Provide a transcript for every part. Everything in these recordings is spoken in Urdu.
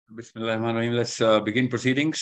Bismillahirrahmanirrahim. Let's begin proceedings.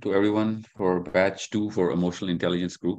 to everyone for batch 2 for emotional intelligence group.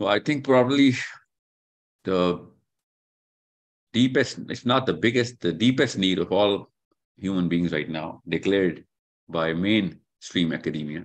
I think probably the deepest, it's not the biggest, the deepest need of all human beings right now, declared by mainstream academia.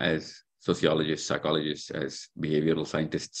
as sociologists, psychologists, as behavioral scientists,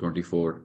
24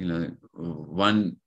1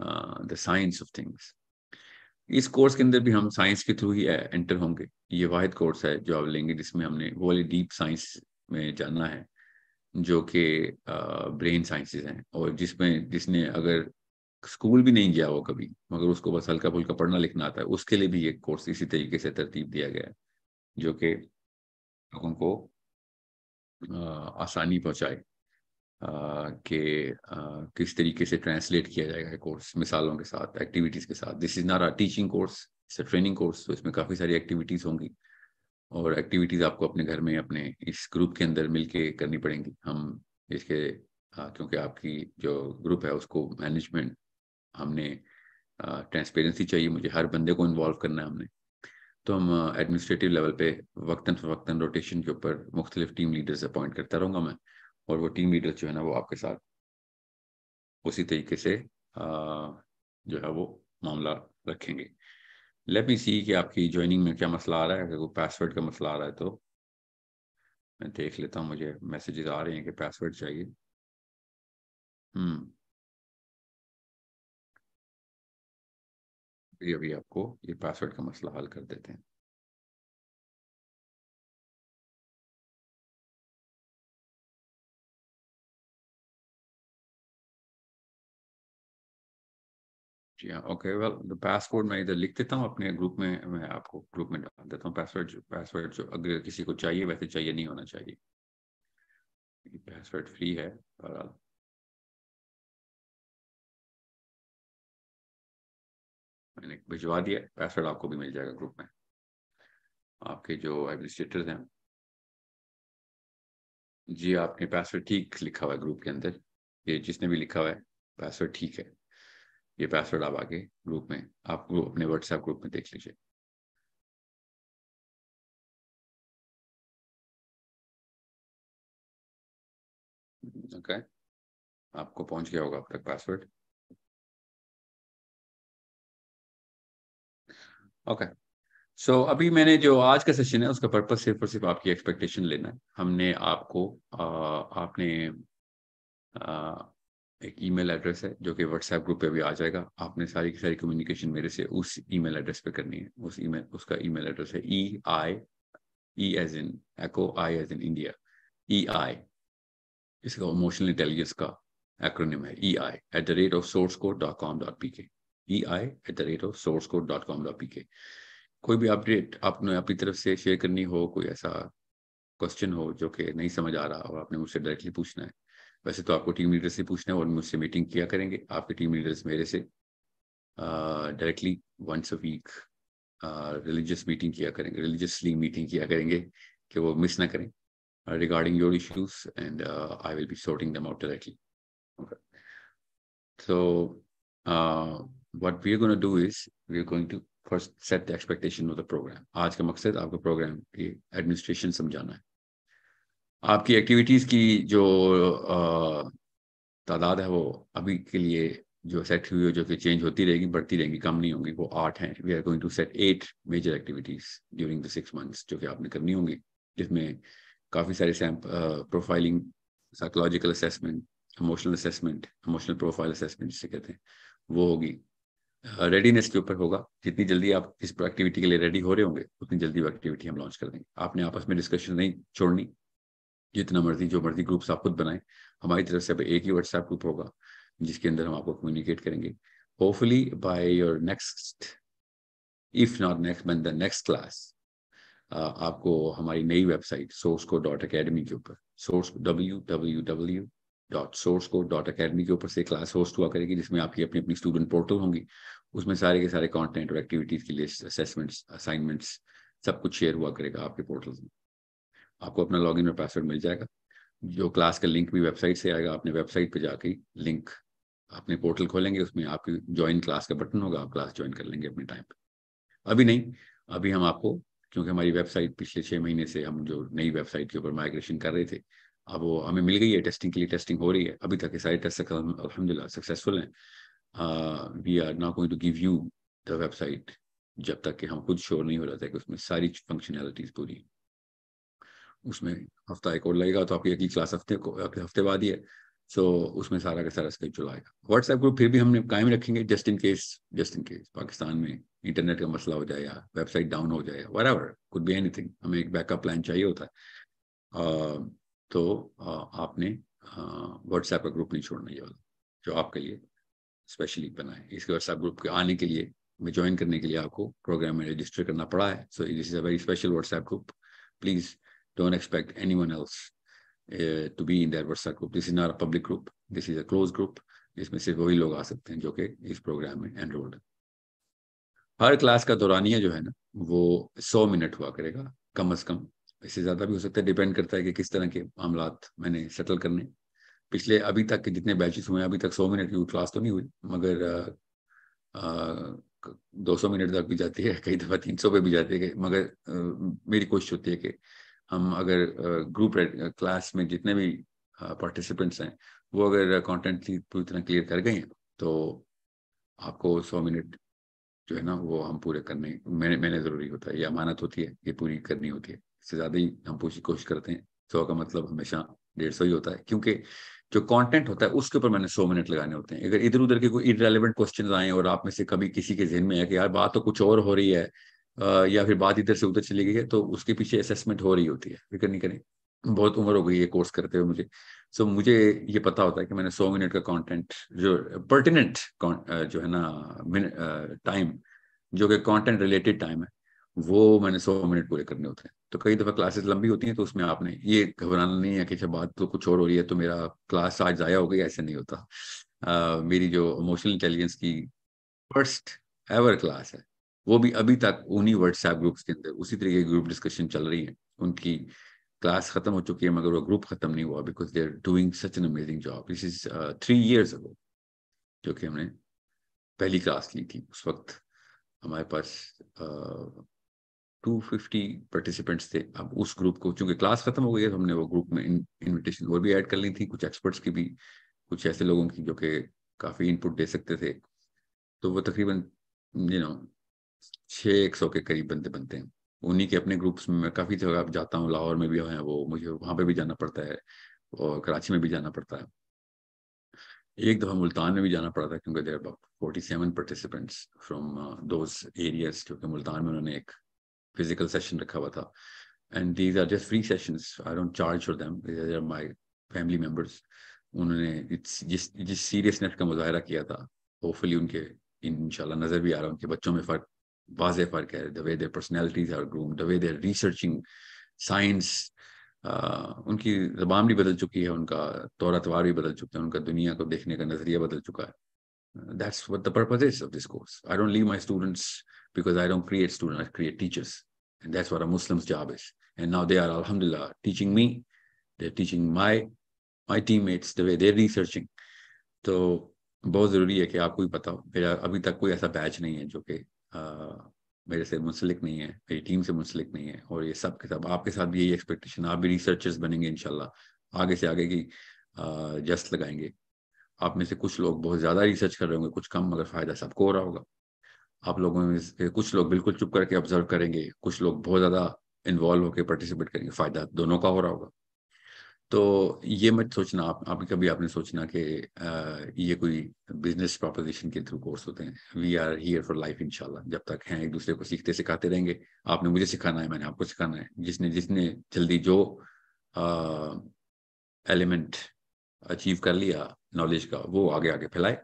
the science of things. اس کورس کے اندر بھی ہم سائنس کے تھرو ہی انٹر ہوں گے. یہ واحد کورس ہے جو آپ لیں گے جس میں ہم نے وہ والی ڈیپ سائنس میں جاننا ہے جو کہ برین سائنسز ہیں, اور جس نے اگر اسکول بھی نہیں گیا ہو کبھی مگر اس کو بس ہلکا پھلکا پڑھنا لکھنا آتا ہے, اس کے لیے بھی یہ کورس اسی طریقے سے ترتیب دیا گیا ہے جو کہ لوگوں کو آسانی پہنچائے کہ کس طریقے سے ٹرانسلیٹ کیا جائے گا کورس مثالوں کے ساتھ, ایکٹیویٹیز کے ساتھ. This is not a teaching course, it's a training course. تو اس میں کافی ساری ایکٹیویٹیز ہوں گی, اور ایکٹیویٹیز آپ کو اپنے گھر میں اپنے اس گروپ کے اندر مل کے کرنی پڑیں گی. ہم اس کے کیونکہ آپ کی جو گروپ ہے اس کو مینجمنٹ ہم نے ٹرانسپیرنسی چاہیے, مجھے ہر بندے کو انوالو کرنا ہے ہم نے. تو ہم ایڈمنسٹریٹو لیول پہ وقتاً فوقتاً روٹیشن کے اوپر مختلف ٹیم لیڈرز اپوائنٹ کرتا رہوں گا میں, اور وہ ٹیم لیڈر جو ہے نا وہ آپ کے ساتھ اسی طریقے سے جو ہے وہ معاملہ رکھیں گے. لیٹ می سی کہ آپ کی جوائننگ میں کیا مسئلہ آ رہا ہے. اگر کوئی پاس ورڈ کا مسئلہ آ رہا ہے تو میں دیکھ لیتا ہوں, مجھے میسیجز آ رہے ہیں کہ پاس ورڈ چاہیے. ابھی آپ کو یہ پاس ورڈ کا مسئلہ حل کر دیتے ہیں. جی ہاں, اوکے. ویل پاس ورڈ میں ادھر لکھ دیتا ہوں اپنے گروپ میں, میں آپ کو گروپ میں ڈال دیتا ہوں. پاس ورڈ جو اگر کسی کو چاہیے ویسے چاہیے نہیں ہونا چاہیے, پاس ورڈ فری ہے. بہرحال میں نے بھجوا دیا, پاس ورڈ آپ کو بھی مل جائے گا گروپ میں. آپ کے جو ایڈمنسٹریٹرز ہیں, جی آپ نے پاس ورڈ ٹھیک لکھا ہوا ہے گروپ کے اندر, یہ جس نے بھی لکھا ہوا ہے پاس ورڈ ٹھیک ہے. یہ پاس ورڈ آپ آگے گروپ میں آپ اپنے واٹس ایپ گروپ میں دیکھ لیجیے. اوکے, آپ کو پہنچ گیا ہوگا اب تک پاس ورڈ. اوکے, سو ابھی میں نے جو آج کا سیشن ہے اس کا پرپس صرف اور صرف آپ کی ایکسپیکٹیشن لینا ہے. ہم نے آپ کو آپ نے ایک ای میل ایڈریس ہے جو کہ واٹس ایپ گروپ پہ بھی آ جائے گا. آپ نے ساری کی ساری کمیونیکیشن میرے سے اس ای میل ایڈریس پہ کرنی ہے. اس کا ای میل ایڈریس ہے E as in echo, I as in India, E I. اس کا اموشنل انٹیلیجنس کا ایکرونیم ہے ei@sourceCode.com.pk, ei@sourceCode.com.pk. کوئی بھی اپڈیٹ آپ نے اپنی طرف سے شیئر کرنی ہو, کوئی ایسا کوشچن ہو جو کہ نہیں سمجھ آ رہا اور آپ نے مجھ سے ڈائریکٹلی پوچھنا ہے. ویسے تو آپ کو ٹیم لیڈر سے پوچھنا ہے اور مجھ سے میٹنگ کیا کریں گے. آپ کے ٹیم لیڈرز میرے سے directly once a week religious meeting کیا کریں گے, ریلیجیسلی میٹنگ کیا کریں گے کہ وہ مس نہ کریں regarding your issues, and I will be sorting them out directly. Okay. So what we are going to do is we are going to first set the expectation of the program. آج کا مقصد آپ کو پروگرام کی ایڈمنسٹریشن سمجھانا ہے. آپ کی ایکٹیویٹیز کی جو تعداد ہے وہ ابھی کے لیے جو سیٹ ہوئی ہو, جو کہ چینج ہوتی رہے گی, بڑھتی رہیں گی, کم نہیں ہوں گی, وہ 8 ہیں. We are going to set 8 major activities during the 6 months جو کہ آپ نے کرنی ہوں گی, جس میں کافی سارے profiling, psychological assessment, emotional profile assessment جسے کہتے ہیں, وہ ہوگی. ریڈینس کے اوپر ہوگا. جتنی جلدی آپ اس ایکٹیویٹی کے لیے ریڈی ہو رہے ہوں گے اتنی جلدی وہ ایکٹیویٹی ہم لانچ کر دیں گے. آپ نے آپس میں ڈسکشن نہیں چھوڑنی, جتنا مرضی جو مرضی گروپس آپ خود بنائیں. ہماری طرف سے ایک ہی واٹس ایپ گروپ ہوگا جس کے اندر ہم آپ کو کمیونیکیٹ کریں گے. Hopefully by your next, if not next been the next class, آپ کو ہماری نئی ویب سائٹ sourceCode.academy کے اوپر www.sourceCode.academy کے اوپر سے کلاس ہوسٹ ہوا کرے گی, جس میں آپ کی اپنی اسٹوڈنٹ پورٹل ہوں گی. اس میں سارے کے سارے کانٹینٹ اور ایکٹیویٹیز کی لسٹ, اسیسمنٹس, اسائنمنٹس, سب کچھ شیئر ہوا کرے گا آپ کے پورٹل میں. آپ کو اپنا لاگ ان اور پاس ورڈ مل جائے گا. جو کلاس کا لنک بھی ویب سائٹ سے آئے گا. آپ نے ویب سائٹ پہ جا کے لنک اپنے پورٹل کھولیں گے, اس میں آپ کی جوائن کلاس کا بٹن ہوگا, آپ کلاس جوائن کر لیں گے اپنے ٹائم پہ. ابھی نہیں, ابھی ہم آپ کو, کیونکہ ہماری ویب سائٹ پچھلے 6 مہینے سے ہم جو نئی ویب سائٹ کے اوپر مائگریشن کر رہے تھے, اب وہ ہمیں مل گئی ہے ٹیسٹنگ کے لیے. ٹیسٹنگ ہو رہی ہے ابھی تک, سارے ٹیسٹ الحمدللہ سکسیزفل ہیں. We are not going to give you the website جب تک کہ ہم خود شور نہیں ہو جاتا ہے کہ اس میں ساری فنکشنالٹیز پوری. اس میں ہفتہ ایک اور لگے گا, تو آپ کی اگلی کلاس ہفتے بعد ہی ہے. سو اس میں سارا کا سارا اسکیجول آئے گا. واٹس ایپ گروپ پھر بھی ہم نے قائم رکھیں گے جسٹ ان کیس پاکستان میں انٹرنیٹ کا مسئلہ ہو جائے یا ویب سائٹ ڈاؤن ہو جائے, whatever could be anything, ہمیں ایک بیک اپ پلان چاہیے ہوتا ہے. تو آپ نے واٹس ایپ کا گروپ نہیں چھوڑنا, یہ والا جو آپ کے لیے اسپیشلی بنا ہے. اس کے واٹس ایپ گروپ کے آنے کے لیے, میں جوائن کرنے کے لیے آپ کو پروگرام میں رجسٹر کرنا پڑا ہے. So this is a very special WhatsApp group. Please don't expect anyone else to be in that WhatsApp group. This is not a public group. This is a closed group. اس میں صرف وہی لوگ آ سکتے ہیں جو کہ اس پروگرام میں انرولڈ ہیں. ہر کلاس کا دورانیہ جو ہے نا وہ 100 منٹ ہوا کرے گا کم از کم. اس سے زیادہ بھی ہو سکتا ہے, ڈیپینڈ کرتا ہے کہ کس طرح کے معاملات میں نے سیٹل کرنے. پچھلے ابھی تک کے جتنے بیچز ہوئے ہیں ابھی تک 100 منٹ کی کلاس تو نہیں ہوئی, مگر 200 منٹ تک بھی جاتی ہے, کئی دفعہ 300 پہ بھی جاتی ہے. مگر میری کوشش ہوتی ہے کہ ہم اگر گروپ کلاس میں جتنے بھی پارٹیسپینٹس ہیں وہ اگر کانٹینٹ پوری طرح کلیئر کر گئے ہیں تو آپ کو 100 منٹ جو ہے نا وہ ہم پورے کرنے میں نے ضروری ہوتا ہے, یہ امانت ہوتی ہے, یہ پوری کرنی ہوتی ہے. اس سے زیادہ ہی ہم کوشش کرتے ہیں. 100 کا مطلب ہمیشہ 150 ہی ہوتا ہے, کیونکہ جو کانٹینٹ ہوتا ہے اس کے اوپر میں نے 100 منٹ لگانے ہوتے ہیں. اگر ادھر ادھر کے کوئی irrelevant کوسچنز آئیں اور آپ میں سے کبھی کسی کے ذہن میں ہے کہ یار بات تو کچھ اور ہو رہی ہے یا پھر بات ادھر سے ادھر چلی گئی ہے, تو اس کے پیچھے اسیسمنٹ ہو رہی ہوتی ہے. فکر نہیں کریں, بہت عمر ہو گئی یہ کورس کرتے ہوئے مجھے. سو مجھے یہ پتا ہوتا ہے کہ میں نے 100 منٹ کا کانٹینٹ جو پرٹیننٹ جو ہے نا ٹائم جو کہ کانٹینٹ ریلیٹڈ ٹائم ہے وہ میں نے 100 منٹ پورے کرنے ہوتے ہیں. تو کئی دفعہ کلاسز لمبی ہوتی ہیں تو اس میں آپ نے یہ گھبرانا نہیں ہے کہ جب بات تو کچھ اور ہو رہی ہے تو میرا کلاس آج ضائع ہو گئی, ایسا نہیں ہوتا. میری جو ایموشنل انٹیلیجنس کی فرسٹ ایور کلاس ہے وہ بھی ابھی تک انہی واٹس ایپ گروپس کے اندر اسی طریقے کی گروپ ڈسکشن چل رہی ہے. ان کی کلاس ختم ہو چکی ہے مگر وہ گروپ ختم نہیں ہوا, because they are doing such an amazing job. This is 3 years ago جو کہ ہم نے پہلی کلاس لی تھی. اس وقت ہمارے پاس 250 پارٹیسپینٹس تھے. اب اس گروپ کو چونکہ کلاس ختم ہو گئی ہے تو ہم نے وہ گروپ میں انویٹیشن اور بھی ایڈ کر لی تھی, کچھ ایکسپرٹس کی بھی, کچھ ایسے لوگوں کی جو کہ کافی ان پٹ دے سکتے تھے. تو وہ تقریباً 600 کے قریب بنتے ہیں. انہی کے اپنے گروپس میں میں کافی جگہ جاتا ہوں, لاہور میں بھی ہیں وہ, مجھے وہاں پہ بھی جانا پڑتا ہے اور کراچی میں بھی جانا پڑتا ہے. ایک دفعہ ملتان میں بھی جانا پڑا تھا کیونکہ دیر about 47 participants from those areas, جو کہ ملتان میں انہوں نے ایک فزیکل سیشن رکھا ہوا تھا. And these are just free sessions, I don't charge for them, these are my family members. انہوں نے جس سیریسنیس کا مظاہرہ کیا تھا, ہوپ فلی ان کے انشاءاللہ نظر بھی آ رہا ہے ان کے بچوں میں فرق, واضح فرق ہے. the way their personalities are groomed, the way they are researching science, ان کی زبان بھی بدل چکی ہے, ان کا طور اتوار بھی بدل چکا ہے, ان کا دنیا کو دیکھنے کا نظریہ بدل چکا ہے. That's what the purpose is of this course. I don't leave my students because I don't create students, I create teachers. And that's what a Muslim's job is. And now they are, alhamdulillah, teaching me. They're teaching my teammates the way they're researching. تو بہت ضروری ہے کہ آپ کو بھی پتا ہو. میرا ابھی تک کوئی ایسا بیچ نہیں ہے جو کہ میرے سے منسلک نہیں ہے, میری ٹیم سے منسلک نہیں ہے. اور یہ سب کے سب آپ کے ساتھ بھی یہی ایکسپیکٹیشن, آپ بھی ریسرچرز بنیں گے انشاءاللہ, آگے سے آگے کی جست لگائیں گے. آپ میں سے کچھ لوگ بہت زیادہ ریسرچ کر رہے ہوں گے, کچھ کم, مگر فائدہ سب کو ہو رہا ہوگا. آپ لوگوں میں سے کچھ لوگ بالکل چپ کر کے آبزرو کریں گے, کچھ لوگ بہت زیادہ انوالو ہو کے پارٹیسپیٹ کریں گے, فائدہ دونوں کا ہو رہا ہوگا. تو یہ مت سوچنا آپ کبھی آپ نے سوچنا کہ یہ کوئی بزنس پروپوزیشن کے تھرو کورس ہوتے ہیں. We are here for life انشاءاللہ. جب تک ہیں ایک دوسرے کو سیکھتے سکھاتے رہیں گے. آپ نے مجھے سکھانا ہے, میں نے آپ کو سکھانا ہے. جس نے جلدی جو ایلیمنٹ اچیو کر لیا نالج کا, وہ آگے پھیلائے.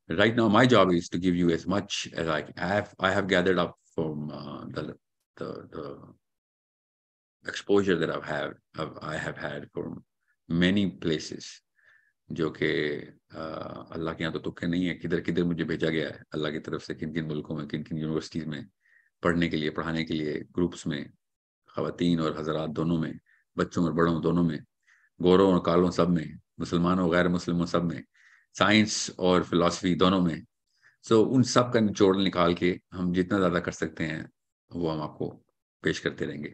Right now my job is to give you as much as I have gathered up from the exposure that I have had from many places, جو کہ اللہ کے یہاں تو تکے نہیں ہے, کدھر کدھر مجھے بھیجا گیا ہے اللہ کی طرف سے, کن کن ملکوں میں, کن کن یونیورسٹیز میں پڑھنے کے لیے, پڑھانے کے لیے, گروپس میں, خواتین اور حضرات دونوں میں, بچوں اور بڑوں دونوں میں, گوروں اور کالوں سب میں, مسلمانوں غیر مسلموں سب میں, سائنس اور فلسفی دونوں میں. سو ان سب کا نچوڑ نکال کے ہم جتنا زیادہ کر سکتے ہیں وہ ہم آپ کو پیش کرتے رہیں گے.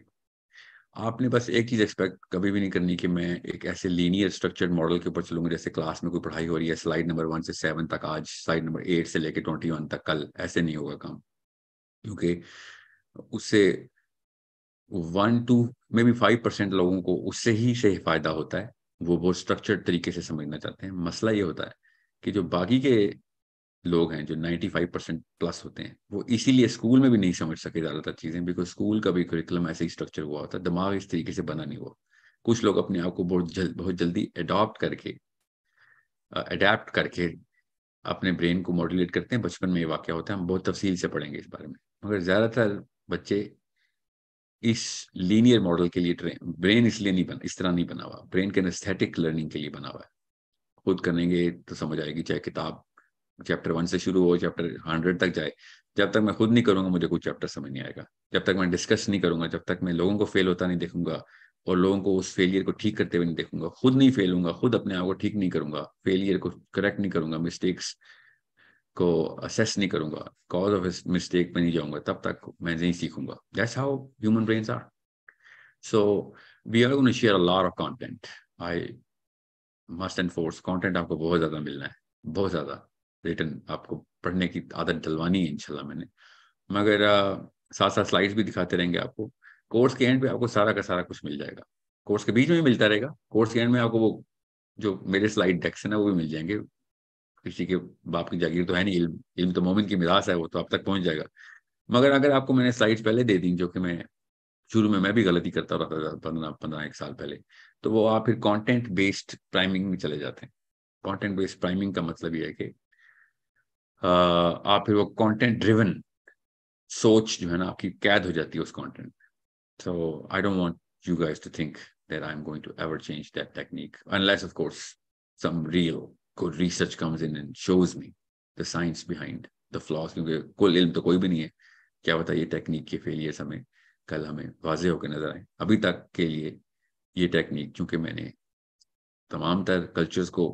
آپ نے بس ایک چیز ایکسپیکٹ کبھی بھی نہیں کرنی کہ میں ایک ایسے لینئر اسٹرکچرڈ ماڈل کے اوپر چلوں گا جیسے کلاس میں کوئی پڑھائی ہو رہی ہے, سلائڈ نمبر 1 سے 7 تک, آج سلائڈ نمبر 8 سے لے کے 21 تک, کل. ایسے نہیں ہوگا کام, کیونکہ اس سے 1 to maybe 5% لوگوں کو اس سے ہی فائدہ ہوتا ہے. وہ بہت اسٹرکچرڈ طریقے سے سمجھنا چاہتے ہیں. مسئلہ یہ ہوتا ہے کہ جو باقی کے لوگ ہیں جو 95% پلس ہوتے ہیں وہ اسی لیے اسکول میں بھی نہیں سمجھ سکے زیادہ تر چیزیں, بیکاز اسکول کا بھی کریکولم ایسے ہی اسٹرکچر ہوا ہوتا ہے, دماغ اس طریقے سے بنا نہیں ہوا. کچھ لوگ اپنے آپ کو بہت جلدی اڈیپٹ کر کے اپنے برین کو ماڈولیٹ کرتے ہیں. بچپن میں یہ واقعہ ہوتا ہے, ہم بہت تفصیل سے پڑھیں گے اس بارے میں. مگر زیادہ تر بچے اس لینئر ماڈل کے لیے برین اس لیے نہیں بنا, اس طرح نہیں بنا ہوا. برین کے اسٹیٹک لرننگ کے لیے بنا ہوا ہے. خود کریں گے تو سمجھ آئے گی, چاہے کتاب چیپٹر 1 سے شروع ہو چیپٹر 100 تک جائے. جب تک میں خود نہیں کروں گا مجھے کوئی چیپٹر سمجھ نہیں آئے گا. جب تک میں ڈسکس نہیں کروں گا, جب تک میں لوگوں کو فیل ہوتا نہیں دیکھوں گا اور لوگوں کو اس فیلئر کو ٹھیک کرتے ہوئے نہیں دیکھوں گا, خود نہیں فیل ہوں گا, خود اپنے آپ کو ٹھیک نہیں کروں گا, فیلئر کو کریکٹ نہیں کروں گا, مسٹیکس کو اسیس نہیں کروں گا, کاز آف مسٹیک پہ نہیں جاؤں گا, تب تک میں نہیں سیکھوں گا. That's how human brains are. So we are gonna share a lot of content. I must and force content آپ کو بہت زیادہ ملنا ہے, بہت زیادہ ریٹن آپ کو پڑھنے کی عادت ڈلوانی ہے انشاءاللہ میں نے. مگر ساتھ ساتھ سلائڈس بھی دکھاتے رہیں گے آپ کو. کورس کے اینڈ پہ آپ کو سارا کا سارا کچھ مل جائے گا. کورس کے بیچ میں بھی ملتا رہے گا, کورس کے اینڈ میں آپ کو وہ جو میرے سلائڈ ڈیکس ہیں نا وہ بھی مل جائیں گے. کسی کے باپ کی جاگیر تو ہے نہیں, علم تو مومن کی میراث ہے, وہ تو آپ تک پہنچ جائے گا. مگر اگر آپ کو میں نے سلائڈس پہلے دے دیں, جو کہ میں شروع میں بھی غلطی کرتا رہتا تھا 15 ایک سال پہلے, تو وہ آپ پھر کانٹینٹ بیسڈ پرائمنگ میں چلے جاتے ہیں. کانٹینٹ بیسڈ پرائمنگ کا مطلب یہ ہے کہ آپ پھر وہ کانٹینٹ ڈریون سوچ جو ہے نا آپ کی قید ہو جاتی ہے اس content. So I don't want you guys to think that I'm going to ever change that technique unless of course some real good research comes in and shows me the science behind the flaws. کیونکہ کل علم تو کوئی بھی نہیں ہے, کیا بتا یہ ٹیکنیک کے فیلئرز ہمیں کل ہمیں واضح ہو کے نظر آئیں. ابھی تک کے لیے یہ ٹیکنیک چونکہ میں نے تمام تر کلچرز کو,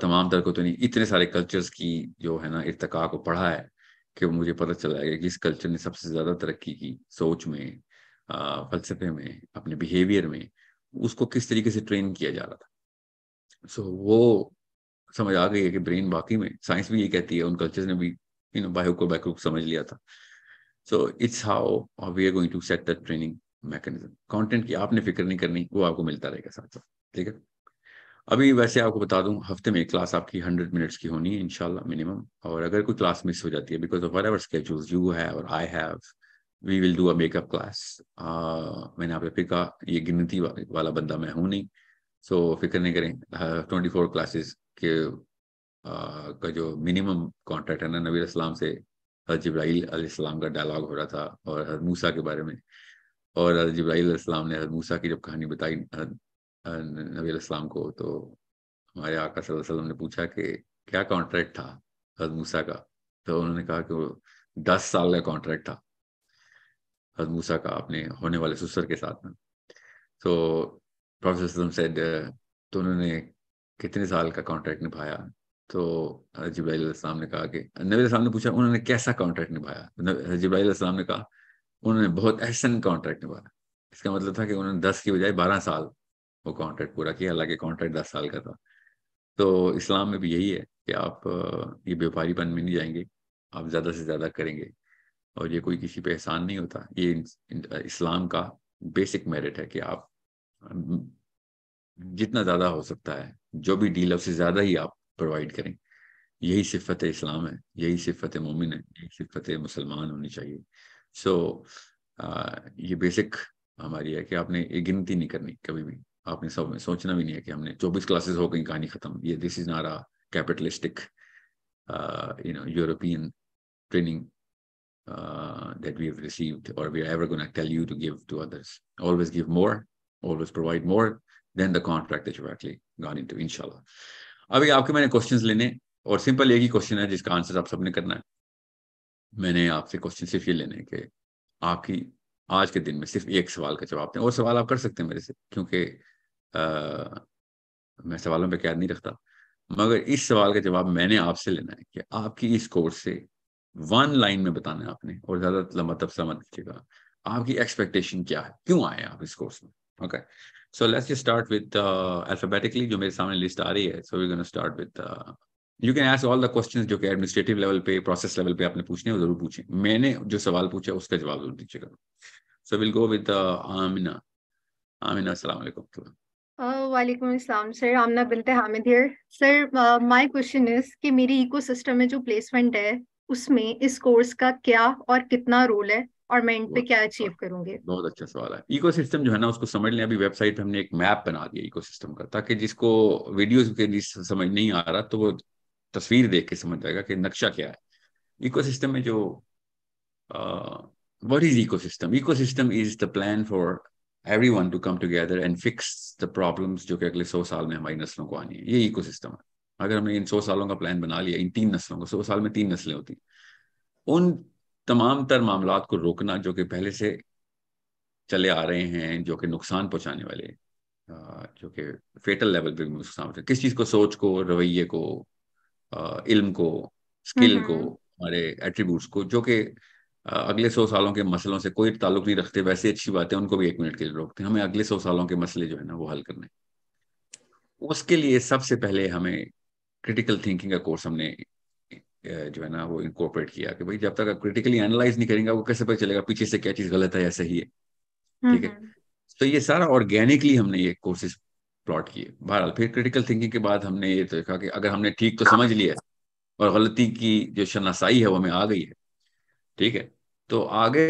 تمام تر کو تو نہیں, اتنے سارے کلچرز کی جو ہے نا ارتقاء کو پڑھا ہے کہ مجھے پتہ چلا ہے کہ جس کلچر نے سب سے زیادہ ترقی کی سوچ میں, فلسفے میں, اپنے بیہیویئر میں, اس کو کس طریقے سے ٹرین کیا جا رہا تھا. سو وہ سمجھ آ گئی ہے کہ برین واقعی میں, سائنس بھی یہ کہتی ہے, ان کلچرز نے بھی باہک کو بیک سمجھ لیا تھا. So it's how we are going to set that training mechanism. Content کی آپ نے فکر نہیں کرنی, وہ آپ کو ملتا رہے گا ساتھ ساتھ. ٹھیک ہے. ابھی ویسے آپ کو بتا دوں, ہفتے میں ایک کلاس آپ کی 100 منٹس کی ہونی ہے انشاءاللہ منیمم. اور اگر کوئی کلاس مس ہو جاتی ہے because of what schedules you have اور I have, we will do a make up class. میں نے آپ سے کہا یہ گنتی والا بندہ میں ہوں نہیں, سو فکر نہیں کریں. 24 کلاسز کے کا جو منیمم کانٹیکٹ ہے نا, نبی علیہ السلام سے حضرت جبرائیل علیہ السلام کا ڈائلاگ ہو رہا تھا اور حضرت موسیٰ کے بارے میں, اور حضرت جبرائیل علیہ السلام نے حضرت موسیٰ کی جب کہانی بتائی نبی علیہ السلام کو, تو ہمارے آقا صلی اللہ علیہ وسلم نے پوچھا کہ کیا کانٹریکٹ تھا حضرت موسیٰ کا, تو انہوں نے کہا کہ وہ 10 سال کا کانٹریکٹ تھا حضرت موسیٰ کا اپنے ہونے والے سسر کے ساتھ میں. تو پروفیسر وسلم سیڈ, تو انہوں نے کتنے سال کا کانٹریکٹ نبھایا, تو جبرائیل علیہ السلام نے کہا کہ نبی علیہ السلام نے پوچھا انہوں نے کیسا کانٹریکٹ نبھایا. جبرائیل علیہ السلام نے کہا انہوں نے بہت احسن کانٹریکٹ نبھایا. اس کا مطلب تھا کہ انہوں نے 10 کی بجائے 12 سال وہ کانٹریکٹ پورا کیا, حالانکہ کانٹریکٹ 10 سال کا تھا. تو اسلام میں بھی یہی ہے کہ آپ یہ بیوپاری پن میں نہیں جائیں گے, آپ زیادہ سے زیادہ کریں گے. اور یہ کوئی کسی پہ احسان نہیں ہوتا, یہ اسلام کا بیسک میرٹ ہے کہ آپ جتنا زیادہ ہو سکتا ہے جو بھی ڈیل اس سے زیادہ ہی آپ پرووائڈ کریں. یہی صفت اسلام ہے, یہی صفت مومن ہے, یہی صفت مسلمان ہونی چاہیے. سو یہ بیسک ہماری ہے کہ آپ نے یہ گنتی نہیں کرنی کبھی بھی. آپ نے سب میں سوچنا بھی نہیں ہے کہ ہم نے 24 کلاسز ہو گئی کہانی ختم. یہ this is not a capitalistic European training that we have received or we are ever going to tell you to give to others. Always give more, always provide more than the contract that you've actually gone into, inshallah. ابھی آپ کے میں نے کوشچنز لینے, اور سمپل ایک ہی کوشچن ہے جس کا آنسر آپ سب نے کرنا ہے. میں نے آپ سے کوشچن صرف یہ لینے کہ آپ کی آج کے دن میں صرف ایک سوال کا جواب دیں. اور سوال آپ کر سکتے ہیں میرے سے, کیونکہ میں سوالوں پہ قید نہیں رکھتا, مگر اس سوال کا جواب میں نے آپ سے لینا ہے کہ آپ کی اس کورس سے 1 لائن میں بتانا ہے آپ نے, اور زیادہ لمبا تبصرہ مت کیجیے گا. آپ کی ایکسپیکٹیشن کیا ہے, کیوں آئے آپ اس کورس میں. Okay, so let's just start with alphabetically جو میرے سامنے لسٹ آ رہی ہے. So we gonna start with, you can ask all the questions جو کہ ایڈمنسٹریٹو لیول پہ, پروسیس لیول پہ آپ نے پوچھنے ہیں وہ ضرور پوچھیں. میں نے جو سوال پوچھا اس کا جواب ضرور دیجیے گا. سو ویل گو وتھ آمینہ. آمینہ, السلام علیکم. وعلیکم السلام سر. آمنہ بنت Hamid here. Sir my question is کہ میری ایکو سسٹم میں جو پلیسمنٹ ہے اس میں اس کورس کا کیا اور کتنا رول ہے اور میں ان پہ بہت کیا اچیو کروں گی؟ بہت اچھا سوال ہے. ایکو سسٹم جو ہے نا اس کو سمجھ لیں. ابھی ویب سائٹ پہ ہم نے ایک میپ بنا دیا ایکو سسٹم کا, تاکہ جس کو ویڈیوز کے لیے سمجھ نہیں آ رہا تو وہ تصویر دیکھ کے سمجھ جائے گا کہ نقشہ کیا ہے. ایکو سسٹم میں جو what is ecosystem? Ecosystem is the plan for everyone to come together and fix the problems جو کہ اگلے 100 سال میں ہماری نسلوں کو آنی ہے. یہ ایکو سسٹم ہے. اگر ہم نے ان 100 سالوں کا پلان بنا لیا, ان 3 نسلوں کو, 100 سال میں 3 نسلیں ہوتی ہیں, ان تمام تر معاملات کو روکنا جو کہ پہلے سے چلے آ رہے ہیں, جو کہ نقصان پہنچانے والے, جو کہ فیٹل لیول پہ نقصان ہوتے ہیں, کس چیز کو, سوچ کو, رویے کو, علم کو, اسکل کو, ہوں. ہمارے ایٹریبیوٹس کو, جو کہ اگلے 100 سالوں کے مسئلوں سے کوئی تعلق نہیں رکھتے, ویسے اچھی باتیں ان کو بھی 1 منٹ کے لیے روکتے ہیں. ہمیں اگلے 100 سالوں کے مسئلے جو ہے نا وہ حل کرنے. اس کے لیے سب سے پہلے ہمیں کریٹیکل تھنکنگ کا کورس ہم نے جو ہے نا وہ انکورپوریٹ کیا, کہ بھائی جب تک آپ کریٹیکلی اینالائز نہیں کریں گے, وہ کیسے پتہ چلے گا پیچھے سے کیا چیز غلط ہے یا صحیح ہے. ٹھیک ہے. ہوں. تو یہ سارا آرگینکلی ہم نے یہ کورسز پلاٹ کیے. بہرحال پھر کریٹیکل تھنکنگ کے بعد ہم نے یہ دیکھا کہ اگر ہم نے ٹھیک تو سمجھ لیا اور غلطی کی جو شناسائی ہے وہ ہمیں آ گئی ہے, ٹھیک ہے, تو آگے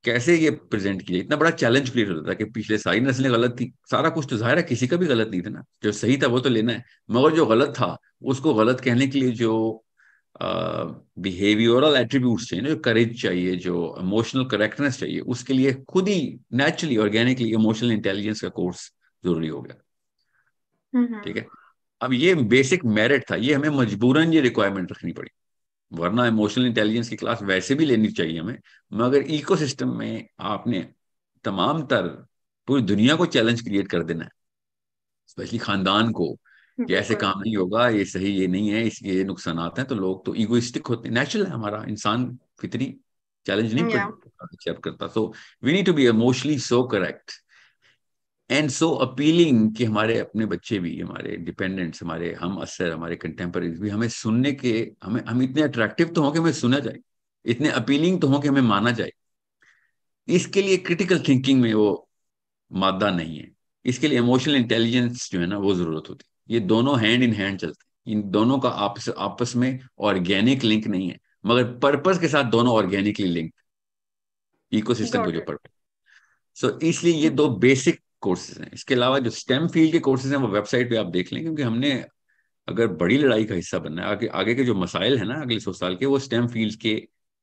کیسے یہ پریزنٹ کیا. اتنا بڑا چیلنج کریٹ ہوتا تھا کہ پچھلے ساری نسلیں غلط تھی, سارا کچھ تو ظاہر ہے کسی کا بھی غلط نہیں تھا نا, جو صحیح تھا وہ تو لینا ہے, مگر جو غلط تھا اس کو غلط کہنے کے لیے جو بیہیویورل ایٹریبیوٹس چاہیے, جو کریج چاہیے, جو ایموشنل کریکٹنس چاہیے, اس کے لیے خود ہی نیچرلی آرگینکلی ایموشنل انٹیلیجنس کا کورس ضروری ہو گیا. ٹھیک ہے. اب یہ بیسک میرٹ تھا, یہ ہمیں مجبوراً یہ ریکوائرمنٹ رکھنی پڑی, ورنہ ایموشنل انٹیلیجنس کی کلاس ویسے بھی لینی چاہیے ہمیں, مگر ایکو سسٹم میں آپ نے تمام تر پوری دنیا کو چیلنج کریٹ کر دینا ہے, اسپیشلی خاندان کو, کہ ایسے بالکل. کام نہیں ہوگا, یہ صحیح یہ نہیں ہے, اس کے یہ نقصانات ہیں. تو لوگ تو ایگوئسٹک ہوتے ہیں, نیچرل ہے, ہمارا انسان فطری چیلنج نہیں یا ایکسیپٹ کرتا. So we need to be emotionally so correct and so appealing کہ ہمارے اپنے بچے بھی, ہمارے ڈپینڈنٹس, ہمارے ہم اثر, ہمارے کنٹمپریز بھی ہمیں سننے کے, ہم اتنے اٹریکٹیو تو ہوں کہ ہمیں سنا جائے, اتنے اپیلنگ تو ہوں کہ ہمیں مانا جائے. اس کے لیے کریٹیکل تھنکنگ میں وہ مادہ نہیں ہے, اس کے لیے ایموشنل انٹیلیجنس جو ہے نا وہ ضرورت ہوتی ہے. یہ دونوں ہینڈ ان ہینڈ چلتے ہیں, ان دونوں کا آپس میں آرگینک لنک نہیں ہے, مگر پرپز کے ساتھ دونوں آرگینکلی لنک, ایکو سسٹم کو گاٹ جو اٹ. پرپز. سو اس لیے یہ 2 بیسک کورسز ہیں. اس کے علاوہ جو اسٹیم فیلڈ کے کورسز ہیں وہ ویب سائٹ پہ آپ دیکھ لیں, کیونکہ ہم نے اگر بڑی لڑائی کا حصہ بننا ہے, آگے کے جو مسائل ہیں نا اگلے 100 سال کے, وہ اسٹیم فیلڈ کے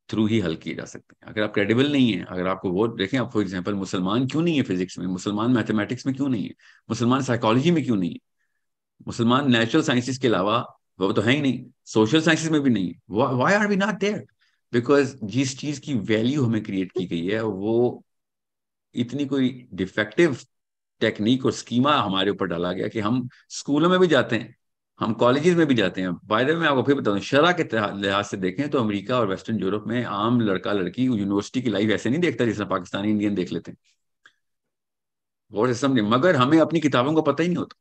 تھرو ہی حل کیے جا سکتے ہیں. اگر آپ کریڈیبل نہیں ہیں, اگر آپ کو وہ دیکھیں, آپ فار ایگزامپل مسلمان کیوں نہیں ہے فزکس میں, مسلمان میتھمیٹکس میں کیوں نہیں ہے, مسلمان سائیکالوجی میں کیوں نہیں ہے, مسلمان نیچرل سائنسز کے علاوہ وہ تو ہے ہی نہیں, سوشل سائنسز میں بھی نہیں. Why are we not there? Because جس چیز کی ویلیو ہمیں کریٹ کی گئی ہے وہ اتنی کوئی ڈیفیکٹو ٹیکنیک اور اسکیما ہمارے اوپر ڈالا گیا کہ ہم اسکولوں میں بھی جاتے ہیں, ہم کالجز میں بھی جاتے ہیں. بائی دا وے میں آپ کو پھر بتا دوں, شرح کے لحاظ سے دیکھیں تو امریکہ اور ویسٹرن یورپ میں عام لڑکا لڑکی یونیورسٹی کی لائف ایسے نہیں دیکھتا جس طرح پاکستانی انڈین دیکھ لیتے ہیں, غور سے سمجھیں. مگر ہمیں اپنی کتابوں کو پتہ ہی نہیں ہوتا,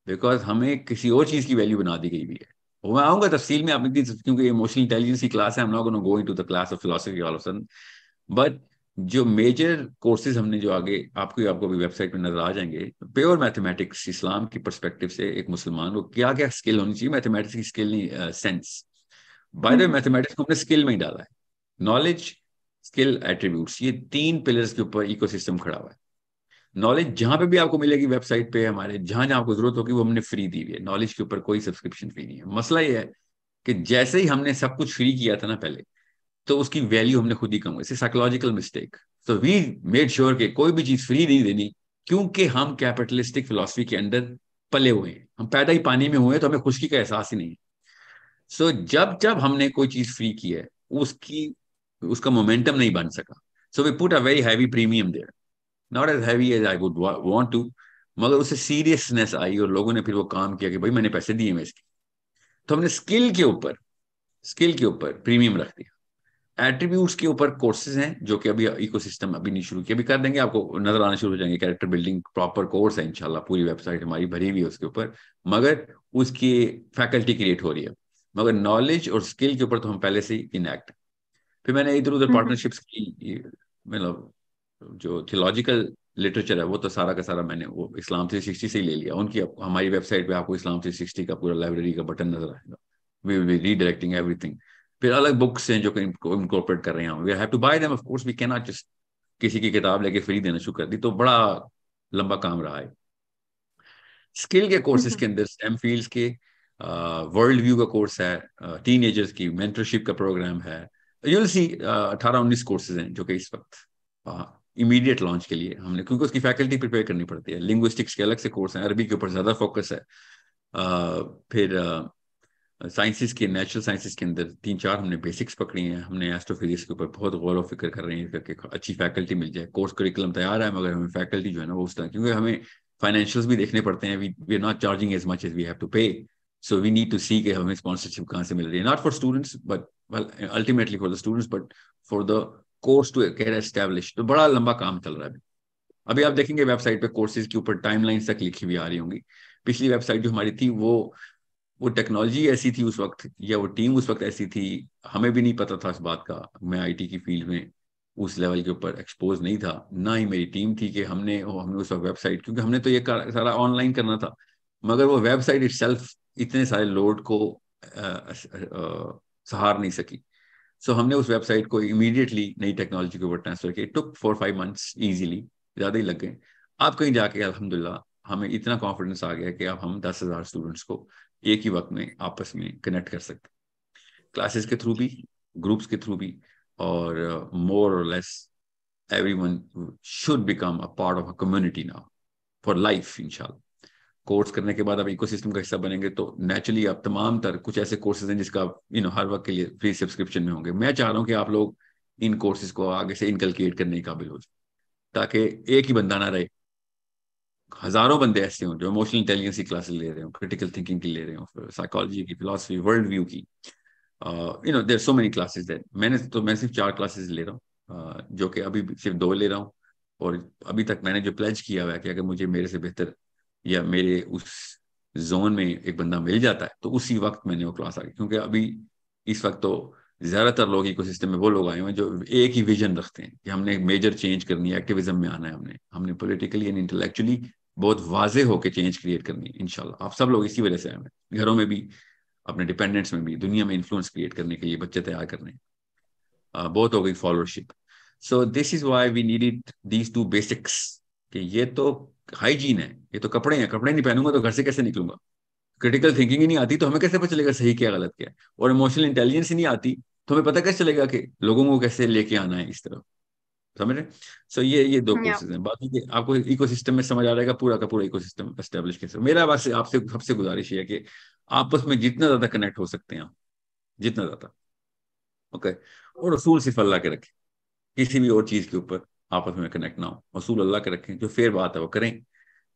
بیکاز ہمیں کسی اور چیز کی ویلیو بنا دی گئی بھی ہے. وہ میں آؤں گا تفصیل میں, آپ کیونکہ ایموشنل انٹیلیجنس کی کلاس ہے, ہم not gonna go into the class of philosophy all of sudden. But جو میجر کورسز ہم نے جو آگے آپ کو بھی ویب سائٹ پہ نظر آ جائیں گے, پیور میتھمیٹکس, اسلام کی پرسپیکٹو سے ایک مسلمان کو کیا کیا اسکل ہونی چاہیے, میتھمیٹکس کی اسکل نہیں, sense. By the way mathematics کو ہم نے اسکل میں ہی ڈالا ہے, نالج, اسکل, ایٹریبیوٹس, یہ 3 پلرز کے اوپر ایکو سسٹم کھڑا ہوا ہے. نالج جہاں پہ بھی آپ کو ملے گی ویب سائٹ پہ ہمارے, جہاں جہاں آپ کو ضرورت ہوگی وہ ہم نے فری دی ہوئی ہے. نالج کے اوپر کوئی سبسکرپشن فری نہیں ہے. مسئلہ یہ ہے کہ جیسے ہی ہم نے سب کچھ فری کیا تھا نا پہلے, تو اس کی ویلیو ہم نے خود ہی کم ہوئی. Psychological mistake. So we made sure کہ کوئی بھی چیز فری نہیں دینی, کیونکہ ہم کیپٹلسٹک فلاسفی کے اندر پلے ہوئے ہیں, ہم پیدا ہی پانی میں ہوئے, تو ہمیں خشکی کا احساس ہی نہیں ہے. سو جب ہم نے کوئی چیز فری کی ہے, اس کا مومنٹم نہیں بن سکا. So we put a very heavy premium there, not as heavy as I would want to, مگر اسے سیریسنیس آئی اور لوگوں نے پھر وہ کام کیا کہ بھائی میں نے پیسے دیے میں اس کی. تو ہم نے اسکل کے اوپر پریمیم رکھ دیا. ایٹریبیوٹس کے اوپر کورسز ہیں جو کہ ابھی ایکو سسٹم ابھی نہیں شروع کیا, ابھی کر دیں گے, آپ کو نظر آنا شروع ہو جائیں گے. کیریکٹر بلڈنگ پراپر کورس ہے انشاءاللہ, پوری ویب سائٹ ہماری بھری ہوئی ہے اس کے اوپر, مگر اس کی فیکلٹی کریٹ ہو رہی ہے. مگر نالج اور اسکل کے اوپر تو ہم پہلے سے ہی انیکٹ. پھر میں نے ادھر ادھر پارٹنرشپس کی, مطلب جو تھیولوجیکل لٹریچر ہے وہ تو سارا کا سارا میں نے وہ اسلام 360 سے ہی لے لیا. ان کی ہماری ویب سائٹ پہ آپ کو اسلام 360 کا پورا لائبریری کا بٹن نظر آئے گا. وی ول بی ریڈائریکٹنگ ایوری تھنگ. پھر الگ بکس ہیں جو کہ انکورپوریٹ کر رہے ہیں. We have to buy them of course, we کی ناٹ جسٹ کسی کی کتاب لے کے فری دینا شروع کر دی, تو بڑا لمبا کام رہا ہے. اسکل کے کورسز کے اندر STEM فیلڈز کے ورلڈ ویو کا کورس ہے, ٹین ایجرز کی مینٹرشپ کا پروگرام ہے. یو ول سی 18-19 کورسز ہیں جو کہ اس وقت امیڈیٹ لانچ کے لیے ہم نے, کیونکہ اس کی فیکلٹی پریپیئر کرنی پڑتی ہے. لنگوسٹکس کے الگ سے کورس ہیں, عربی کے اوپر زیادہ فوکس ہے. پھر سائنسز کے, نیچرل سائنسز کے اندر 3-4 ہم نے بیسکس پکڑی ہیں. ہم نے ایسٹرو فزکس کے اوپر بہت غور و فکر کر رہے ہیں کہ اچھی فیکلٹی مل جائے. کورس کریکولم تیار ہے مگر ہمیں فیکلٹی جو ہے نا وہ اس طرح, کیونکہ ہمیں فائنینشیلس بھی دیکھنے پڑتے ہیں. We are not charging as much as we have to pay, so we need to see کہ ہمیں اسپانسرشپ کہاں سے مل رہی ہے, not for students but ultimately for the students, but for the course to get establish. تو بڑا لمبا کام چل رہا ہے. ابھی آپ دیکھیں گے ویب سائٹ پہ کورسز کے اوپر ٹائم لائنس تک لکھی ہوئی آ رہی ہوں گی. پچھلی ویب سائٹ جو ہماری تھی وہ ٹیکنالوجی ایسی تھی اس وقت, یا وہ ٹیم اس وقت ایسی تھی, ہمیں بھی نہیں پتا تھا اس بات کا. میں آئی ٹی کی فیلڈ میں اس لیول کے اوپر ایکسپوز نہیں تھا, نہ ہی میری ٹیم تھی کہ ہم نے اس وقت ویب سائٹ, کیونکہ ہم نے تو یہ سارا آن لائن کرنا تھا, مگر وہ ویب سائٹ اٹ سیلف اتنے سارے لوڈ کو سہار نہیں سکی. سو ہم نے اس ویب سائٹ کو امیڈیٹلی نئی ٹیکنالوجی کے اوپر ٹرانسفر کیا. ٹک 4-5 months ایزیلی, زیادہ ہی لگ گئے. آپ کہیں جا کے الحمدللہ ہمیں اتنا کانفیڈنس آ گیا کہ اب ہم 10,000 اسٹوڈنٹس کو ایک ہی وقت میں آپس میں کنیکٹ کر سکتے, کلاسز کے تھرو بھی, گروپس کے تھرو بھی, اور more or less everyone should become a part of a community now for life انشاءاللہ. کورس کرنے کے بعد آپ ایکو سسٹم کا حصہ بنیں گے تو نیچرلی آپ تمام تر کچھ ایسے کورسز ہیں جس کا ہر وقت کے لیے فری سبسکرپشن میں ہوں گے. میں چاہ رہا ہوں کہ آپ لوگ ان کورسز کو آگے سے انکلکیٹ کرنے کے قابل ہو جائے, تاکہ ایک ہی بندہ نہ رہے, ہزاروں بندے ایسے ہوں جو ایموشنل انٹیلیجنس کی کلاسز لے رہے ہوں, کریٹیکل تھنکنگ کی لے رہے ہوں, سائیکالوجی کی, فلاسفی, ورلڈ ویو کی, دیر سو مینی کلاسز دیٹ. میں صرف 4 کلاسز لے رہا ہوں, جو کہ ابھی صرف 2 لے رہا ہوں. اور ابھی تک میں نے جو پلیج کیا ہوا ہے کہ اگر مجھے میرے سے بہتر یا میرے اس زون میں ایک بندہ مل جاتا ہے تو اسی وقت میں نے وہ کلاس آ گئی, کیونکہ ابھی اس وقت تو زیادہ تر لوگ ایکو سسٹم میں وہ لوگ آئے ہوئے ہیں جو ایک ہی ویژن رکھتے ہیں کہ ہم نے میجر چینج کرنی ہے, ایکٹیویزم میں آنا ہے, ہم نے پولیٹیکلی اینڈ انٹلیکچولی بہت واضح ہو کے چینج کریٹ کرنی ہے انشاءاللہ. آپ سب لوگ اسی وجہ سے آئے ہیں, گھروں میں بھی, اپنے ڈیپینڈنٹس میں بھی, دنیا میں انفلوئنس کریٹ کرنے کے لیے بچے تیار کرنے ہیں. بہت ہو گئی followership. So this is why we needed these 2 basics, کہ یہ تو ہائیجین ہے, یہ تو کپڑے ہیں, کپڑے نہیں پہنوں گا تو گھر سے کیسے نکلوں گا. کریٹیکل تھنکنگ ہی نہیں آتی تو ہمیں کیسے پتہ چلے گا صحیح کیا غلط کیا, اور ایموشنل انٹیلیجنس ہی نہیں آتی تو ہمیں پتہ کیسے چلے گا کہ لوگوں کو کیسے لے کے آنا ہے اس طرف, سمجھ رہے. سو یہ 2 کورسز ہیں. باقی کہ آپ کو ایکو سسٹم میں سمجھ آ رہے گا, پورا کا پورا ایکو سسٹم اسٹیبلش کیسے. میرا بس آپ سے سب سے گزارش ہے کہ آپس میں جتنا زیادہ کنیکٹ ہو سکتے ہیں, جتنا زیادہ, اوکے. اور اصول صرف اللہ کے رکھیں, کسی بھی اور چیز کے اوپر آپس میں کنیکٹ نہ ہو. اصول اللہ کے رکھیں, جو فیئر بات ہے وہ کریں,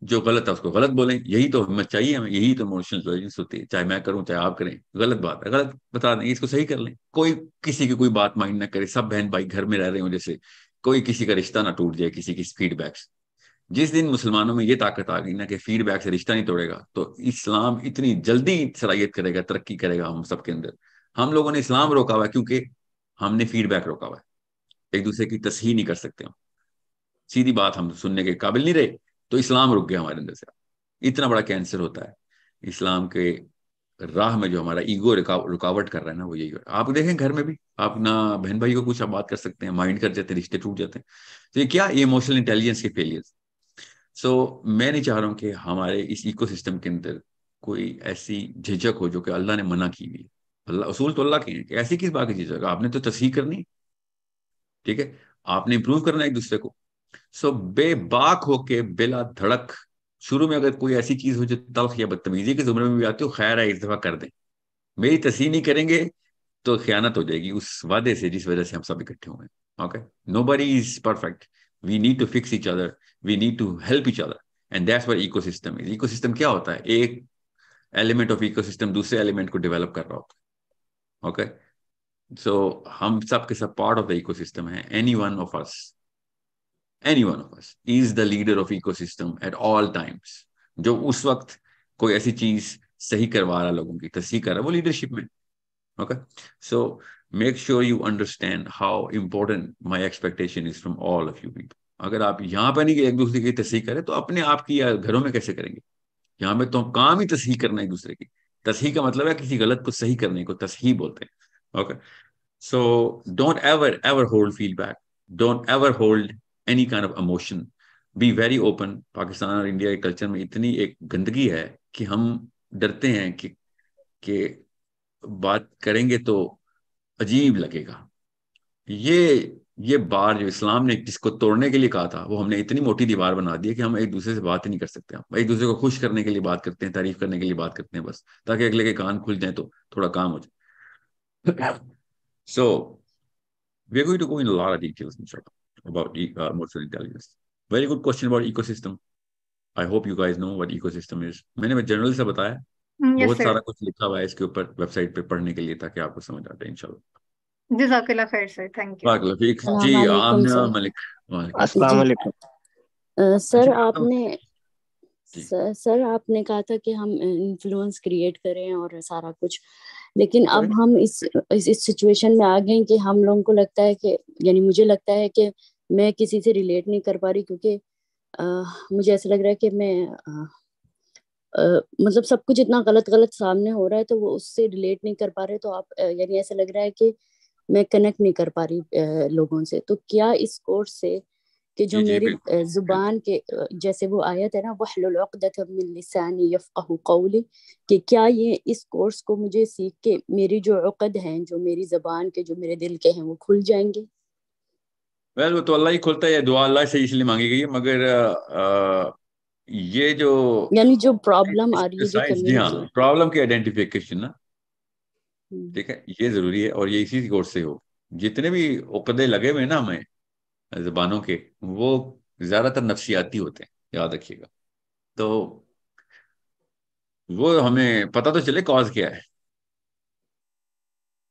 جو غلط ہے اس کو غلط بولیں. یہی تو ہمت چاہیے ہمیں, یہی تو ایموشنل انٹیلیجنس ہوتی ہے. چاہے میں کروں چاہے آپ کریں, غلط بات ہے غلط بتا دیں, اس کو صحیح کر لیں. کوئی کسی کی کوئی بات مائنڈ نہ کرے, سب بہن بھائی گھر میں رہ رہے ہوں جیسے, کوئی کسی کا رشتہ نہ ٹوٹ جائے کسی کی فیڈ بیک سے. جس دن مسلمانوں میں یہ طاقت آ گئی نا کہ فیڈ بیک سے رشتہ نہیں توڑے گا, تو اسلام اتنی جلدی صلاحیت کرے گا, ترقی کرے گا ہم سب کے اندر. ہم لوگوں نے اسلام روکا ہوا ہے کیونکہ ہم نے فیڈ بیک روکا ہوا ہے, ایک دوسرے کی تصحیح نہیں کر سکتے ہم, سیدھی بات ہم سننے کے قابل نہیں رہے, تو اسلام رک گیا ہمارے اندر سے. اتنا بڑا کینسر ہوتا ہے اسلام کے راہ میں, جو ہمارا ایگو رکاوٹ کر رہا ہے نا, وہ یہی ہے. آپ دیکھیں گھر میں بھی آپ نہ بہن بھائی کو کچھ آپ بات کر سکتے ہیں, مائنڈ کر جاتے ہیں, رشتے ٹوٹ جاتے ہیں. تو یہ کیا, یہ ایموشنل انٹیلیجنس کے فیلئر. سو میں نہیں چاہ رہا ہوں کہ ہمارے اس ایکو سسٹم کے اندر کوئی ایسی جھجک ہو جو کہ اللہ نے منع کی ہوئی ہے. اللہ اصول تو اللہ کے ہیں, کہ ایسی کس بات کی جھجک, آپ نے تو تصحیح کرنی, ٹھیک ہے, آپ نے امپروو کرنا ایک دوسرے کو. سو بے باک ہو کے بلا دھڑک, شروع میں اگر کوئی ایسی چیز ہو جو تلخ یا بدتمیزی کے زمرے میں بھی آتی ہو, خیر ہے اس دفعہ کر دیں. میری تصحیح نہیں کریں گے تو خیانت ہو جائے گی اس وعدے سے جس وجہ سے ہم سب اکٹھے ہوئے. Okay, nobody is perfect, we need to fix each other, we need to help each other, and that's what ecosystem is. Ecosystem کیا ہوتا ہے, ایک ایلیمنٹ آف ایکو سسٹم دوسرے ایلیمنٹ کو ڈیولپ کر رہا ہوتا ہے. اوکے, سو ہم سب کے سب part of the ecosystem ہے. اینی ون آف us is the leader of ecosystem at all times. جو اس وقت کوئی ایسی چیز صحیح کروا رہا, لوگوں کی تصحیح کر رہا, وہ لیڈرشپ میں. Okay, so make sure you understand how important my expectation is from all of you people. اگر آپ یہاں پہ نہیں کہ ایک دوسرے کی تصحیح کریں تو اپنے آپ کی یا گھروں میں کیسے کریں گے؟ یہاں پہ تو کام ہی تصحیح کرنا ایک دوسرے کی. تصحیح کا مطلب ہے کسی غلط کو صحیح کرنے کو تصحیح بولتے ہیں. Okay. So don't ever ever hold feel back. Don't ever hold any kind of emotion. Be very open. Pakistan اور انڈیا کے کلچر میں اتنی ایک گندگی ہے کہ ہم ڈرتے ہیں کہ بات کریں گے تو عجیب لگے گا. یہ بار جو اسلام نے جس کو توڑنے کے لیے کہا تھا وہ ہم نے اتنی موٹی دیوار بنا دی ہے کہ ہم ایک دوسرے سے بات ہی نہیں کر سکتے. ہم ایک دوسرے کو خوش کرنے کے لیے بات کرتے ہیں, تعریف کرنے کے لیے بات کرتے ہیں بس, تاکہ اگلے کے کان کھل جائیں تو تھوڑا کام ہو جائے. سو we are going to go in a lot of details inshallah about emotional intelligence. Very good question about ecosystem. I hope you guys know what ecosystem is. میں نے جنرل سے بتایا, یس بہت سر. سارا کچھ لکھا ہوا ہے اس کے اوپر ویب سائٹ پہ پڑھنے کے لیے تاکہ آپ کو سمجھ آتا ہے انشاءاللہ. جزاک اللہ خیر سر, تھینک یو. بارک اللہ فیک. جی السلام علیکم آمنہ سر. ملک. وعلیکم السلام جی علیکم. سر السلام. آپ نے جی سر آپ نے کہا تھا کہ ہم انفلوئنس کریٹ کریں اور سارا کچھ, لیکن اب Sorry? ہم اس سچویشن میں آ گئے کہ ہم لوگوں کو لگتا ہے کہ, یعنی مجھے لگتا ہے کہ میں کسی سے ریلیٹ نہیں کر پا رہی, کیونکہ مجھے ایسا لگ رہا ہے کہ میں مطلب سب کچھ اتنا غلط سامنے ہو رہا ہے تو وہ اس سے ریلیٹ نہیں کر پا رہے. تو آپ یعنی ایسا لگ رہا ہے کہ میں کنیکٹ نہیں کر پا رہی لوگوں سے. تو کیا اس کورس سے کہ جو جی جی میری بالکل. زبان کے جیسے وہ آیت ہے نا وَاحْلُلْ عُقْدَةً مِّن لِّسَانِي يَفْقَهُ قَوْلِي, کہ کیا یہ اس کورس کو مجھے سیکھ کے میری جو عقد ہیں, جو میری زبان کے, جو میرے دل کے ہیں, وہ کھل جائیں گے؟ ویل وہ تو اللہ ہی کھولتا ہے, دعا اللہ سے اس لیے مانگی گئی ہے. مگر یہ جو یعنی جو پرابلم آ رہی ہے, جو جی ہاں, کمیونٹی. پرابلم کی آئیڈینٹیفیکیشن نا, ٹھیک ہے, یہ ضروری ہے. اور یہ اسی کورس سے ہو. جتنے بھی عقدے لگے ہوئے نا ہمیں زبانوں کے, وہ زیادہ تر نفسیاتی ہوتے ہیں, یاد رکھیے گا. تو وہ ہمیں پتہ تو چلے کاز کیا ہے.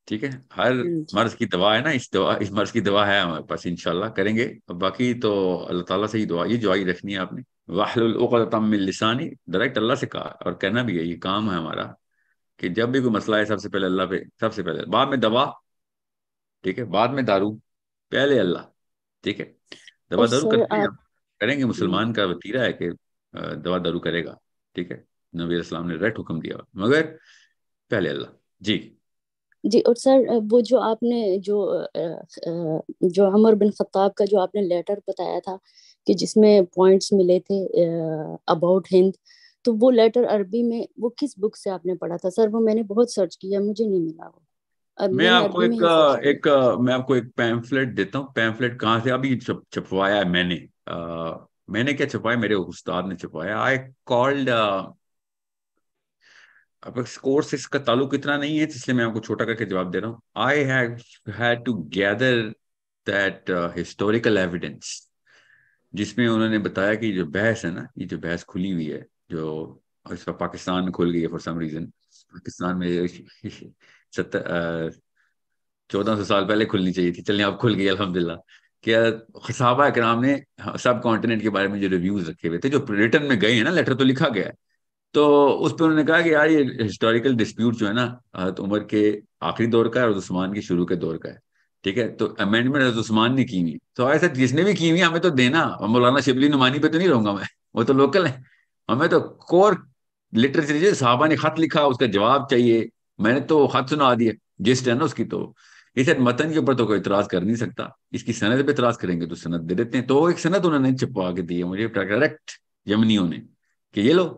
ٹھیک ہے, ہر مرض کی دوا ہے نا, اس مرض کی دوا ہے ہمارے پاس, انشاءاللہ کریں گے. باقی تو اللہ تعالیٰ سے ہی دعا, یہ دعائی رکھنی ہے آپ نے. واحلل عقدۃ من لسانی, ڈائریکٹ اللہ سے کہا اور کہنا بھی ہے, یہ کام ہے ہمارا کہ جب بھی کوئی مسئلہ ہے سب سے پہلے اللہ پہ, سب سے پہلے, بعد میں دوا, ٹھیک ہے, بعد میں دارو, پہلے اللہ. ٹھیک ہے, دوا اور دارو سر کرتے ہیں آپ ہم, کریں گے. مسلمان کا وتیرہ ہے کہ دوا دارو کرے گا. ٹھیک ہے, نبی علیہ السلام نے ریٹ حکم دیا, مگر پہلے اللہ. جی جی. اور سر وہ جو آپ نے جو عمر بن خطاب کا جو آپ نے لیٹر بتایا تھا کہ جس میں پوائنٹس ملے تھے اباؤٹ ہند, تو وہ لیٹر عربی میں وہ کس بک سے آپ نے پڑھا تھا سر؟ وہ میں نے بہت سرچ کیا, مجھے نہیں ملا وہ. اب میں میں نے آپ کو عربی میں ہی سرچ کیا. میں آپ کو ایک پیمفلٹ دیتا ہوں. پیمفلٹ کہاں سے ابھی چھپوایا ہے میں نے کیا چھپوایا, میرے استاد نے چھپوایا. آئی کالڈ, اب کورس اس کا تعلق اتنا نہیں ہے اس لیے میں آپ کو چھوٹا کر کے جواب دے رہا ہوں. I have had to gather that historical evidence, جس میں انہوں نے بتایا کہ جو بحث ہے نا, یہ جو بحث کھلی ہوئی ہے, جو اس وقت پاکستان میں کھل گئی ہے فار سم ریزن. پاکستان میں 1400 سال پہلے کھلنی چاہیے تھی, چلیں اب کھل گئی الحمدللہ. کہ صحابہ کرام نے سب کانٹیننٹ کے بارے میں جو ریویوز رکھے ہوئے تھے, جو ریٹن میں گئے ہیں نا, لیٹر تو لکھا گیا ہے, تو اس پہ انہوں نے کہا کہ یار یہ ہسٹوریکل ڈسپیوٹ جو ہے نا حضرت عمر کے آخری دور کا ہے اور عثمان کے شروع کے دور کا ہے. ٹھیک ہے, تو امینڈمنٹ حضرت عثمان نے کی ہوئی, تو ایسا جس نے بھی کی ہوئی ہمیں تو دینا. مولانا شبلی نعمانی پہ تو نہیں رہوں گا میں, وہ تو لوکل ہے. ہمیں تو کور لٹریچر, صحابہ نے خط لکھا اس کا جواب چاہیے. میں نے تو خط سنا دیا, جسٹ ہے نا اس کی. تو اس متن کے اوپر تو کوئی اعتراض کر نہیں سکتا, اس کی سند پہ اعتراض کریں گے تو سند دے دیتے ہیں. تو ایک سند انہوں نے چھپوا کے دی ہے مجھے ڈائریکٹ یمنیوں نے, کہ یہ لو,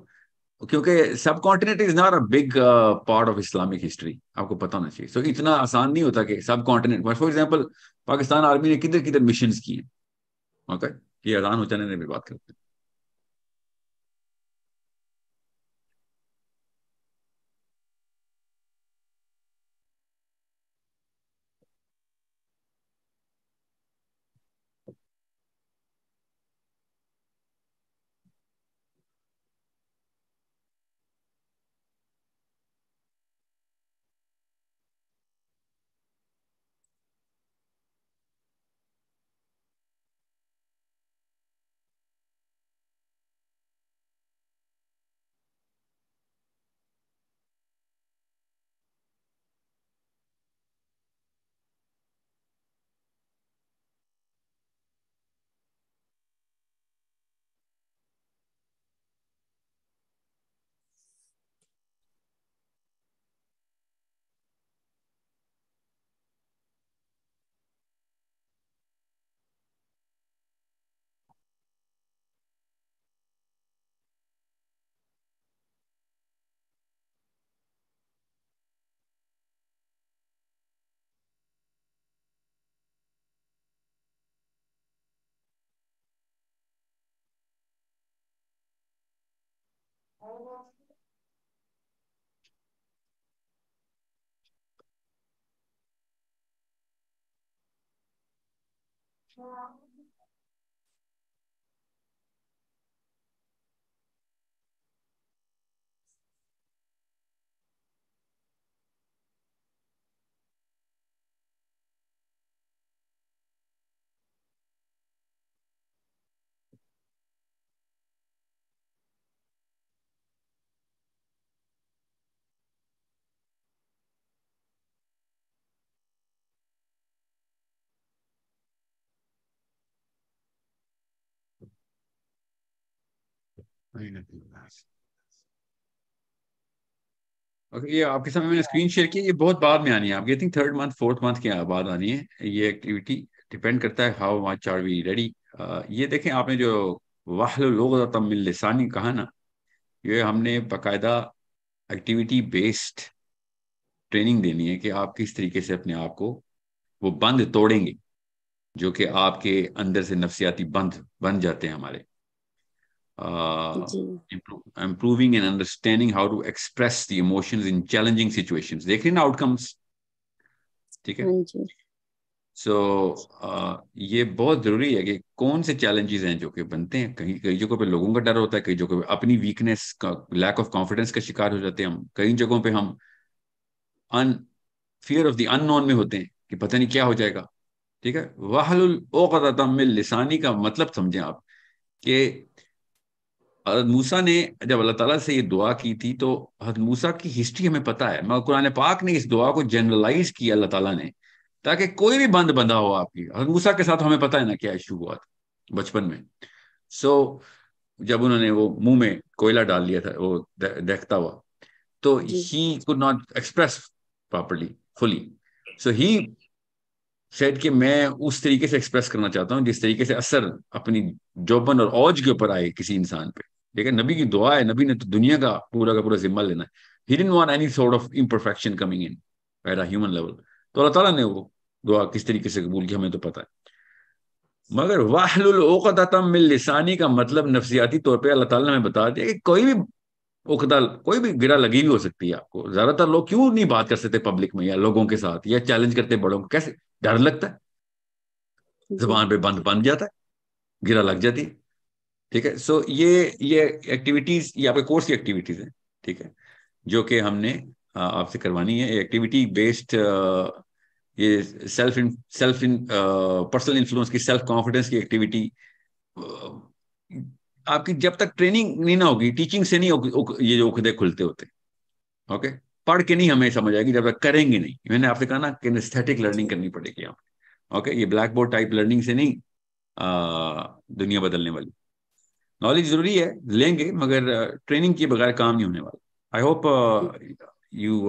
کیونکہ subcontinent is not a big part of Islamic history, آپ کو پتہ ہونا چاہیے. سو اتنا آسان نہیں ہوتا کہ subcontinent. For example Pakistan army نے کدھر کدھر مشنز کی ہیں. اوکے, یہ اذان ہو جانے میں بات کرتے ہیں. یہ آپ کے سامنے میں نے اسکرین شیئر کی. یہ بہت بعد میں آنی ہے، آپ کی think 3rd month 4th month کے بعد آنی ہے یہ ایکٹیویٹی. ڈپینڈ کرتا ہے how much are we ready. یہ دیکھیں آپ نے جو واحلل عقدۃ من لسانی کہا نا، یہ ہم نے باقاعدہ ایکٹیویٹی بیسڈ ٹریننگ دینی ہے کہ آپ کس طریقے سے اپنے آپ کو وہ بند توڑیں گے جو کہ آپ کے اندر سے نفسیاتی بند بن جاتے ہیں ہمارے. جی improving and understanding how to express the emotions in challenging situations. دیکھ رہے نا آؤٹ کمس. ٹھیک ہے. ہاں جی سو یہ بہت ضروری ہے کہ کون سے چیلنجز ہیں جو کہ بنتے ہیں. کئی جگہوں پہ لوگوں کا ڈر ہوتا ہے، کئی جگہوں پہ اپنی ویکنیس کا لیک آف کانفیڈینس کا شکار ہو جاتے ہیں ہم. کئی جگہوں پہ ہم فیئر آف دی ان نون میں ہوتے ہیں کہ پتہ نہیں کیا ہو جائے گا. ٹھیک ہے. واحلل عقدۃ من لسانی کا مطلب سمجھیں آپ کہ حضرت موسیٰ نے جب اللہ تعالیٰ سے یہ دعا کی تھی تو حضرت موسیٰ کی ہسٹری ہمیں پتہ ہے، مگر قرآن پاک نے اس دعا کو جنرلائز کیا اللہ تعالیٰ نے تاکہ کوئی بھی بند بندہ ہو آپ کی. حضرت موسیٰ کے ساتھ ہمیں پتہ ہے نا کیا ایشو ہوا تھا بچپن میں. سو جب انہوں نے وہ منہ میں کوئلہ ڈال لیا تھا وہ دیکھتا ہوا، تو جی ہی could not express properly fully. So he said کہ میں اس طریقے سے ایکسپریس کرنا چاہتا ہوں جس طریقے سے اثر اپنی جوبن اور اوج کے اوپر آئے کسی انسان پہ. ٹھیک ہے. نبی کی دعا ہے، نبی نے تو دنیا کا پورا ذمہ لینا ہے. He didn't want any sort of imperfection coming in at a human level. تو اللہ تعالیٰ نے وہ دعا کس طریقے سے قبول کی ہمیں تو پتہ ہے. مگر واحلل عقدۃ من لسانی کا مطلب نفسیاتی طور پہ اللہ تعالیٰ نے ہمیں بتا دیا کہ کوئی بھی عقدہ، کوئی بھی گرہ لگی ہوئی ہو سکتی ہے آپ کو. زیادہ تر لوگ کیوں نہیں بات کر سکتے پبلک میں یا لوگوں کے ساتھ یا چیلنج کرتے بڑوں کو؟ کیسے؟ ڈر لگتا ہے، جی زبان پہ بند بن جاتا ہے، گرہ لگ جاتی ہے. ٹھیک ہے. سو یہ ایکٹیویٹیز یہ آپ کے کورس کی ایکٹیویٹیز ہیں. ٹھیک ہے، جو کہ ہم نے آپ سے کروانی ہے. ایکٹیویٹی بیسڈ یہ سیلف پرسنل انفلوئنس کی، سیلف کانفیڈنس کی ایکٹیویٹی. آپ کی جب تک ٹریننگ نہیں نہ ہوگی، ٹیچنگ سے نہیں یہ جو عقدے کھلتے ہوتے. اوکے. پڑھ کے نہیں ہمیں سمجھ آئے گی جب تک کریں گے نہیں. میں نے آپ سے کہا نا کہ اسٹیٹک لرننگ کرنی پڑے گی آپ. اوکے. یہ بلیک بورڈ ٹائپ لرننگ سے نہیں دنیا بدلنے والی. نالج ضروری ہے، لیں گے، مگر ٹریننگ کے بغیر کام نہیں ہونے والا. I hope you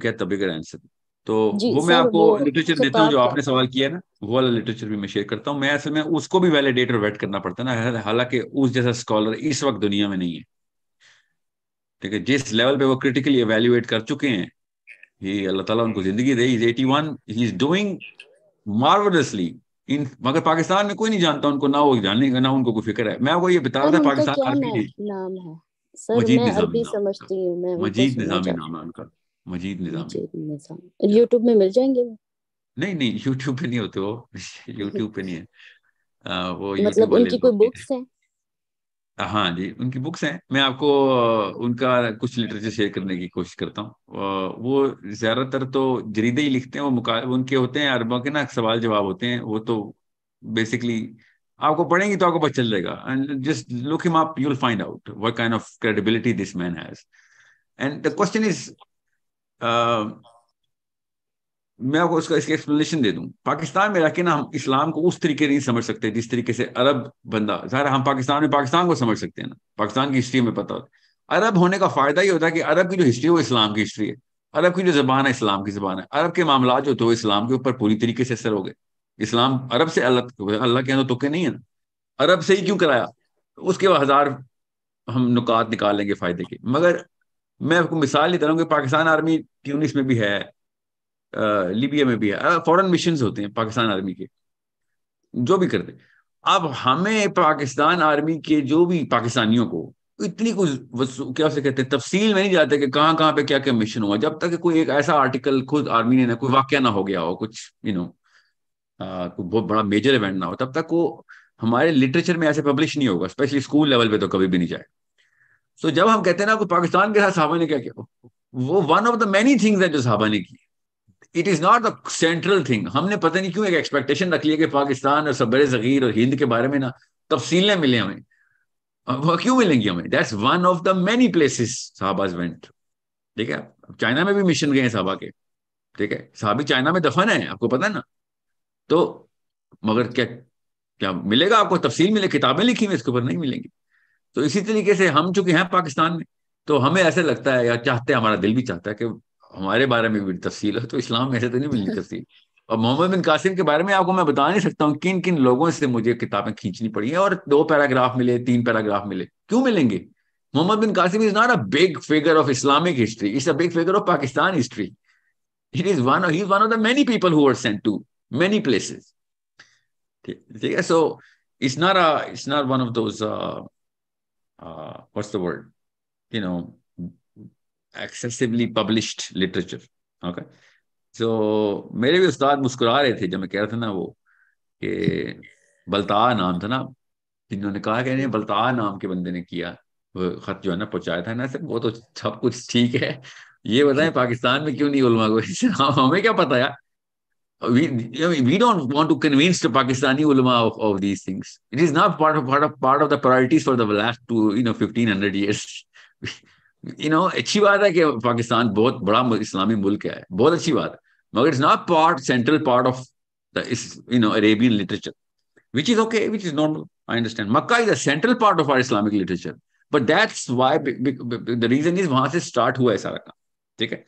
get the bigger answer. تو جی وہ میں سر آپ کو وہ لٹریچر دیتا ہوں کتاب جو آپ کا نے سوال کیا ہے نا، وہ والا لٹریچر بھی میں شیئر کرتا ہوں. میں اصل میں اس کو بھی ویلیڈیٹ اور ویٹ کرنا پڑتا ہے نا، حالانکہ اس جیسا اسکالر اس وقت دنیا میں نہیں ہے. ٹھیک ہے. جس لیول پہ وہ کریٹیکلی ایویلویٹ کر چکے ہیں، یہ اللہ تعالیٰ ان کو زندگی دے. 81 ہی از ڈوئنگ مارولسلی. مگر پاکستان میں کوئی نہیں جانتا ان کو، نہ وہ جاننے کا، نہ ان کو کوئی فکر ہے. میں آپ کو یہ بتا رہا سر تھا ان کا پاکستان کیا آرمی نے نام ہے؟ سر مجید میں نظامی عربی نام ہے ان کا. سمجھتی ہوں، میں ان کو مجید سننا نظامی چاہتی نام ہے ان کا. مجید ہوں. نظامی. جی نظام یوٹیوب میں مل جائیں گے وہ؟ نہیں یوٹیوب پہ نہیں ہوتے وہ. یوٹیوب پہ نہیں ہے وہ. یوٹیوب مطلب ان والے کی لوگ کوئی نہیں بکس ہیں؟ ہیں. ہاں جی، ان کی بکس ہیں. میں آپ کو ان کا کچھ لٹریچر شیئر کرنے کی کوشش کرتا ہوں. وہ زیادہ تر تو جریدے ہی لکھتے ہیں. وہ ان کے ہوتے ہیں عربوں کے نا سوال جواب ہوتے ہیں. وہ تو بیسکلی آپ کو پڑھیں گی تو آپ کو پتہ چل جائے گا. Just look him up, you will find out what kind of credibility this man has. And the question is میں آپ کو اس کی ایکسپلینیشن دے دوں. پاکستان میں رہ کے نا ہم اسلام کو اس طریقے نہیں سمجھ سکتے جس طریقے سے عرب بندہ. ظاہر ہم پاکستان میں پاکستان کو سمجھ سکتے ہیں نا، پاکستان کی ہسٹری میں پتہ ہوتا ہے. عرب ہونے کا فائدہ یہ ہوتا ہے کہ عرب کی جو ہسٹری ہے وہ اسلام کی ہسٹری ہے. عرب کی جو زبان ہے اسلام کی زبان ہے. عرب کے معاملات جو تو اسلام کے اوپر پوری طریقے سے اثر ہو گئے. اسلام عرب سے اللہ کے اندر تکے نہیں ہے نا. عرب سے ہی کیوں کرایا؟ اس کے 1000 ہم نکات نکال لیں گے فائدے کے. مگر میں آپ کو مثال دیتا ہوں کہ پاکستان آرمی ٹیونس میں بھی ہے، لیبیا میں بھی ہے. فورن مشنز ہوتے ہیں پاکستان آرمی کے جو بھی کرتے. اب ہمیں پاکستان آرمی کے جو بھی پاکستانیوں کو اتنی کچھ کیا سے کہتے ہیں تفصیل میں نہیں جاتے کہ کہاں کہاں پہ کیا کیا مشن ہوا, جب تک کہ کوئی ایک ایسا آرٹیکل خود آرمی نے کوئی واقعہ نہ ہو گیا ہو, کچھ کوئی بہت بڑا میجر ایونٹ نہ ہو, تب تک وہ ہمارے لٹریچر میں ایسے پبلش نہیں ہوگا, اسپیشلی اسکول لیول پہ تو کبھی بھی نہیں جائے. سو جب ہم کہتے ہیں نا کہ پاکستان کے ساتھ صحابہ نے کیا کیا, وہ one of the many things ہے جو صحابہ نے کی. It is not the central thing. ہم نے پتہ نہیں کیوں ایک ایکسپیکٹیشن رکھ لی ہے کہ پاکستان اور صبر صغیر اور ہند کے بارے میں نا تفصیلیں ملیں ہمیں. وہ کیوں ملیں گی ہمیں؟ That's one of the many places صحابہ وینٹ. ٹھیک ہے, چائنا میں بھی مشن گئے ہیں صحابہ کے, ٹھیک ہے, صحابی چائنا میں دفن ہے, آپ کو پتہ ہے نا. تو مگر کیا ملے گا آپ کو تفصیل ملے, کتابیں لکھی ہوئی اس کے اوپر نہیں ملیں گی. تو اسی طریقے سے ہم چونکہ ہیں پاکستان میں, تو ہمیں ایسے لگتا ہے یا چاہتے ہیں, ہمارا دل بھی چاہتا ہے کہ ہمارے بارے میں بھی تفصیل ہے. تو اسلام میں ایسے تو نہیں ملنی تفصیل. اور محمد بن قاسم کے بارے میں آپ کو میں بتا نہیں سکتا ہوں کن کن لوگوں سے مجھے کتابیں کھینچنی پڑی ہیں, اور 2 پیراگراف ملے, 3 پیراگراف ملے. کیوں ملیں گے؟ Muhammad bin Qasim is not a big figure of Islamic history, it's a big figure of Pakistan history. It is he is one of the many people who were sent to many places. So it's not one of those what's the word, excessively published literature. Okay, so میرے بھی استاد مسکرا رہے تھے جب میں کہہ رہا تھا نا وہ کہ بلتاع نام تھا نا, جنہوں نے کہا کہ بلتاع نام کے بندے نے کیا وہ خط جو ہے نا پہنچایا تھا نا, وہ تو سب کچھ ٹھیک ہے, یہ بتائیں پاکستان میں کیوں نہیں علماء کو ہمیں کیا پتا یار. We don't want to convince the Pakistani ulama of these things. It is not part of the priorities for the last 1500 years. اچھی بات ہے کہ پاکستان بہت بڑا اسلامی ملک ہے, بہت اچھی بات ہے, مگر it's not central part of the Arabian literature, which is okay, which is normal. I understand. Makkah is a central part of our Islamic literature, but that's why the reason is وہاں سے start ہوا ہے سارا کام. ٹھیک ہے,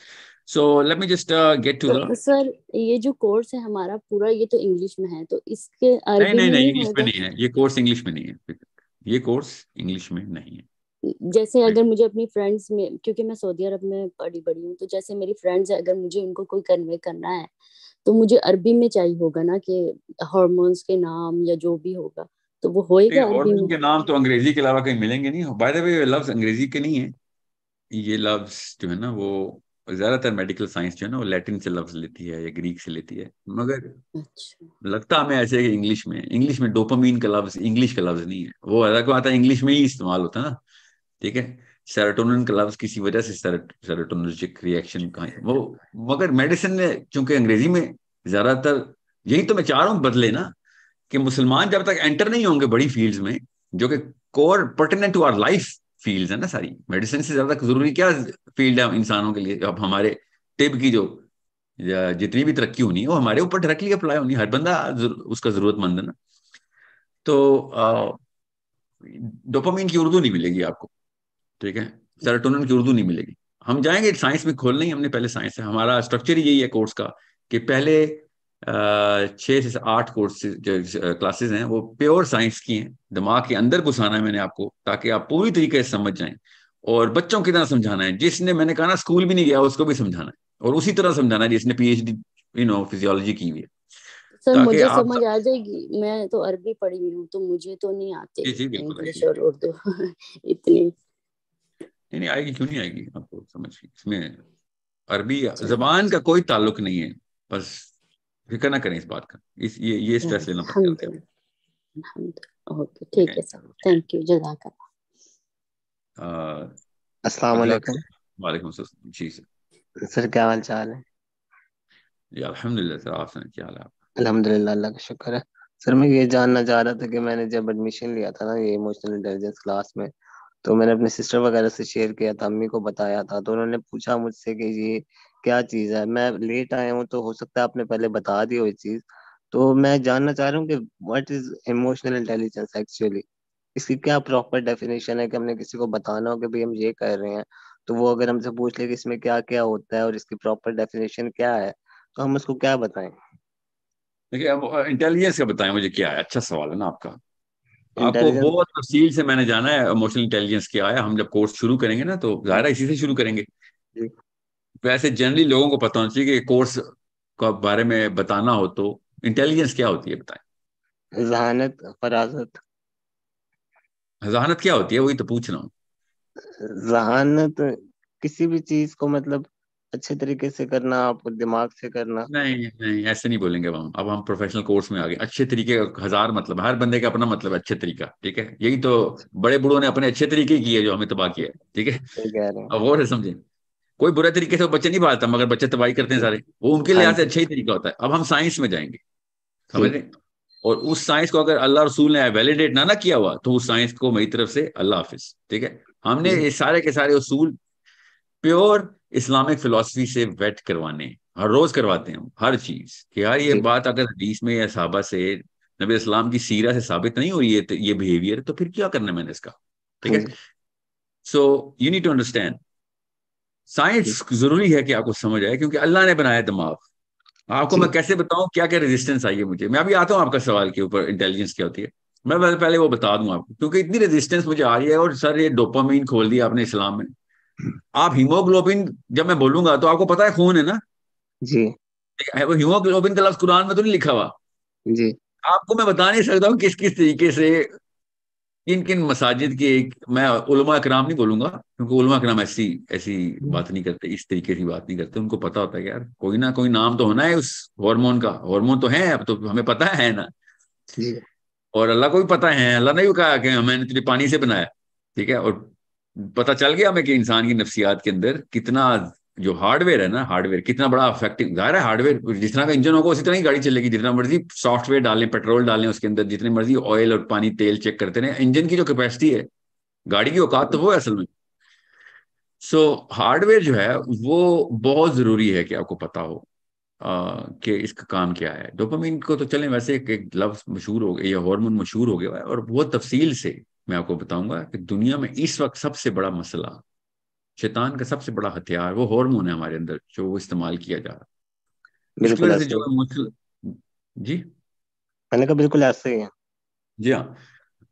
so let me just get to the. سر یہ جو کورس ہے ہمارا پورا, یہ تو انگلش میں ہے, تو اس کے عربی میں نہیں انگلش میں نہیں ہے یہ کورس, انگلش میں نہیں ہے یہ کورس, انگلش میں نہیں ہے. جیسے اگر مجھے اپنی فرینڈس میں, کیونکہ میں سعودی عرب میں پڑھی بڑی ہوں, تو جیسے میری فرینڈس ہیں, اگر مجھے ان کو کوئی کنوے کرنا ہے تو مجھے عربی میں چاہیے ہوگا نا, کہ ہارمونس کے نام یا جو بھی ہوگا تو وہ ہوئے گا عربی میں. کے نام تو انگریزی کے علاوہ کہیں ملیں گے نہیں. بائی دا وے لفظ انگریزی کے نہیں ہے, یہ لفظ جو ہے نا وہ زیادہ تر میڈیکل سائنس جو ہے نا وہ لیٹن سے لفظ لیتی ہے یا گریک سے لیتی ہے, مگر لگتا ہمیں ایسے کہ انگلش میں ڈوپامین کا لفظ انگلش کا لفظ نہیں ہے, وہ الگ بات ہے انگلش میں ہی استعمال ہوتا ہے نا. ٹھیک ہے, سیروٹونن کا لفظ کسی وجہ سے سیروٹونرجک ری ایکشن کا ہے وہ, مگر میڈیسن نے چونکہ انگریزی میں زیادہ تر, یہی تو میں چاہ رہا ہوں بدلے نا, کہ مسلمان جب تک انٹر نہیں ہوں گے بڑی فیلڈز میں جو کہ core pertinent to our life fields ہیں نا ساری, میڈیسن سے زیادہ ضروری کیا فیلڈ ہے انسانوں کے لیے. اب ہمارے طب کی جو جتنی بھی ترقی ہونی ہے وہ ہمارے اوپر ڈائریکٹلی اپلائی ہونی ہے, ہر بندہ اس کا ضرورت مند ہے نا. تو ڈوپامین کی اردو نہیں ملے گی آپ کو, ٹھیک ہے, سیروٹونن کی اردو نہیں ملے گی. ہم جائیں گے سائنس میں کھولنا ہی, ہم نے پہلے سائنس ہے, ہمارا اسٹرکچر یہی ہے کورس کا کہ پہلے 6 سے 8 کلاسز ہیں وہ پیور سائنس کی ہیں, دماغ کے اندر گھسانا ہے میں نے آپ کو, تاکہ آپ پوری طریقے سے سمجھ جائیں, اور بچوں کی طرح سمجھانا ہے. جس نے, میں نے کہا نا اسکول بھی نہیں گیا اس کو بھی سمجھانا ہے, اور اسی طرح سمجھانا ہے جس نے پی ایچ ڈی فزیولوجی کی ہوئی ہے. سر مجھے سمجھ آ جائے گی, میں تو عربی پڑھی ہوئی ہوں, تو مجھے تو نہیں آتے انگلش اور اردو اتنی. نہیں آئے گی, کیوں نہیں آئے گی آپ کو سمجھ. اس میں عربی زبان کا کوئی تعلق نہیں ہے, بس فکر نہ کریں اس بات کا, یہ اسٹریس لینا پڑتا ہے. اوکے ٹھیک ہے سر, تھینک یو, جزاک اللہ. السلام علیکم. وعلیکم السلام. جی سر کیا حال چال ہے؟ جی الحمد للہ سر, آپ سنیں کیا حال ہے آپ؟ الحمد للہ, اللہ کا شکر ہے. سر میں یہ جاننا چاہ رہا تھا کہ میں نے جب ایڈمیشن لیا تھا نا یہ ایموشنل انٹیلیجنس کلاس میں, تو میں نے اپنے سسٹر وغیرہ سے شیئر کیا تھا, امی کو بتایا تھا, تو انہوں نے پوچھا مجھ سے کہ یہ کیا چیز ہے. میں لیٹ آیا ہوں تو ہو سکتا ہے آپ نے پہلے بتا دی ہو یہ چیز, تو میں جاننا چاہ رہا ہوں کہ what is emotional intelligence actually, اس کی کیا پراپر ڈیفینیشن ہے, کہ ہم نے کسی کو بتانا ہو کہ بھئی ہم یہ کر رہے ہیں, تو وہ اگر ہم سے پوچھ لے کہ اس میں کیا کیا ہوتا ہے اور اس کی پراپر ڈیفینیشن کیا ہے, تو ہم اس کو کیا بتائیں؟ دیکھیے اب انٹیلیجنس کا بتائیں مجھے کیا ہے. اچھا سوال ہے نا آپ کا. آپ کو بہت تفصیل سے میں نے جانا ہے ایموشنل انٹیلیجنس کیا ہے. ہم جب کورس شروع کریں گے نا تو ظاہر ہے اسی سے شروع کریں گے. ویسے جنرلی لوگوں کو پتہ ہونا چاہیے کہ کورس کے بارے میں بتانا ہو تو انٹیلیجنس کیا ہوتی ہے بتائیں. ذہانت, فراست. ذہانت کیا ہوتی ہے وہی تو پوچھ رہا ہوں. ذہانت کسی بھی چیز کو مطلب اچھے طریقے سے کرنا، آپ کو دماغ سے کرنا. نہیں نہیں، ایسے نہیں بولیں گے اب ہم پروفیشنل کورس میں آ گئے. اچھے طریقے کا ہزار مطلب، ہر بندے کا اپنا مطلب ہے اچھے طریقہ. ٹھیک ہے، یہی تو بڑے بوڑھوں نے اپنے اچھے طریقے کیے جو ہمیں تباہ کیا ہے. ٹھیک ہے، صحیح کہہ رہے ہیں. اب اور سمجھیں، کوئی برے طریقے سے وہ بچے نہیں پالتا، مگر بچے تباہی کرتے ہیں سارے. وہ ان کے ہاں لحاظ سے جی اچھا ہی طریقہ ہوتا ہے. اب ہم سائنس میں جائیں گے، جی سمجھ رہے ہیں؟ اور اس سائنس کو اگر اللہ رسول نے ویلیڈیٹ نہ کیا ہوا تو اس سائنس کو میری طرف سے اللہ حافظ. ٹھیک ہے، ہم نے جی یہ سارے کے سارے اصول پیور اسلامک فلسفی سے ویٹ کروانے، ہر روز کرواتے ہیں ہر چیز. کہ یار یہ جی بات اگر حدیث میں یا صحابہ سے، نبی اسلام کی سیرہ سے ثابت نہیں ہو رہی ہے یہ بہیویئر، تو پھر کیا کرنا ہے میں نے اس کا. ٹھیک ہے، جی so you need to understand science ضروری ہے کہ آپ کو سمجھ آئے، کیونکہ اللہ نے بنایا دماغ. آپ کو جی میں کیسے بتاؤں کیا کیا ریزسٹنس آئی ہے مجھے. میں ابھی آتا ہوں آپ کا سوال کے اوپر، انٹیلیجنس کیا ہوتی ہے. میں پہلے وہ بتا دوں آپ کو، کیونکہ اتنی ریزسٹنس مجھے آ رہی ہے. اور سر یہ ڈوپامین کھول دیا آپ نے اسلام میں. آپ ہیموگلوبن جب میں بولوں گا تو آپ کو پتا ہے خون ہے نا. جی وہ ہیموگلوبن کا لفظ قرآن میں تو نہیں لکھا ہوا. جی آپ کو میں بتا نہیں سکتا ہوں کس کس طریقے سے کن کن مساجد کے. میں علماء اکرام نہیں بولوں گا، کیونکہ علماء اکرام ایسی بات نہیں کرتے، اس طریقے کی بات نہیں کرتے. ان کو پتا ہوتا ہے کہ یار کوئی نہ کوئی نام تو ہونا ہے اس ہارمون کا. ہارمون تو ہے، اب تو ہمیں پتا ہے نا. جی اور اللہ کو بھی پتا ہے. اللہ نے بھی کہا کہ میں نے تجھے پانی سے بنایا. ٹھیک ہے، اور پتا چل گیا ہمیں کہ انسان کی نفسیات کے اندر کتنا جو ہارڈ ویئر ہے نا، ہارڈ ویئر کتنا بڑا افیکٹو. ظاہر ہے ہارڈ ویئر جس طرح کا انجن ہوگا اسی طرح ہی گاڑی چلے گی. جتنا مرضی سافٹ ویئر ڈالیں، پیٹرول ڈالیں اس کے اندر، جتنے مرضی آئل اور پانی تیل چیک کرتے رہیں، انجن کی جو کیپیسٹی ہے، گاڑی کی اوقات تو وہ ہے اصل میں. سو ہارڈ ویئر جو ہے وہ بہت ضروری ہے کہ آپ کو پتا ہو کہ اس کا کام کیا ہے. ڈوپامین کو تو چلیں ویسے ایک لفظ مشہور ہو گیا، یا ہارمون مشہور ہو گیا ہے، اور بہت تفصیل سے میں آپ کو بتاؤں گا کہ دنیا میں اس وقت سب سے بڑا مسئلہ، شیطان کا سب سے بڑا ہتھیار وہ ہارمون ہے ہمارے اندر جو وہ استعمال کیا جا رہا ہے. اس کی بالکل وجہ سے ایسے جو ہی. جی میں نے کہا بالکل ایسے ہی ہے. جی ہاں.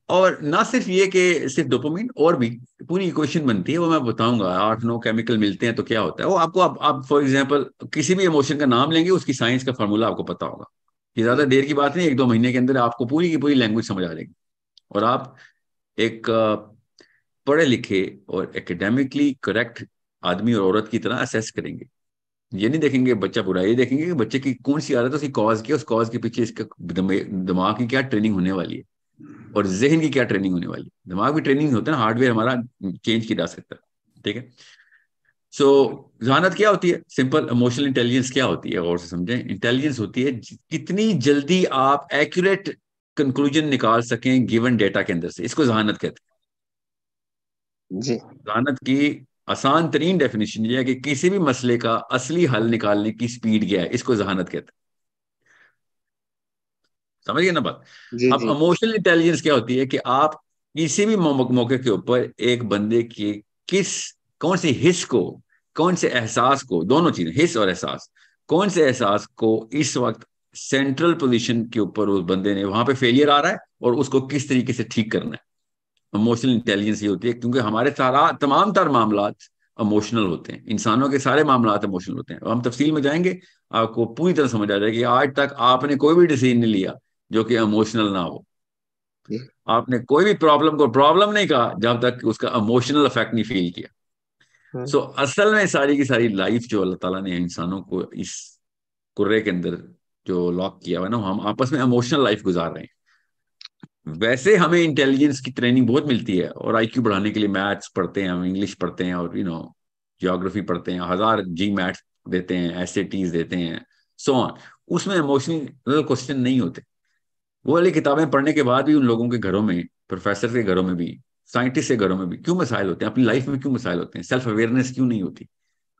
اور نہ صرف یہ کہ صرف ڈوپامین، اور بھی پوری ایکویشن بنتی ہے، وہ میں بتاؤں گا. 8-9 کیمیکل ملتے ہیں تو کیا ہوتا ہے وہ آپ کو. آپ فار ایگزامپل کسی بھی ایموشن کا نام لیں گے، اس کی سائنس کا فارمولا آپ کو پتا ہوگا. یہ زیادہ دیر کی بات نہیں، 1-2 مہینے کے اندر آپ کو پوری کی پوری لینگویج سمجھ آ جائے گی. اور آپ ایک پڑھے لکھے اور اکیڈیمکلی کریکٹ آدمی اور عورت کی طرح اسیس کریں گے. یہ نہیں دیکھیں گے بچہ برا، یہ دیکھیں گے کہ بچے کی کون سی عادت ہے، اس کی کاز کیا، اس کاز کے پیچھے اس کا دماغ کی کیا ٹریننگ ہونے والی ہے، اور ذہن کی کیا ٹریننگ ہونے والی ہے. دماغ بھی ٹریننگ ہوتا ہے نا، ہارڈ ویئر ہمارا چینج کیا جا سکتا ہے. ٹھیک ہے، سو ذہانت کیا ہوتی ہے؟ سمپل. ایموشنل انٹیلیجنس کیا ہوتی ہے؟ غور سے سمجھیں. انٹیلیجنس ہوتی ہے کتنی جلدی آپ ایکوریٹ کنکلوژن نکال سکیں گیون ڈیٹا کے اندر سے. اس کو ذہانت کہتے ہیں. جی ذہانت کی آسان ترین ڈیفینیشن یہ ہے کہ کسی بھی مسئلے کا اصلی حل نکالنے کی سپیڈ کیا ہے، اس کو ذہانت کہتے ہیں. سمجھ گئے نا بات؟ جی اب جی ایموشنل انٹیلیجنس کیا ہوتی ہے کہ آپ کسی بھی موقع کے اوپر ایک بندے کی کون سی حص کو، کون سے احساس کو، دونوں چیزیں حص اور احساس، کون سے احساس کو اس وقت سینٹرل پوزیشن کے اوپر اس بندے نے وہاں پہ فیلئر آ رہا ہے، اور اس کو کس طریقے سے ٹھیک کرنا ہے. ایموشنل انٹیلیجنس یہ ہوتی ہے، کیونکہ ہمارے تمام تر معاملات ایموشنل ہوتے ہیں. انسانوں کے سارے معاملات ایموشنل ہوتے ہیں. اور ہم تفصیل میں جائیں گے، آپ کو پوری طرح سمجھ آ جائے گی. آج تک آپ نے کوئی بھی ڈیسیژن نہیں لیا جو کہ ایموشنل نہ ہو. جی آپ نے کوئی بھی پرابلم کو پرابلم نہیں کہا جب تک اس کا ایموشنل افیکٹ نہیں فیل کیا. سو اصل میں ساری کی ساری لائف جو اللہ تعالیٰ نے انسانوں کو اس کرے کے اندر جو لاک کیا ہوا ہے نا، ہم آپس میں ایموشنل لائف گزار رہے ہیں. ویسے ہمیں انٹیلیجنس کی ٹریننگ بہت ملتی ہے، اور آئی کیو بڑھانے کے لیے میتھس پڑھتے ہیں، ہم انگلش پڑھتے ہیں، اور جیوگرافی پڑھتے ہیں، 1000 جی میتھس دیتے ہیں، ایس اے ٹیز دیتے ہیں، سو آن. اس میں ایموشنل کوشچن نہیں ہوتے. وہ والی کتابیں پڑھنے کے بعد بھی ان لوگوں کے گھروں میں، پروفیسر کے گھروں میں بھی، سائنٹسٹ کے گھروں میں بھی کیوں مسائل ہوتے ہیں؟ اپنی لائف میں کیوں مسائل ہوتے ہیں؟ سیلف اویئرنیس کیوں نہیں ہوتی؟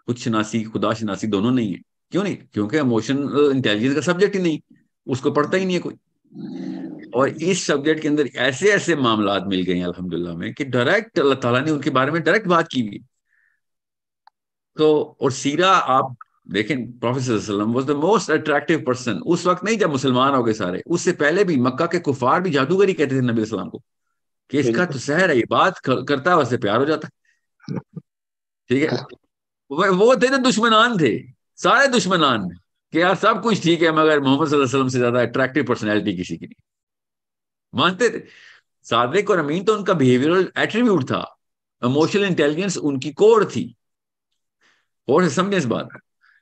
خود شناسی، خدا شناسی دونوں نہیں ہے. کیوں نہیں؟ کیونکہ ایموشنل انٹیلیجنس کا سبجیکٹ ہی نہیں، اس کو پڑھتا ہی نہیں ہے کوئی. اور اس سبجیکٹ کے اندر ایسے ایسے معاملات مل گئے ہیں الحمدللہ میں، کہ ڈائریکٹ اللہ تعالیٰ نے ان کے بارے میں ڈائریکٹ بات کی ہوئی. تو اور سیرہ آپ دیکھیں، پروفیٹ صلی اللہ علیہ وسلم was the most attractive person. اس وقت نہیں جب مسلمان ہو گئے سارے، اس سے پہلے بھی مکہ کے کفار بھی جادوگری کہتے تھے نبی علیہ السلام کو، کہ اس کا بالکل تو سحر ہے، یہ بات کرتا ہے ویسے پیار ہو جاتا ہے. ٹھیک ہے، وہ تھے نا دشمنان تھے، سارے دشمنان، کہ یار سب کچھ ٹھیک ہے مگر محمد صلی اللہ علیہ وسلم سے زیادہ اٹریکٹیو پرسنالٹی کسی کی نہیں. مانتے تھے. صادق اور امین تو ان کا بیہیویئرل ایٹریبیوٹ تھا. ایموشنل انٹیلیجنس ان کی کوڈ تھی. اور سمجھیں اس بات,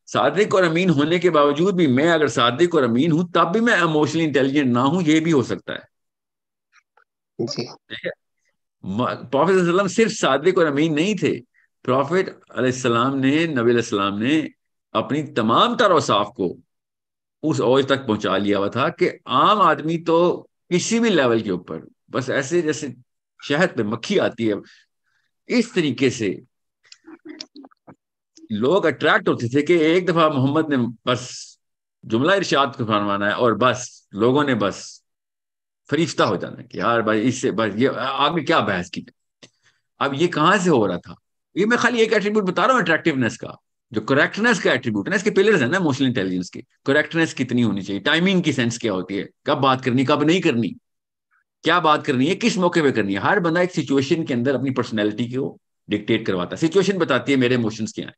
صادق اور امین ہونے کے باوجود بھی میں اگر صادق اور امین ہوں تب بھی میں ایموشنلی انٹیلیجنٹ نہ ہوں, یہ بھی ہو سکتا ہے. ٹھیک ہے, پروفیٹ صلی اللہ علیہ وسلم صرف صادق اور امین نہیں تھے, پروفیٹ علیہ السلام نے, نبی علیہ السلام نے اپنی تمام تر اوصاف کو اس اوج تک پہنچا لیا ہوا تھا کہ عام آدمی تو کسی بھی لیول کے اوپر بس ایسے جیسے شہد پہ مکھی آتی ہے اس طریقے سے لوگ اٹریکٹ ہوتے تھے کہ ایک دفعہ محمد نے بس جملہ ارشاد کو فرمانا ہے اور بس لوگوں نے بس فرشتہ ہو جانا ہے کہ یار بھائی اس سے بس یہ آگے کیا بحث کی. اب یہ کہاں سے ہو رہا تھا؟ یہ میں خالی ایک ایٹریبیوٹ بتا رہا ہوں اٹریکٹیونیس کا, جو کریکٹنیس کا ایٹریبیوٹ ہے نا, اس کے پلرز ہیں نا ایموشنل انٹیلیجنس کے. کریکٹنیس کتنی ہونی چاہیے, ٹائمنگ کی سینس کیا ہوتی ہے, کب بات کرنی کب نہیں کرنی, کیا بات کرنی ہے کس موقع پہ کرنی ہے. ہر بندہ ایک سچویشن کے اندر اپنی پرسنالٹی کو ڈکٹیٹ کرواتا ہے. سچویشن بتاتی ہے میرے ایموشنز کیا ہیں,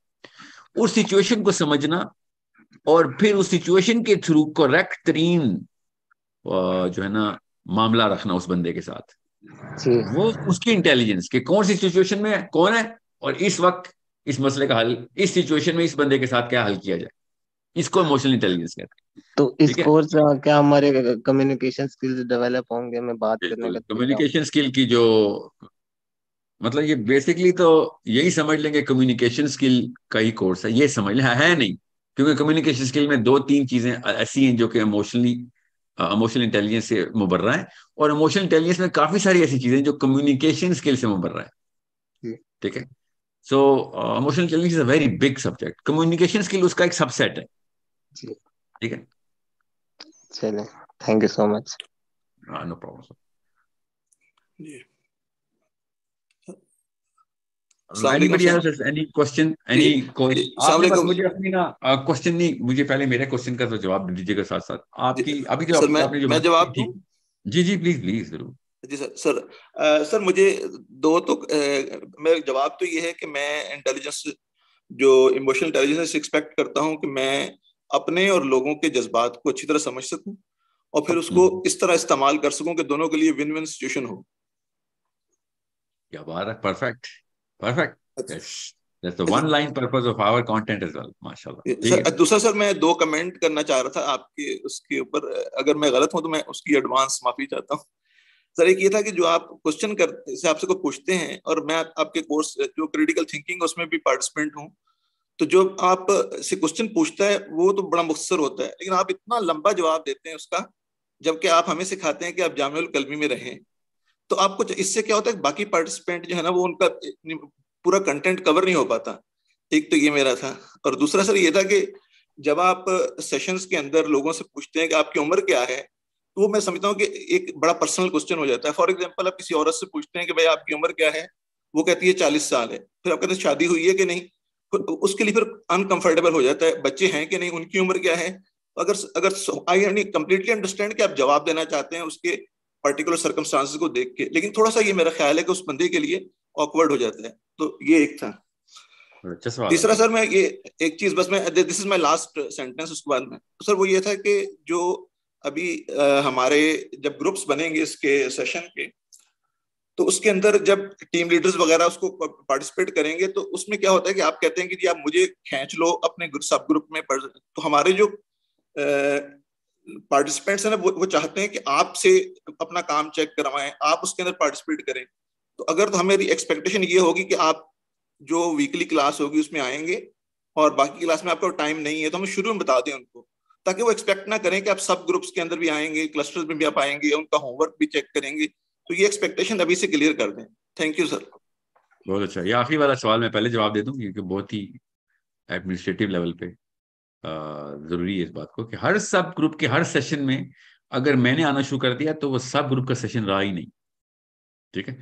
اس سچویشن کو سمجھنا اور پھر اس سچویشن کے تھرو کریکٹ ترین جو ہے نا معاملہ رکھنا اس بندے کے ساتھ, وہ اس کی انٹیلیجنس کہ کون سی سچویشن میں کون ہے اور اس وقت اس مسئلے کا حل اس سچویشن میں اس بندے کے ساتھ کیا حل کیا جائے, اس کو ایموشنل انٹیلیجنس کہتے ہیں. تو اس کورس سے کیا ہمارے کمیونیکیشن سکلز ڈیولپ ہوں گے, میں بات کرنے کا کمیونیکیشن اسکل کی جو مطلب یہ بیسکلی تو یہی سمجھ لیں گے کمیونیکیشن اسکل کا ہی کورس ہے, یہ سمجھ لیں ہے نہیں, کیونکہ کمیونیکیشن اسکل میں 2-3 چیزیں ایسی ہیں جو کہ ایموشنل انٹیلیجنس سے مبرہ ہے, اور ایموشنل انٹیلیجنس میں کافی ساری ایسی چیزیں جو کمیونیکیشن اسکل سے مبرہ ہے. ٹھیک ہے, so emotional intelligence is a very big subject, communication skill اس کا ایک سب سیٹ ہے. ٹھیک ہے, چلیں, thank you so much. No problem. Anybody else has any question? آپ نے بس مجھے اپنی نا کوشچن نہیں, مجھے پہلے میرے کوشچن کا تو جواب دیجیے گا ساتھ ساتھ آپ کی ابھی جو میں جواب دوں. جی پلیز ضرور. جی سر مجھے دو تو میرا جواب تو یہ ہے کہ میں انٹیلیجنس جو ایموشنل انٹیلیجنس سے ایکسپیکٹ کرتا ہوں کہ میں اپنے اور لوگوں کے جذبات کو اچھی طرح سمجھ سکوں اور پھر اس کو اس طرح استعمال کر سکوں کہ دونوں کے لیے ون ون سچویشن ہو. کیا بات ہے, perfect. That's the one line purpose of our content as well. ماشاءاللہ. دوسرا سر میں 2 کمنٹ کرنا چاہ رہا تھا آپ کے اس کے اوپر, اگر میں غلط ہوں تو میں اس کی ایڈوانس معافی چاہتا ہوں. سر ایک یہ تھا کہ جو آپ کوشچن کرتے سے آپ سے کوئی پوچھتے ہیں, اور میں آپ کے کورس جو کریٹیکل تھنکنگ اس میں بھی پارٹیسپینٹ ہوں, تو جو آپ سے کوشچن پوچھتا ہے وہ تو بڑا مختصر ہوتا ہے, لیکن آپ اتنا لمبا جواب دیتے ہیں اس کا, جبکہ آپ ہمیں سکھاتے ہیں کہ آپ جامع الکلمی میں رہیں. تو آپ کو اس سے کیا ہوتا ہے, باقی پارٹیسپینٹ جو ہے نا وہ ان کا پورا کنٹینٹ کور نہیں ہو پاتا. ایک تو یہ میرا تھا, اور دوسرا سر یہ تھا کہ جب آپ سیشنز کے اندر لوگوں سے پوچھتے ہیں کہ آپ کی عمر کیا ہے, تو وہ میں سمجھتا ہوں کہ ایک بڑا پرسنل کوسچن ہو جاتا ہے. فار ایگزامپل آپ کسی عورت سے پوچھتے ہیں کہ بھائی آپ کی عمر کیا ہے, وہ کہتی ہے 40 سال ہے, پھر آپ کہتے ہیں شادی ہوئی ہے کہ نہیں, اس کے لیے پھر انکمفرٹیبل ہو جاتا ہے, بچے ہیں کہ نہیں, ان کی عمر کیا ہے. اگر آئی کمپلیٹلی انڈرسٹینڈ کہ آپ جواب دینا چاہتے ہیں اس کے پرٹیکولر سرکمسٹانسز کو دیکھ کے, لیکن تھوڑا سا یہ میرا خیال ہے کہ اس بندے کے لیے آکورڈ ہو جاتا ہے. تو یہ ایک تھا. تیسرا سر میں یہ ایک چیز بس میں دس از مائی لاسٹ سینٹینس, اس کے بعد میں سر وہ یہ تھا کہ جو ابھی ہمارے جب گروپس بنیں گے اس کے سیشن کے, تو اس کے اندر جب ٹیم لیڈرز وغیرہ اس کو پارٹیسپیٹ کریں گے, تو اس میں کیا ہوتا ہے کہ آپ کہتے ہیں کہ جی آپ مجھے کھینچ لو اپنے سب گروپ میں, تو ہمارے جو پارٹیسپینٹس ہیں نا وہ چاہتے ہیں کہ آپ سے اپنا کام چیک کروائیں, آپ اس کے اندر پارٹیسپیٹ کریں. تو اگر تو ہماری ایکسپیکٹیشن یہ ہوگی کہ آپ جو ویکلی کلاس ہوگی اس میں آئیں گے اور باقی کلاس میں آپ کو ٹائم نہیں ہے, تو ہم شروع میں بتا دیں ان کو, تاکہ وہ ایکسپیکٹ نہ کریں کہ آپ سب گروپس کے اندر بھی آئیں گے, کلسٹرز میں بھی آپ آئیں گے, ان کا ہوم ورک بھی چیک کریں گے. تو یہ ایکسپیکٹیشن ابھی سے کلیئر کر دیں. Thank you sir. بہت اچھا. یہ آخری والا سوال میں پہلے جواب دے دوں, کیونکہ بہت ہی ایڈمنسٹریٹو لیول پہ ضروری ہے اس بات کو کہ ہر سب گروپ کے ہر سیشن میں اگر میں نے آنا شروع کر دیا تو وہ سب گروپ کا سیشن رہا ہی نہیں. ٹھیک ہے,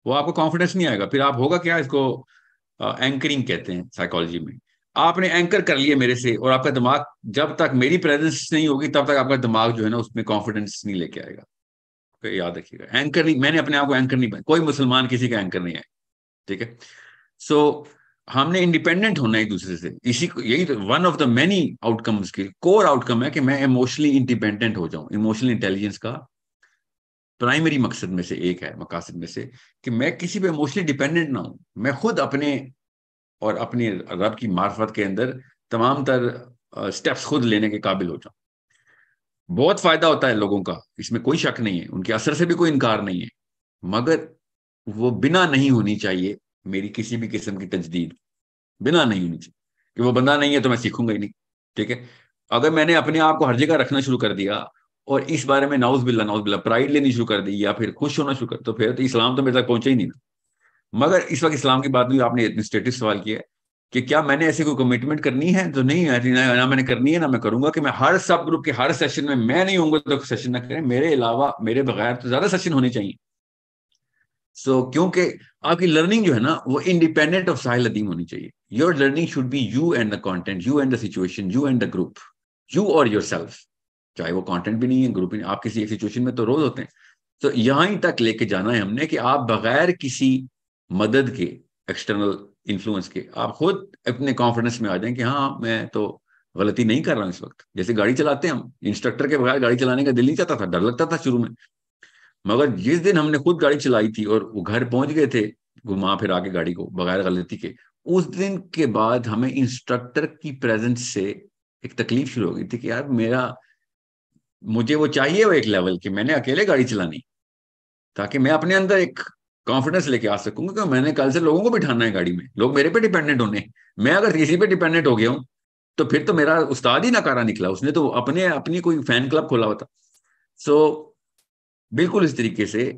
وہ آپ کو کانفیڈنس نہیں آئے گا. پھر آپ ہوگا کیا, اس کو اینکرنگ کہتے ہیں سائیکالوجی میں. آپ نے اینکر کر لیا میرے سے, اور آپ کا دماغ جب تک میری پریزنس نہیں ہوگی تب تک آپ کا دماغ جو ہے نا اس میں کانفیڈنس نہیں لے کے آئے گا. یاد رکھیے گا, اینکر نہیں, میں نے اپنے آپ کو اینکر نہیں بنا, کوئی مسلمان کسی کا اینکر نہیں ہے. ٹھیک ہے, سو ہم نے انڈیپینڈنٹ ہونا ایک دوسرے سے. اسی کو یہی one of the many out comes کی کور آؤٹ کم ہے کہ میں ایموشنلی انڈیپینڈنٹ ہو جاؤں, ایموشنل انٹیلیجنس کا. پرائمری مقصد میں سے ایک ہے، مقاصد میں سے، کہ میں کسی پہ ایموشنلی ڈیپینڈنٹ نہ ہوں، میں خود اپنے اور اپنے رب کی معرفت کے اندر تمام تر سٹیپس خود لینے کے قابل ہو جاؤں. بہت فائدہ ہوتا ہے لوگوں کا، اس میں کوئی شک نہیں ہے، ان کے اثر سے بھی کوئی انکار نہیں ہے، مگر وہ بنا نہیں ہونی چاہیے میری کسی بھی قسم کی تجدید، بنا نہیں ہونی چاہیے، کہ وہ بندہ نہیں ہے تو میں سیکھوں گا ہی نہیں. ٹھیک ہے، اگر میں نے اپنے آپ کو ہر جگہ رکھنا شروع کر دیا اور اس بارے میں نعوذ باللہ پرائڈ لینی شروع کر دی یا پھر خوش ہونا شروع کر، تو پھر تو اسلام تو میرے تک پہنچا ہی نہیں نا. مگر اس وقت اسلام کی بات نہیں، آپ نے ایڈمنسٹریٹو سوال کیا ہے کہ کیا میں نے ایسی کوئی کمٹمنٹ کرنی ہے، تو نہیں ہے، نہ میں نے کرنی ہے نہ میں کروں گا کہ میں ہر سب گروپ کے ہر سیشن میں نہیں ہوں گا تو سیشن نہ کریں، میرے علاوہ میرے بغیر تو زیادہ سیشن ہونے چاہیے. کیونکہ آپ کی لرننگ جو ہے نا وہ انڈیپینڈنٹ آف ساحل ادیم ہونی چاہیے. Your learning should be you and the content, you and the situation, you and the group, you or yourself. چاہے وہ کانٹینٹ بھی نہیں ہے، گروپ بھی نہیں، آپ کسی ایک سچویشن میں تو روز ہوتے ہیں. تو یہاں ہی تک لے کے جانا ہے ہم نے کہ آپ بغیر کسی مدد کے، ایکسٹرنل انفلوئنس کے، آپ خود اپنے کانفیڈنس میں آ جائیں کہ ہاں میں تو غلطی نہیں کر رہا ہوں اس وقت. جیسے گاڑی چلاتے ہیں ہم، انسٹرکٹر کے بغیر گاڑی چلانے کا دل نہیں چاہتا تھا، ڈر لگتا تھا شروع میں، مگر جس دن ہم نے خود گاڑی چلائی تھی اور وہ گھر پہنچ گئے تھے گھما پھر کے گاڑی کو بغیر غلطی کے، اس دن کے بعد ہمیں انسٹرکٹر کی پریزنس سے ایک تکلیف شروع ہو گئی تھی کہ یار مجھے وہ چاہیے وہ ایک لیول کہ میں نے اکیلے گاڑی چلانی، تاکہ میں اپنے اندر ایک کانفیڈنس لے کے آ سکوں گا کہ میں نے کل سے لوگوں کو بٹھانا ہے گاڑی میں، لوگ میرے پہ ڈیپینڈنٹ ہونے. میں اگر کسی پہ ڈیپینڈنٹ ہو گیا ہوں تو پھر تو میرا استاد ہی ناکارہ نکلا، اس نے تو اپنی کوئی فین کلب کھولا ہوا تھا. بالکل اس طریقے سے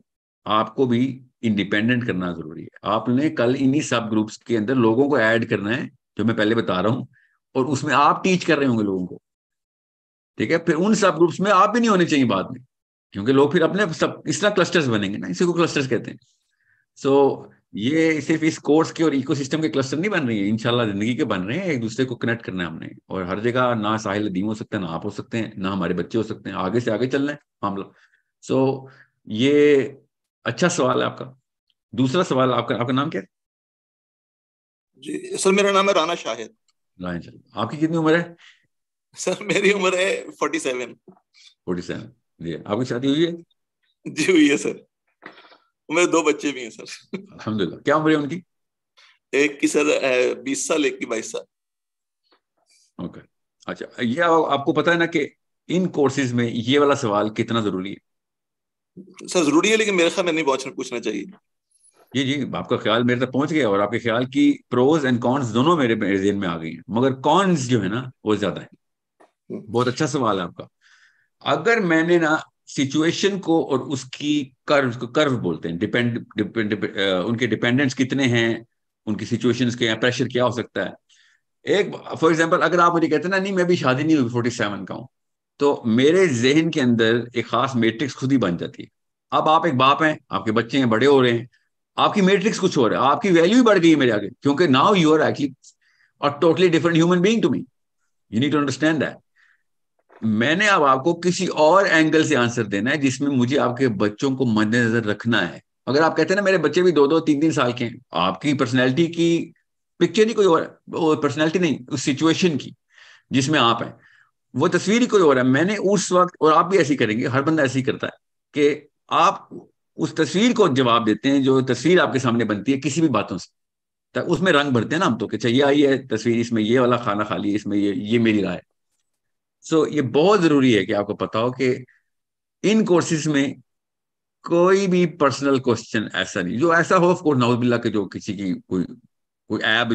آپ کو بھی انڈیپینڈنٹ کرنا ضروری ہے. آپ نے کل انہی سب گروپس کے اندر لوگوں کو ایڈ کرنا ہے جو میں پہلے بتا رہا ہوں، اور اس میں آپ ٹیچ کر رہے ہوں گے لوگوں کو. ٹھیک ہے، پھر ان سب گروپس میں آپ بھی نہیں ہونے چاہیے بعد میں، کیونکہ لوگ پھر اپنے سب اس طرح کلسٹرز بنیں گے نا، اسی کو کلسٹرز کہتے ہیں. یہ صرف اس کورس کے اور ایکو سسٹم کے کلسٹر نہیں بن رہی ہیں، انشاءاللہ زندگی کے بن رہے ہیں. ایک دوسرے کو کنیکٹ کرنا ہے ہم نے، اور ہر جگہ نہ ساحل ادیم ہو سکتے ہیں، نہ آپ ہو سکتے ہیں، نہ ہمارے بچے ہو سکتے ہیں. آگے سے آگے چلنا ہے معاملہ. یہ اچھا سوال ہے آپ کا. دوسرا سوال آپ کا نام کیا ہے؟ جی سر، میرا نام ہے رانا شاہد. آپ کی کتنی عمر ہے؟ سر میری عمر ہے 47. 47. جی آپ کی شادی ہوئی ہے؟ جی ہوئی ہے سر، میرے 2 بچے بھی ہیں سر. الحمدللہ. کیا عمر ہے ان کی؟ ایک کی سر 20 سال، ایک کی 22 سال. اوکے. اچھا، یہ آپ کو پتا ہے نا کہ ان کورسز میں یہ والا سوال کتنا ضروری ہے؟ سر ضروری ہے، لیکن میرے خیال میں نہیں پوچھنا چاہیے. جی آپ کا خیال میرے تک پہنچ گیا، اور آپ کے خیال کی پروز اینڈ کونس دونوں میرے ذہن میں آ گئی ہیں، مگر کونس جو ہے نا وہ زیادہ ہے. بہت اچھا سوال ہے آپ کا. اگر میں نے نا سچویشن کو اور اس کی کرو بولتے ہیں، ان کے ڈیپینڈنٹس کتنے ہیں، ان کی سچویشنز کے، پریشر کیا ہو سکتا ہے. ایک فار ایگزامپل اگر آپ مجھے کہتے ہیں نا نہیں میں بھی شادی نہیں ہوئی 47 کا ہوں، تو میرے ذہن کے اندر ایک خاص میٹرکس خود ہی بن جاتی ہے. اب آپ ایک باپ ہیں، آپ کے بچے ہیں، بڑے ہو رہے ہیں، آپ کی میٹرکس کچھ ہو رہا ہے، آپ کی ویلیو ہی بڑھ گئی ہے میرے آگے، کیونکہ now you are actually a totally different human being to me. You need to understand that. میں نے اب آپ کو کسی اور اینگل سے آنسر دینا ہے جس میں مجھے آپ کے بچوں کو مد نظر رکھنا ہے. اگر آپ کہتے ہیں نا میرے بچے بھی 2 3 سال کے ہیں، آپ کی پرسنالٹی کی پکچر ہی کوئی اور ہے، پرسنالٹی نہیں، اس سچویشن کی جس میں آپ ہیں وہ تصویر ہی کوئی اور ہے. میں نے اس وقت، اور آپ بھی ایسے ہی کریں گے، ہر بندہ ایسے ہی کرتا ہے کہ آپ اس تصویر کو جواب دیتے ہیں جو تصویر آپ کے سامنے بنتی ہے کسی بھی باتوں سے، اس میں رنگ بھرتے ہیں نا ہم تو، کہ چاہیے آئی ہے تصویر، اس میں یہ والا کھانا کھا لی، اس میں یہ میری رائے. یہ بہت ضروری ہے کہ آپ کو پتا ہو کہ ان کورسز میں کوئی بھی پرسنل کوسچن ایسا نہیں جو ایسا ہو، آف کورس نعوذ باللہ کہ جو کسی کی کوئی عیب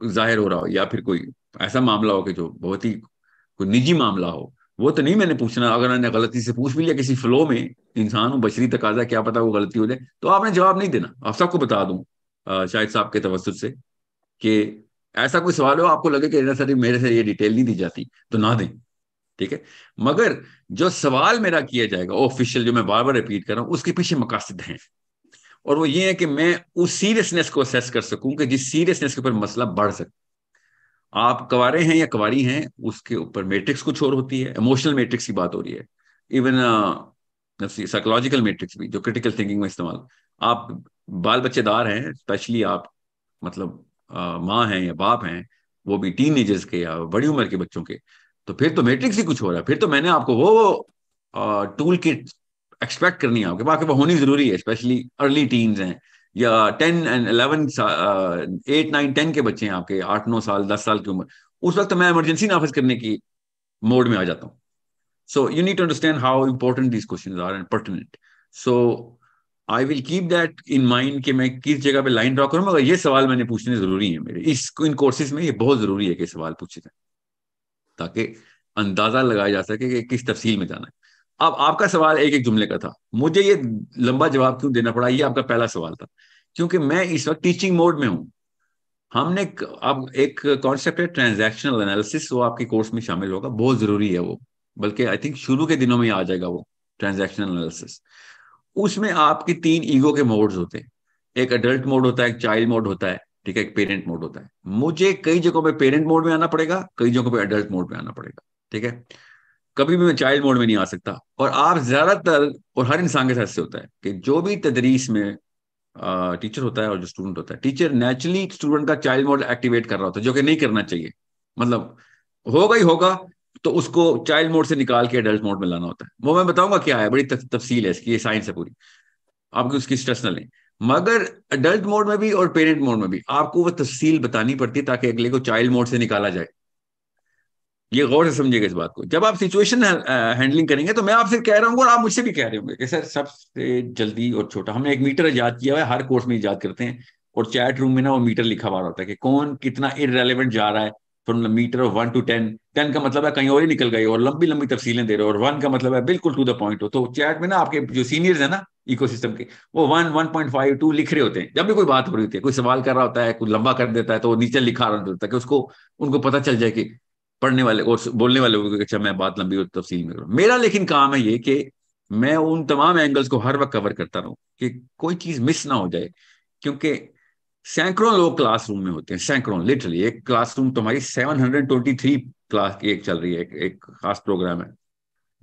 ظاہر ہو رہا ہو، یا پھر کوئی ایسا معاملہ ہو کہ جو بہت ہی کوئی نجی معاملہ ہو، وہ تو نہیں میں نے پوچھنا. اگر میں نے غلطی سے پوچھ بھی لیا کسی فلو میں، انسان ہوں، بشری تقاضا، کیا پتا وہ غلطی ہو جائے، تو آپ نے جواب نہیں دینا. آپ سب کو بتا دوں شاہد صاحب کے توسط سے کہ ایسا کوئی سوال ہو آپ کو لگے کہ میرے سے یہ ڈیٹیل نہیں دی جاتی تو نہ دیں. ٹھیک ہے، مگر جو سوال میرا کیا جائے گا آفیشیل، جو میں بار بار ریپیٹ کر رہا ہوں، اس کے پیچھے مقاصد ہیں، اور وہ یہ ہے کہ میں اس سیریسنس کو اسیس کر سکوں کہ جس سیریسنس کے اوپر مسئلہ بڑھ سکے. آپ کوارے ہیں یا کواری ہیں، اس کے اوپر میٹرکس کچھ اور ہوتی ہے، ایموشنل میٹرکس کی بات ہو رہی ہے، ایون سائیکولوجیکل میٹرکس بھی جو کرٹیکل تھنکنگ میں استعمال. آپ بال بچے دار ہیں، اسپیشلی آپ مطلب ماں ہیں یا باپ ہیں، وہ بھی ٹین ایجرز کے یا بڑی عمر کے بچوں کے، تو پھر تو میٹرکس ہی کچھ ہو رہا ہے. پھر تو میں نے آپ کو وہ ٹول کٹ ایکسپیکٹ کرنی ہے آپ کے پاس ہونی ضروری ہے, اسپیشلی ارلی ٹینز ہیں یا 10 and 11 8 9 10 کے بچے ہیں آپ کے 8 9 سال 10 سال کی عمر, اس وقت میں ایمرجنسی نافذ کرنے کی موڈ میں آ جاتا ہوں. So you need to understand how important these questions are and pertinent. So I will keep that in mind کہ میں کس جگہ پہ لائن ڈرا کروں, مگر یہ سوال میں نے پوچھنے ضروری ہیں میرے ان کورسز میں, یہ بہت ضروری ہے کہ سوال پوچھے جائیں تاکہ اندازہ لگایا جا سکے کہ کس تفصیل میں جانا ہے. اب آپ کا سوال ایک جملے کا تھا, مجھے یہ لمبا جواب کیوں دینا پڑا, یہ آپ کا پہلا سوال تھا کیونکہ میں اس وقت ٹیچنگ موڈ میں ہوں. ہم نے اب ایک کانسیپٹ ہے ٹرانزیکشنل انالیسس, وہ آپ کے کورس میں شامل ہوگا, بہت ضروری ہے وہ, بلکہ آئی تھنک شروع کے دنوں میں آ جائے گا وہ ٹرانزیکشنل انالیسس. اس میں آپ کے 3 ایگو کے موڈز ہوتے ہیں, ایک اڈلٹ موڈ ہوتا ہے, ایک چائلڈ موڈ ہوتا ہے, ٹھیک ہے, ایک پیرنٹ موڈ ہوتا ہے. مجھے کئی جگہوں پہ پیرنٹ موڈ میں آنا پڑے گا, کئی جگہوں پہ اڈلٹ موڈ میں آنا پڑے گا, ٹھیک ہے. کبھی بھی میں چائلڈ موڈ میں نہیں آ سکتا. اور آپ زیادہ تر, اور ہر انسان کے ساتھ سے ہوتا ہے کہ جو بھی تدریس میں ٹیچر ہوتا ہے اور جو اسٹوڈنٹ ہوتا ہے, ٹیچر نیچرلی اسٹوڈنٹ کا چائلڈ موڈ ایکٹیویٹ کر رہا ہوتا ہے, جو کہ نہیں کرنا چاہیے. مطلب ہوگا ہی ہوگا تو اس کو چائلڈ موڈ سے نکال کے ایڈلٹ موڈ میں لانا ہوتا ہے. وہ میں بتاؤں گا کیا ہے, بڑی تفصیل ہے اس کی, یہ سائنس ہے پوری, آپ کو اس کی اسٹریس نہ لیں. مگر ایڈلٹ موڈ میں بھی اور پیرنٹ موڈ میں بھی آپ کو وہ تفصیل بتانی پڑتی ہے تاکہ اگلے کو چائلڈ موڈ سے نکالا جائے. یہ غور سے سمجھے گا اس بات کو. جب آپ سچویشن ہینڈلنگ کریں گے تو میں آپ سے کہہ رہا ہوں اور آپ مجھ سے بھی کہہ رہے ہوں گے کہ سر سب سے جلدی اور چھوٹا, ہم نے ایک میٹر ایجاد کیا ہوا ہے, ہر کورس میں ایجاد کرتے ہیں, اور چیٹ روم میں نا وہ میٹر لکھا ہوا ہوتا ہے کہ کون کتنا ارریلیونٹ جا رہا ہے, فرام میٹر آف 1 to 10. 10 کا مطلب ہے کہیں اور ہی نکل گئی اور لمبی لمبی تفصیلیں دے رہے ہو, اور 1 کا مطلب ہے بالکل ٹو دا پوائنٹ ہو. تو چیٹ میں نا آپ کے جو سینئرز ہیں نا ایکو سسٹم کے, وہ 1 1.5 2 لکھ رہے ہوتے ہیں. جب بھی کوئی بات ہو رہی ہوتی ہے, کوئی سوال کر رہا ہوتا ہے, کوئی لمبا کر دیتا ہے, تو وہ نیچے لکھا رہا ہوتا ہے کہ اس کو ان کو پتہ چل جائے کہ پڑھنے والے اور بولنے والے کو, اچھا میں بات لمبی اور تفصیل میں کروں. میرا لیکن کام ہے یہ کہ میں ان تمام اینگلز کو ہر وقت کور کرتا رہوں کہ کوئی چیز مس نہ ہو جائے, کیونکہ سینکڑوں لوگ کلاس روم میں ہوتے ہیں, سینکڑوں, لٹرلی. ایک کلاس روم تمہاری 723 کلاس کی ایک چل رہی ہے, ایک خاص پروگرام ہے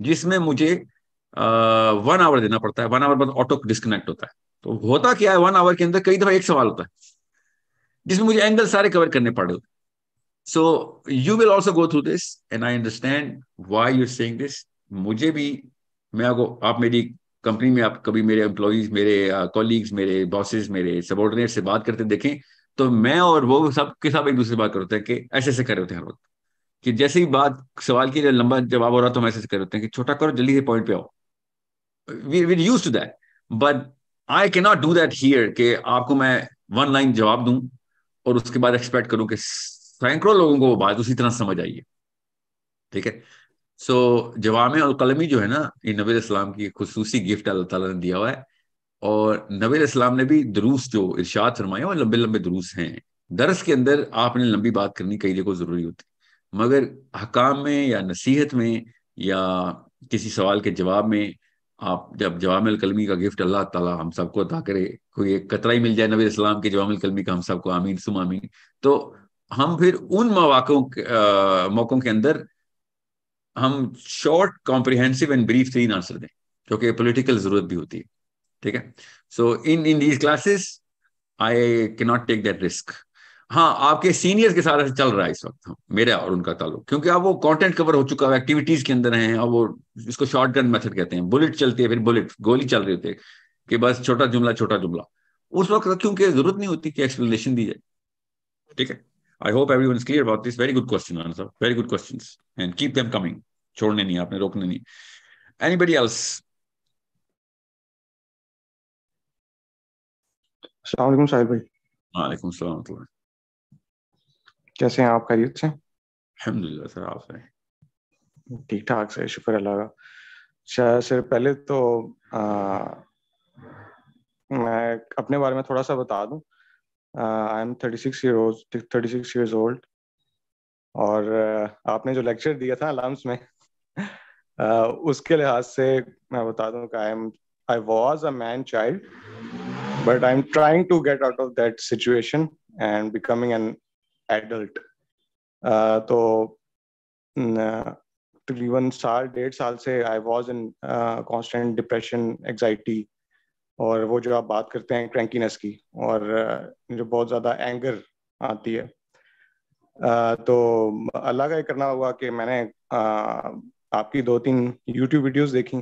جس میں مجھے 1 آور دینا پڑتا ہے. 1 آور بعد آٹو ڈسکنیکٹ ہوتا ہے. تو ہوتا کیا ہے, 1 آور کے اندر کئی دفعہ ایک سوال ہوتا ہے جس میں مجھے اینگل سارے کور کرنے پڑے ہوتے ہیں. So you will also go through this and I understand why you're saying this. مجھے بھی, آپ میری کمپنی میں آپ کبھی میرے امپلائیز, میرے کولیگز, میرے باسز, میرے سبارڈینیٹ سے بات کرتے دیکھیں تو میں اور وہ سب کے ساتھ ایک دوسرے سے بات کرتے ہیں کہ ایسے ایسے کر رہے ہوتے ہیں ہر وقت, کہ جیسے ہی بات سوال کی لمبا جواب ہو رہا تو ہم ایسے کر رہے ہوتے ہیں کہ چھوٹا کرو, جلدی سے پوائنٹ پہ آؤ. We're used to that, but I cannot do that here کہ آپ کو میں 1 لائن جواب دوں اور اس کے بعد ایکسپیکٹ کروں کہ سینکڑوں لوگوں کو وہ بات اسی طرح سمجھ آئیے, ٹھیک ہے. سو جوامع القلمی جو ہے نا, یہ نبی علیہ السلام کی خصوصی گفٹ اللہ تعالیٰ نے دیا ہوا ہے. اور نبی علیہ السلام نے بھی دروس جو ارشاد فرمائے وہ لمبے لمبے دروس ہیں. درس کے اندر آپ نے لمبی بات کرنی کئی جگہ ضروری ہوتی, مگر حکام میں یا نصیحت میں یا کسی سوال کے جواب میں آپ جب جوامع الکلمی کا گفٹ اللہ تعالیٰ ہم سب کو عطا کرے, کوئی ایک قطرہ ہی مل جائے نبی علیہ السلام کے جوامع الکلمی کا, ہم سب کو آمین ثم آمین. تو ہم پھر ان موقعوں کے اندر ہم short comprehensive and brief 3 answer دیں, جو کہ پولیٹیکل ضرورت بھی ہوتی ہے, ٹھیک ہے. سو ان دیز کلاسز آئی کی ناٹ ٹیک دیٹ رسک. ہاں, آپ کے سینئرز کے ساتھ چل رہا ہے اس وقت میرا اور ان کا تعلق, کیونکہ اب وہ کانٹینٹ کور ہو چکا ہے, ایکٹیویٹیز کے اندر ہیں, اب وہ اس کو شارٹ گن میتھڈ کہتے ہیں, بلٹ چلتی ہے, پھر بلٹ گولی چل رہی ہوتی ہے کہ بس چھوٹا جملہ چھوٹا جملہ. اس وقت کیونکہ ضرورت نہیں ہوتی کہ ایکسپلینیشن دی جائے, ٹھیک ہے. I hope everyone is clear about this. Very good question, Answer. Very good questions. And keep them coming. چھوڑنے نہیں, آپ نے روکنے نہیں. Anybody else? السلام علیکم ساحل بھائی. وعلیکم السلام ورحمۃ اللہ. کیسے ہیں آپ, خیریت سے؟ الحمدللہ سر, آپ سے ٹھیک ٹھاک سے, شکر اللہ کا. سر پہلے تو میں اپنے بارے میں تھوڑا سا بتا دوں. I am 36 years old. اور آپ نے جو لیکچر دیا تھا لمس میں, اس کے لحاظ سے میں بتا دوں کہ I was a man child, but I'm trying to get out of that situation and becoming an adult. تو تقریباً 1.5 سال سے I was in constant depression, anxiety, اور وہ جو آپ بات کرتے ہیں کرینکینس کی, اور جو بہت زیادہ اینگر آتی ہے. تو اللہ کا یہ کرنا ہوا کہ میں نے آپ کی 2-3 یوٹیوب ویڈیوز دیکھی,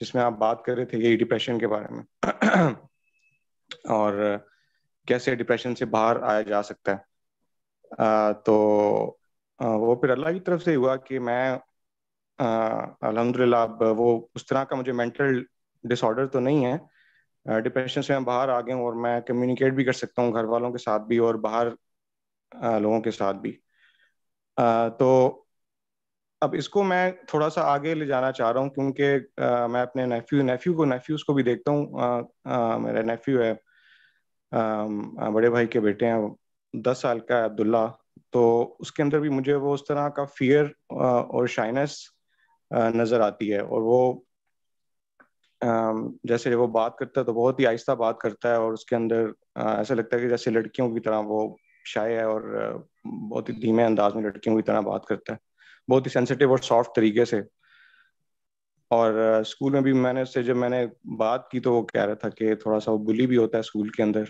جس میں آپ بات کر رہے تھے یہی ڈپریشن کے بارے میں اور کیسے ڈپریشن سے باہر آیا جا سکتا ہے. تو وہ پھر اللہ کی طرف سے ہوا کہ میں الحمدللہ اب وہ اس طرح کا مجھے مینٹل ڈس آرڈر تو نہیں ہے. ڈپریشن سے میں باہر آ گیا ہوں اور میں کمیونیکیٹ بھی کر سکتا ہوں گھر والوں کے ساتھ بھی اور باہر لوگوں کے ساتھ بھی. تو اب اس کو میں تھوڑا سا آگے لے جانا چاہ رہا ہوں کیونکہ میں اپنے نیفیوز کو بھی دیکھتا ہوں. میرا نیفیو ہے, بڑے بھائی کے بیٹے ہیں, 10 سال کا ہے عبداللہ. تو اس کے اندر بھی مجھے وہ اس طرح کا فیئر اور شائنس نظر آتی ہے, اور وہ جیسے وہ بات کرتا ہے تو بہت ہی آہستہ بات کرتا ہے, اور اس کے اندر ایسا لگتا ہے کہ جیسے لڑکیوں کی طرح وہ شائع ہے اور بہت ہی دھیمے انداز میں لڑکیوں کی طرح بات کرتا ہے, بہت ہی سینسیٹیو اور سافٹ طریقے سے. اور اسکول میں بھی میں نے اس سے جب میں نے بات کی تو وہ کہہ رہا تھا کہ تھوڑا سا وہ بلی بھی ہوتا ہے اسکول کے اندر.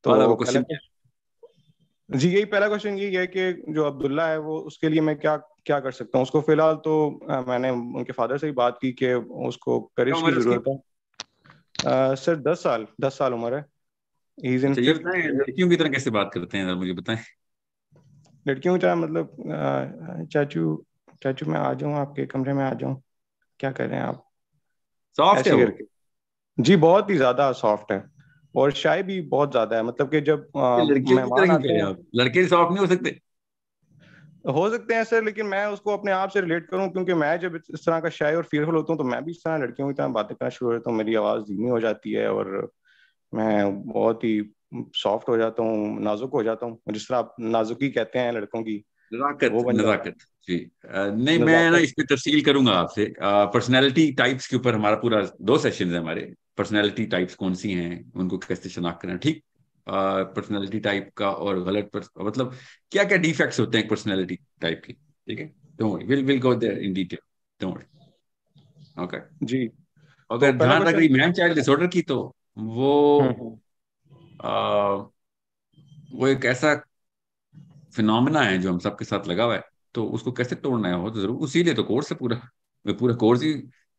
تو جی یہی پہلا کوشچن یہی ہے کہ جو عبداللہ ہے وہ اس کے لیے میں کیا کر سکتا ہوں. اس کو فی الحال تو میں نے ان کے فادر سے ہی بات کی کہ اس کو کرش کی ضرورت ہے. سر 10 سال عمر ہے. لڑکیوں کی طرح کیسے بات کرتے ہیں مجھے بتائیں. لڑکیوں کی طرح مطلب چاچو میں آ جاؤں آپ کے کمرے میں آ جاؤں, کیا کر رہے ہیں آپ, سافٹ ہے وہ. جی بہت ہی زیادہ سافٹ ہے اور شائع بھی بہت زیادہ ہے. مطلب کہ جب مہمان آتے ہیں, لڑکے سافٹ نہیں ہو سکتے. ہو سکتے ہیں سر, لیکن میں اس کو اپنے آپ سے ریلیٹ کروں کیونکہ میں جب اس طرح کا شائع اور فیئرفل ہوتا ہوں تو میں بھی اس طرح لڑکیوں کی طرح باتیں کرنا شروع ہو جاتا ہوں. میری آواز دھیمی ہو جاتی ہے اور میں بہت ہی سافٹ ہو جاتا ہوں, نازک ہو جاتا ہوں, جس طرح آپ نازکی کہتے ہیں لڑکوں کی. نزاکت جی نہیں, میں نا اس پہ تفصیل کروں گا آپ سے. پرسنالٹی ٹائپس کے اوپر ہمارا پورا 2 سیشنز ہیں ہمارے. پرسنالٹی ٹائپس کون سی ہیں, ان کو کیسے شناخت کرنا, ٹھیک. پرسنالٹی ٹائپ کا اور غلط مطلب کیا کیا ڈیفیکٹس ہوتے ہیں پرسنالٹی ٹائپ کی, ٹھیک ہے. we'll go there in detail, don't worry. Okay جی. اگر جہاں تک رہی مین چائلڈ ڈس آرڈر کی, تو وہ ایک ایسا فینومینا ہے جو ہم سب کے ساتھ لگا ہوا ہے. تو اس کو کیسے توڑنا ہے وہ تو ضرور, اسی لیے تو کورس ہے پورا کورس ہی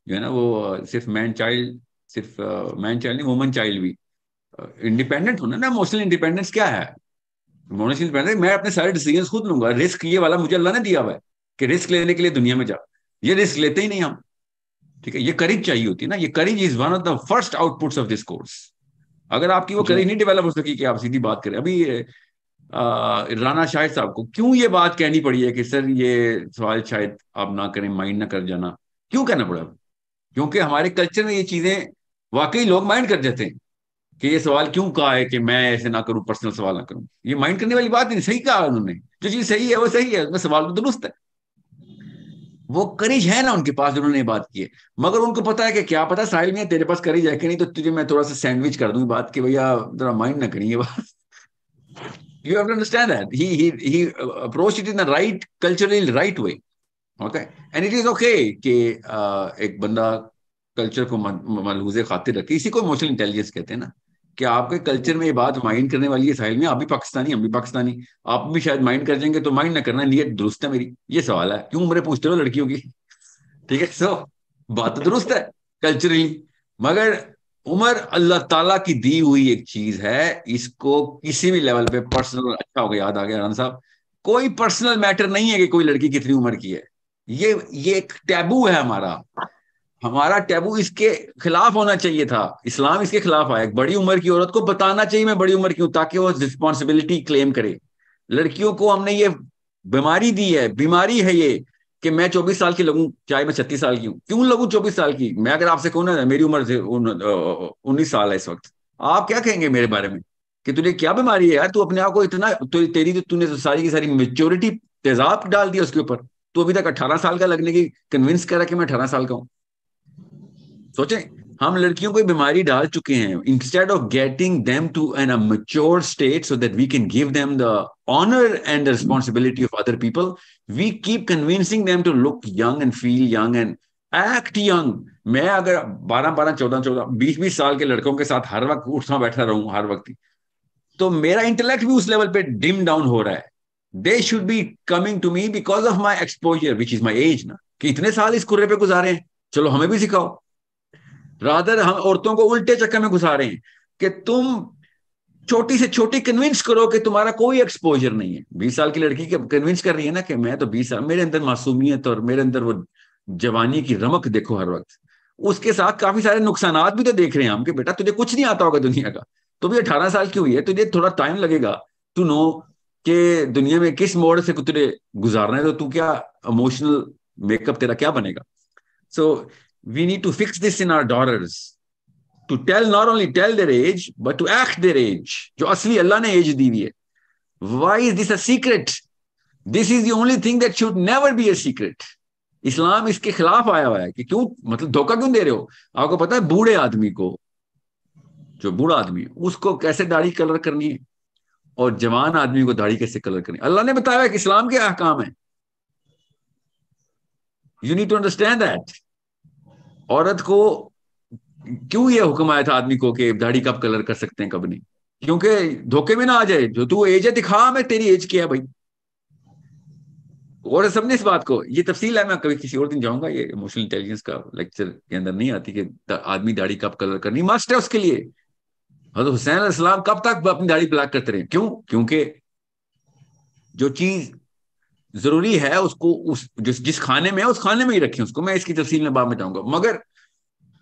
جو ہے نا وہ صرف مین چائلڈ نہیں, وومن چائلڈ بھی انڈیپینڈنٹ ہونا نا. ایموشنل انڈیپینڈنس کیا ہے؟ ایموشنل انڈیپینڈنس میں اپنے سارے ڈیسیژنز خود لوں گا. رسک یہ والا مجھے اللہ نے دیا ہوا ہے کہ رسک لینے کے لیے دنیا میں جا, یہ رسک لیتے ہی نہیں ہم, ٹھیک ہے. یہ کریج چاہیے ہوتی ہے نا, یہ courage is one of the first outputs of this course. اگر آپ کی وہ کریج نہیں ڈیولپ ہو سکی کہ آپ سیدھی بات کریں. ابھی رانا شاہد صاحب کو کیوں یہ بات کہنی پڑی ہے کہ سر یہ سوال شاید آپ نہ کریں, مائنڈ نہ کر جانا, کیوں کہنا پڑا؟ کیونکہ ہمارے کلچر میں یہ چیزیں واقعی لوگ مائنڈ کر جاتے ہیں کہ یہ سوال کیوں کہا ہے کہ میں ایسے نہ کروں, پرسنل سوال نہ کروں. یہ مائنڈ کرنے والی بات نہیں, صحیح کہا انہوں نے. جو چیز صحیح ہے وہ صحیح ہے, اس میں سوال تو درست ہے. وہ کریج ہے نا ان کے پاس, انہوں نے بات کی ہے. مگر ان کو پتا ہے کہ کیا پتا ساحل میں تیرے پاس کریج ہے کہ نہیں, تو تجھے میں تھوڑا سا سینڈوچ کر دوں بات کہ بھیا ذرا مائنڈ نہ کریں یہ بات. You have to understand that he approached it in the right, culturally right way. Okay, and it is okay کہ ایک بندہ کلچر کو ملحوظ خاطر رکھے. اسی کو ایموشنل انٹیلیجنس کہتے ہیں نا, کہ آپ کے کلچر میں یہ بات مائنڈ کرنے والی ہے. ساحل میں آپ بھی پاکستانی, ہم بھی پاکستانی, آپ بھی شاید مائنڈ کر جائیں گے, تو مائنڈ نہ کرنا نیت درست ہے میری. یہ سوال ہے کیوں عمریں پوچھتے ہو لڑکیوں کی, ٹھیک ہے. سو بات تو درست ہے کلچرلی, مگر عمر اللہ تعالیٰ کی دی ہوئی ایک چیز ہے. اس کو کسی بھی لیول پہ پرسنل, اچھا ہو گیا یاد آ گیا رانا صاحب, کوئی پرسنل میٹر نہیں ہے کہ کوئی لڑکی کتنی عمر کی ہے. یہ ایک ٹیبو ہے ہمارا ٹیبو اس کے خلاف ہونا چاہیے تھا. اسلام اس کے خلاف آیا. ایک بڑی عمر کی عورت کو بتانا چاہیے میں بڑی عمر کی ہوں, تاکہ وہ رسپانسبلٹی کلیم کرے. لڑکیوں کو ہم نے یہ بیماری دی ہے, بیماری ہے یہ کہ میں 24 سال کی لگوں چاہے میں 36 سال کی ہوں. کیوں لگوں 24 سال کی؟ میں اگر آپ سے کہوں نا میری عمر 19 سال ہے اس وقت, آپ کیا کہیں گے میرے بارے میں کہ تجھے کیا بیماری ہے یار, تو اپنے آپ کو اتنا تو نے ساری کی ساری میچورٹی تیزاب ڈال دیا اس کے اوپر. تو ابھی تک 18 سال کا لگنے کی کنونس کرا کہ میں 18 سال کا ہوں. سوچیں, ہم لڑکیوں کو بیماری ڈال چکے ہیں. Instead of getting them to an mature state so that we can give them the honour and the responsibility of other people, we keep convincing them to look young and feel young and act young. میں اگر 12 14 20 سال کے لڑکوں کے ساتھ ہر وقت اٹھنا بیٹھا رہوں ہر وقت, تو میرا انٹلیکٹ بھی اس لیول پہ ڈم ڈاؤن ہو رہا ہے. They should be coming to me because of my exposure, which is my age نا, کہ اتنے سال اس کرے پہ گزارے ہیں. چلو ہمیں بھی سکھاؤ. رادر ہم عورتوں کو الٹے چکر میں گھسا رہے ہیں کہ تم چھوٹی سے چھوٹی کنونس کرو کہ تمہارا کوئی ایکسپوجر نہیں ہے. 20 سال کی لڑکی کے کنونس کر رہی ہے نا کہ میں تو 20 سال, میرے اندر معصومیت اور میرے اندر وہ جوانی کی رمق دیکھو ہر وقت. اس کے ساتھ کافی سارے نقصانات بھی تو دیکھ رہے ہیں ہم کہ بیٹا تجھے کچھ نہیں آتا ہوگا دنیا کا, تو بھی 18 سال کی ہوئی ہے, تجھے تھوڑا ٹائم لگے گا ٹو نو کہ دنیا میں کس موڑ سے تجھے گزارنا ہے, تو کیا اموشنل میک اپ تیرا کیا بنے گا. So we need to fix this in our daughters to tell, not only tell their age, but to act their age. جو اصلی اللہ نے ایج دی ہوئی ہے. Why is this a secret? This is the only thing that should never be a secret. اسلام اس کے خلاف آیا ہوا ہے کہ کیوں, مطلب دھوکہ کیوں دے رہے ہو. آپ کو پتا ہے بوڑھے آدمی کو, جو بوڑھا آدمی اس کو کیسے داڑھی کلر کرنی ہے اور جوان آدمی کو داڑھی کیسے کلر کرنی ہے. اللہ نے بتایا کہ اسلام کے احکام ہیں. You need to understand that. عورت کو کیوں یہ حکم آیا تھا آدمی کو کہ داڑھی کب کلر کر سکتے ہیں کب نہیں, کیونکہ دھوکے میں نہ آ جائے. جو تو ایج ہے دکھا میں تیری ایج کیا ہے بھائی. اور سب نے اس بات کو, یہ تفصیل ہے, میں کبھی کسی اور دن جاؤں گا, یہ ایموشنل انٹیلیجنس کا لیکچر کے اندر نہیں آتی کہ آدمی داڑھی کب کلر کرنی مسٹ ہے اس کے لیے. حضرت حسین علیہ السلام کب تک اپنی داڑھی بلیک کرتے رہے, کیوں, کیونکہ جو چیز ضروری ہے اس کو جس کھانے میں ہے اس کھانے میں ہی رکھیں اس کو. میں اس کی تفصیل میں بعد میں جاؤں گا. مگر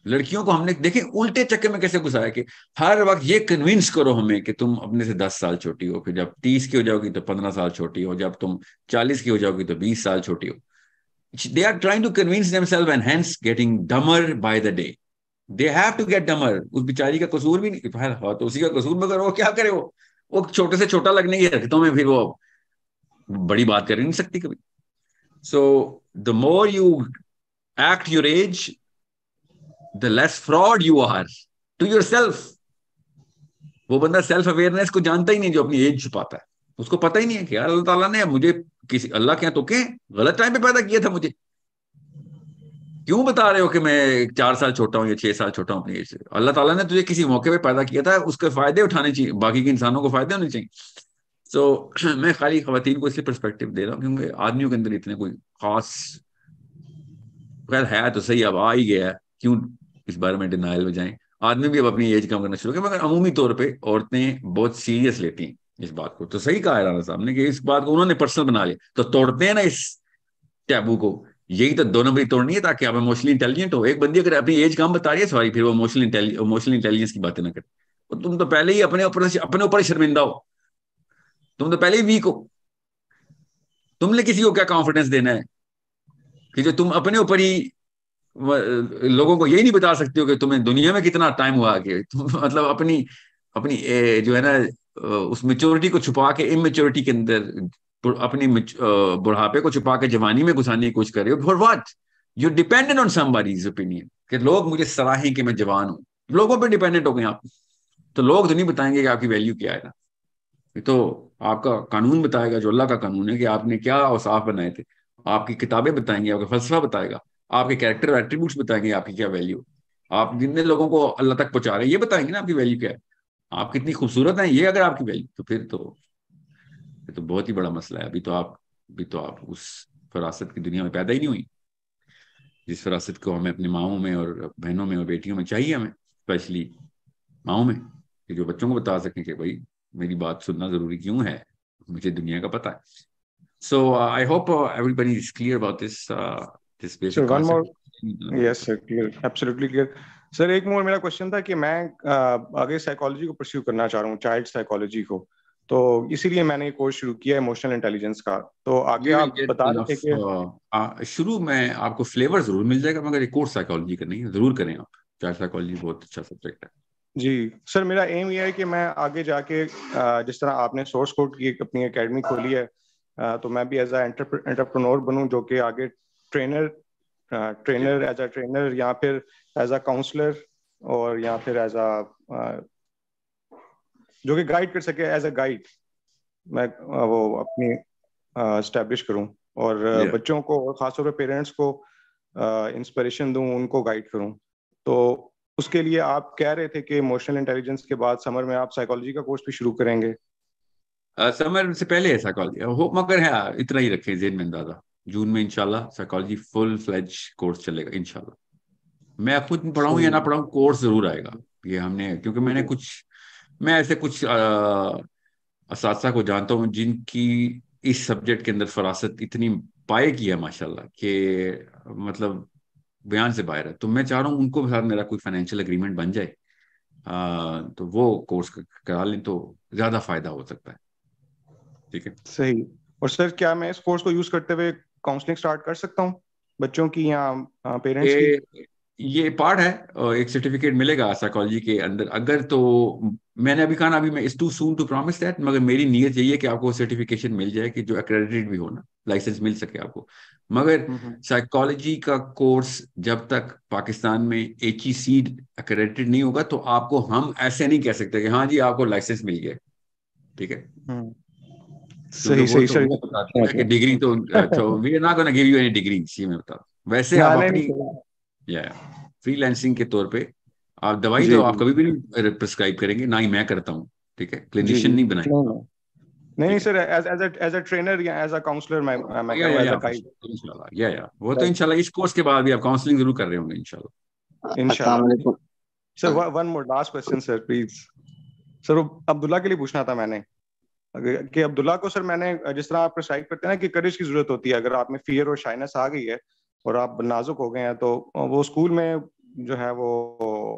لڑکیوں کو ہم نے دیکھیں الٹے چکر میں کیسے گھسایا کہ ہر وقت یہ کنوینس کرو ہمیں کہ تم اپنے سے 10 سال چھوٹی ہو, پھر جب 30 کی ہو جاؤ گی تو 15 سال چھوٹی ہو, جب تم 40 کی ہو جاؤ گی تو 20 سال چھوٹی ہو. They are trying to convince themselves and hence getting dumber by the day. They have to get dumber. اس بیچاری کا قصور بھی نہیں تو اسی کا قصور, مگر وہ کیا کرے, وہ چھوٹے سے چھوٹا لگنے کی حرکتوں میں پھر وہ بڑی بات کر نہیں سکتی کبھی. So the more you act your age, the less fraud you are to yourself. وہ بندہ سیلف اویئرنیس کو جانتا ہی نہیں جو اپنی ایج چھپاتا ہے. اس کو پتہ ہی نہیں ہے کہ یار اللہ تعالیٰ نے مجھے کسی اللہ کے یہاں تو کہ غلط ٹائم پہ پیدا کیا تھا, مجھے کیوں بتا رہے ہو کہ میں 4 سال چھوٹا ہوں یا 6 سال چھوٹا ہوں اپنی ایج سے. اللہ تعالیٰ نے تجھے کسی موقع پہ پیدا کیا تھا, اس کے فائدے اٹھانے چاہیے, باقی کے انسانوں کو فائدے ہونے چاہیے. سو میں خالی خواتین کو اس لیے پرسپیکٹو دے رہا ہوں کیونکہ آدمیوں کے اندر اتنے کوئی خاص خیر ہے تو صحیح, اب آ ہی گیا ہے, کیوں اس بارے میں ڈینائل میں جائیں. آدمی بھی اب اپنی ایج کم کرنا شروع کریں, مگر عمومی طور پہ عورتیں بہت سیریس لیتی ہیں اس بات کو. تو صحیح کہا ہے رانا صاحب نے کہ اس بات کو انہوں نے پرسنل بنا لیا, تو توڑتے ہیں نا اس ٹیبو کو. یہی تو 2 نمبری توڑنی ہے تاکہ آپ ایموشنلی انٹیلیجنٹ ہو. ایک بندی اگر اپنی ایج کم بتا رہی ہے سوری, پھر وہ ایموشنل انٹیلیجنس کی باتیں نہ کرے. تم تو پہلے ہی اپنے اوپر شرمندہ ہو, تم تو پہلے ہی ویک ہو. تم نے کسی کو کیا کانفیڈنس دینا ہے کہ جو تم اپنے اوپر ہی لوگوں کو یہی نہیں بتا سکتے ہو کہ تمہیں دنیا میں کتنا ٹائم ہوا کہ مطلب اپنی جو ہے نا اس میچورٹی کو چھپا کے اممیچورٹی کے اندر اپنی بڑھاپے کو چھپا کے جوانی میں گھسانے کی کوشش کر رہے ہو. For what? You dependent on somebody's opinion کہ لوگ مجھے سراہیں کہ میں جوان ہوں. لوگوں پہ ڈیپینڈنٹ ہو گئے آپ, تو لوگ تو نہیں بتائیں گے کہ آپ کی ویلیو کیا ہے نا. یہ تو آپ کا قانون بتائے گا, جو اللہ کا قانون ہے کہ آپ نے کیا اوصاف بنائے تھے. آپ کی کتابیں بتائیں گے, آپ کا فلسفہ بتائے گا, آپ کے کیریکٹر ایٹریبیوٹس بتائیں گے آپ کی کیا ویلیو. آپ جتنے لوگوں کو اللہ تک پہنچا رہے ہیں یہ بتائیں گے نا آپ کی ویلیو کیا ہے. آپ کتنی خوبصورت ہیں یہ اگر آپ کی ویلیو, تو پھر تو بہت ہی بڑا مسئلہ ہے. ابھی تو آپ اس فراست کی دنیا میں پیدا ہی نہیں ہوئی جس فراست کو ہمیں اپنی ماؤں میں اور بہنوں میں اور بیٹیوں میں چاہیے. ہمیں اسپیشلی ماؤں میں کہ جو بچوں کو بتا سکیں کہ بھائی میری بات سننا ضروری کیوں ہے, مجھے دنیا کا پتا ہے. So I hope everybody is clear about this basic Sir, one more. concept. Yes sir, clear, absolutely clear. سر ایک میرا کوشچن تھا کہ میں آگے سائیکالوجی کو پرسیو کرنا چاہ رہا ہوں, چائلڈ سائیکالوجی کو, تو اسی لیے میں نے یہ کورس شروع کیا ہے ایموشنل انٹیلیجنس کا. تو آگے آپ بتا رہے تھے کہ شروع میں آپ کو فلیور ضرور مل جائے گا, مگر ایک کورس سائیکالوجی کا نہیں ہے, ضرور کریں آپ. چائلڈ سائیکالوجی بہت اچھا سبجیکٹ ہے. جی سر, میرا ایم یہ ہے کہ میں آگے جا کے جس طرح آپ نے سورس کوڈ کی اپنی اکیڈمی کھولی ہے, تو میں بھی ایز اے انٹرپرینور بنوں جو کہ آگے ٹرینر ایز اے ٹرینر یا پھر ایز اے کاؤنسلر اور یا پھر ایز اے جو کہ گائیڈ کر سکے, ایز اے گائیڈ میں وہ اپنی اسٹیبلش کروں اور بچوں کو اور خاص طور پہ پیرنٹس کو انسپریشن دوں, ان کو گائیڈ کروں. تو اس کے لیے آپ کہہ رہے تھے کہ ایموشنل انٹیلیجنس کے بعد سمر میں آپ سائیکالوجی کا کورس بھی شروع کریں گے. سمر سے پہلے ہے سائیکالوجی, مگر ہے اتنا ہی رکھیں ذہن میں اندازہ, جون میں انشاءاللہ سائیکالوجی فل فلیج کورس چلے گا انشاءاللہ. میں خود پڑھاؤں یا نہ پڑھاؤں کورس ضرور آئے گا. یہ ہم نے, کیونکہ میں ایسے کچھ اساتذہ کو جانتا ہوں جن کی اس سبجیکٹ کے اندر فراست اتنی پائے کی ہے ماشاء اللہ کہ مطلب بیان سے باہر ہے. تو میں چاہ رہا ہوں ان کو ساتھ میرا کوئی فائنینشیل اگریمنٹ بن جائے تو وہ کورس کرا لیں تو زیادہ فائدہ ہو سکتا ہے. ٹھیک ہے, صحیح. اور سر کیا میں اس کورس کو یوز کرتے ہوئے کاؤنسلنگ سٹارٹ کر سکتا ہوں بچوں کی یا پیرنٹس کی؟ یہ پارٹ ہے, ایک سرٹیفکیٹ ملے گا سائیکالوجی کے اندر. اگر تو میں نے ابھی کہا نا, ابھی میں too soon to promise that, مگر میری نیت یہی ہے کہ آپ کو سرٹیفکیشن مل جائے کہ جو ایکریڈیٹڈ بھی ہو نا, لائسنس مل سکے آپ کو. مگر سائیکالوجی کا کورس جب تک پاکستان میں HEC ایکریڈیٹڈ نہیں ہوگا تو آپ کو ہم ایسے نہیں کہہ سکتے کہ ہاں جی آپ کو لائسنس مل گیا. ٹھیک ہے, صحیح صحیح سر. ڈگری تو we are not gonna give you any degree. میں بتا ویسے آپ اپنی فری لینسنگ کے طور پہ آپ دوائی تو آپ کبھی بھی نہیں پرسکرائب کریں گے, نہ ہی میں کرتا ہوں. ٹھیک ہے, کلینیشین نہیں بنائیں. نہیں سر, ایز اے ٹرینر یا ایز اے کاؤنسلر میں وہ تو انشاءاللہ اس کورس کے بعد بھی آپ کاؤنسلنگ ضرور کر رہے ہوں گے انشاءاللہ. السلام علیکم sir. One more last question sir please. Sir Abdullah کے لیے پوچھنا تھا میں نے کہ عبداللہ کو سر میں نے جس طرح آپ پرسکرائب کرتے ہیں نا کہ کریج کی ضرورت ہوتی ہے, اگر آپ میں فیئر اور شائنس آ گئی ہے اور آپ نازک ہو گئے ہیں تو وہ اسکول میں جو ہے وہ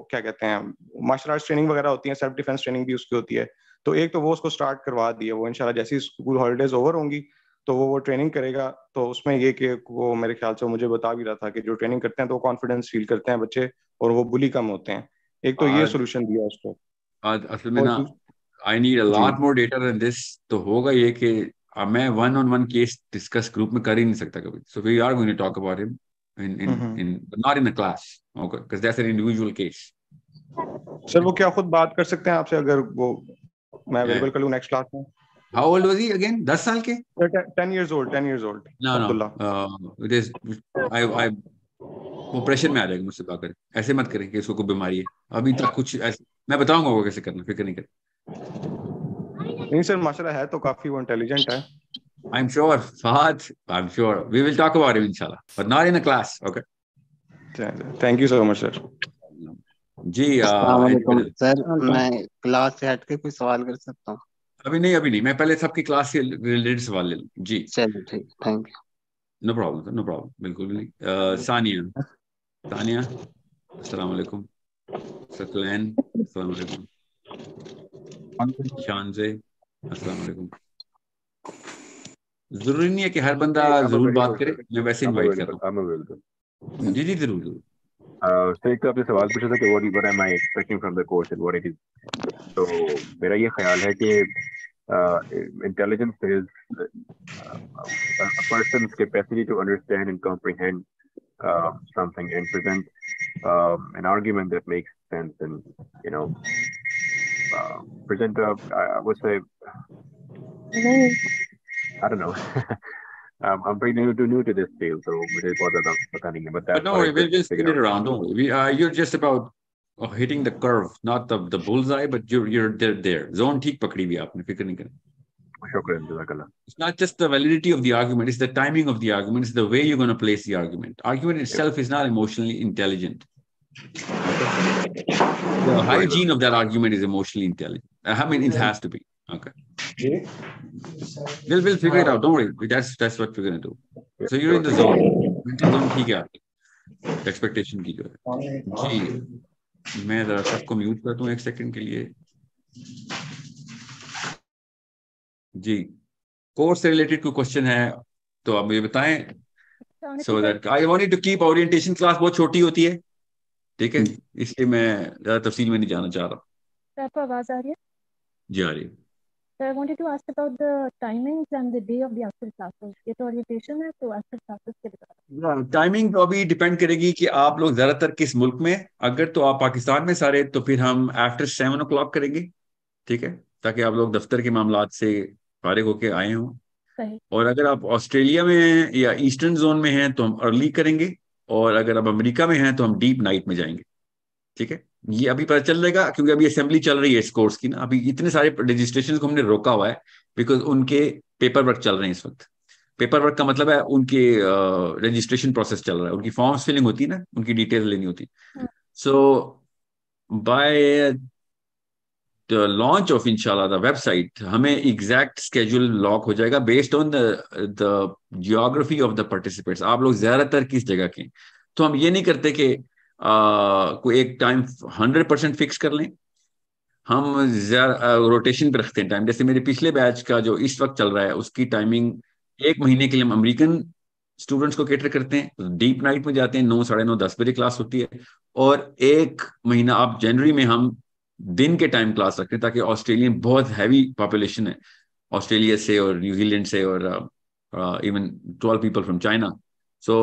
کیا کہتے ہیں مارشل آرٹس ٹریننگ وغیرہ ہوتی ہے, سیلف ڈیفینس ٹریننگ بھی اس کی ہوتی ہے. تو ایک تو وہ اس کو اسٹارٹ کروا دی ہے, وہ انشاءاللہ جیسی اسکول ہالیڈیز اوور ہوں گی تو وہ ٹریننگ کرے گا. تو اس میں یہ کہ وہ میرے خیال سے مجھے بتا بھی رہا تھا کہ جو ٹریننگ کرتے ہیں تو وہ کانفیڈینس فیل کرتے ہیں بچے اور وہ بلی کم ہوتے ہیں. ایک تو یہ سولوشن دیا اس کو. اصل میں نا I need a lot more data than this. تو ہوگا یہ کہ میں one on one case discuss group میں کر ہی نہیں سکتا کبھی. So we are going to talk about him not in a class, okay, because that's an individual case. سر وہ کیا خود بات کر سکتے ہیں آپ سے اگر وہ میں اویلیبل کر لوں نیکسٹ کلاس میں؟ How old was he again? 10 سال کے? 10 years old. No. It is وہ پریشر میں آ جائے گا مجھ سے بات کریں. ایسے مت کریں کہ اس کو کوئی بیماری ہے. ابھی تک کچھ میں بتاؤں گا وہ کیسے کرنا, فکر نہیں کریں. نہیں سر ماشاءاللہ ہے تو کافی وہ انٹیلیجنٹ ہے. I'm sure, Fahad, I'm sure. We will talk about him, inshallah. But not in a class, okay? Thank you so much, sir. جی السلام علیکم سر. میں کلاس سے ہٹ کے کوئی سوال کر سکتا ہوں؟ ابھی نہیں. میں پہلے سب کی کلاس سے ریلیٹڈ سوال لے لوں. جی چلیے ٹھیک, تھینک یو. نو پرابلم, بالکل بھی نہیں. ثانیہ السلام علیکم. ثقلین السلام علیکم. شانزے السلام علیکم. ضروری نہیں ہے کہ ہر بندہ ضرور بات کرے, میں ویسے انوائٹ کر رہا ہوں. جی ضرور. ایک تو آپ نے سوال پوچھا تھا کہ what am I expecting from the course and what it is. تو میرا یہ خیال ہے کہ intelligence is a person's capacity to understand and comprehend something and present an argument that makes sense and present I would say I don't know. I'm pretty new to this field, so مجھے بہت زیادہ پتہ نہیں ہے. But that's no, we'll just get it around. Don't worry. You're just about hitting the curve, not the bullseye, but you're there. Zone ٹھیک پکڑی بھی آپ نے, فکر نہیں کریں. شکریہ, جزاک اللہ. It's not just the validity of the argument, it's the timing of the argument, it's the way you're going to place the argument. Argument itself is not emotionally intelligent. The hygiene of that argument is emotionally intelligent. I mean, it has to be. Okay. We'll figure it out. Don't worry. That's what we're going to do. So you're in the zone. Mental zone ٹھیک ہے آپ کی ایکسپیکٹیشن کی جو ہے. جی میں ذرا سب کو میوٹ کرتا ہوں ایک سیکنڈ کے لیے. جی کورس سے ریلیٹڈ کوئی کوشچن ہے تو آپ مجھے بتائیں. So that I wanted to keep orientation class بہت چھوٹی ہوتی ہے, ٹھیک ہے, اس لیے میں زیادہ تفصیل میں نہیں جانا چاہ رہا. آپ کو آواز آ رہی ہے؟ جی آ رہی ہے. So I wanted to ask about the timings and the day of the actual classes. یہ تو orientation ہے تو actual classes کے بتا. ٹائمنگ تو ابھی ڈیپینڈ کرے گی کہ آپ لوگ زیادہ تر کس ملک میں. اگر تو آپ پاکستان میں سارے تو پھر ہم آفٹر 7 o'clock کریں گے, ٹھیک ہے, تاکہ آپ لوگ دفتر کے معاملات سے فارغ ہو کے آئے ہوں. اور اگر آپ آسٹریلیا میں ہیں یا ایسٹرن زون میں ہیں تو ہم ارلی کریں گے, اور اگر آپ امریکہ میں ہیں تو ہم ڈیپ نائٹ میں جائیں گے. ٹھیک ہے, یہ ابھی پتہ چل رہے گا کیونکہ ابھی اسمبلی چل رہی ہے اس کورس کی نا. ابھی اتنے سارے رجسٹریشن کو ہم نے روکا ہوا ہے بیکاز ان کے پیپر ورک چل رہے ہیں اس وقت. پیپر ورک کا مطلب ہے ان کے رجسٹریشن پروسیس چل رہا ہے, ان کی فارمز فلنگ ہوتی ہے نا, ان کی ڈیٹیل لینی ہوتی. سو بائی لانچ آف انشاءاللہ دا ویب سائٹ ہمیں ایگزیکٹ اسکیجول لاک ہو جائے گا based on the geography of the participants. آپ لوگ زیادہ تر کس جگہ کے, تو ہم یہ نہیں کرتے کہ کوئی ایک ٹائم 100% فکس کر لیں, ہم روٹیشن پہ رکھتے ہیں ٹائم. جیسے میرے پچھلے بیچ کا جو اس وقت چل رہا ہے اس کی ٹائمنگ 1 مہینے کے لیے ہم امریکن اسٹوڈنٹس کو کیٹر کرتے ہیں, ڈیپ نائٹ میں جاتے ہیں, 9 ساڑھے 9 10 بجے کلاس ہوتی ہے, اور 1 مہینہ اب جنوری میں ہم دن کے ٹائم کلاس رکھتے ہیں, تاکہ آسٹریلین بہت ہیوی پاپولیشن ہے آسٹریلیا سے اور نیوزی لینڈ سے, اور ایون 12 پیپل فرام چائنا. سو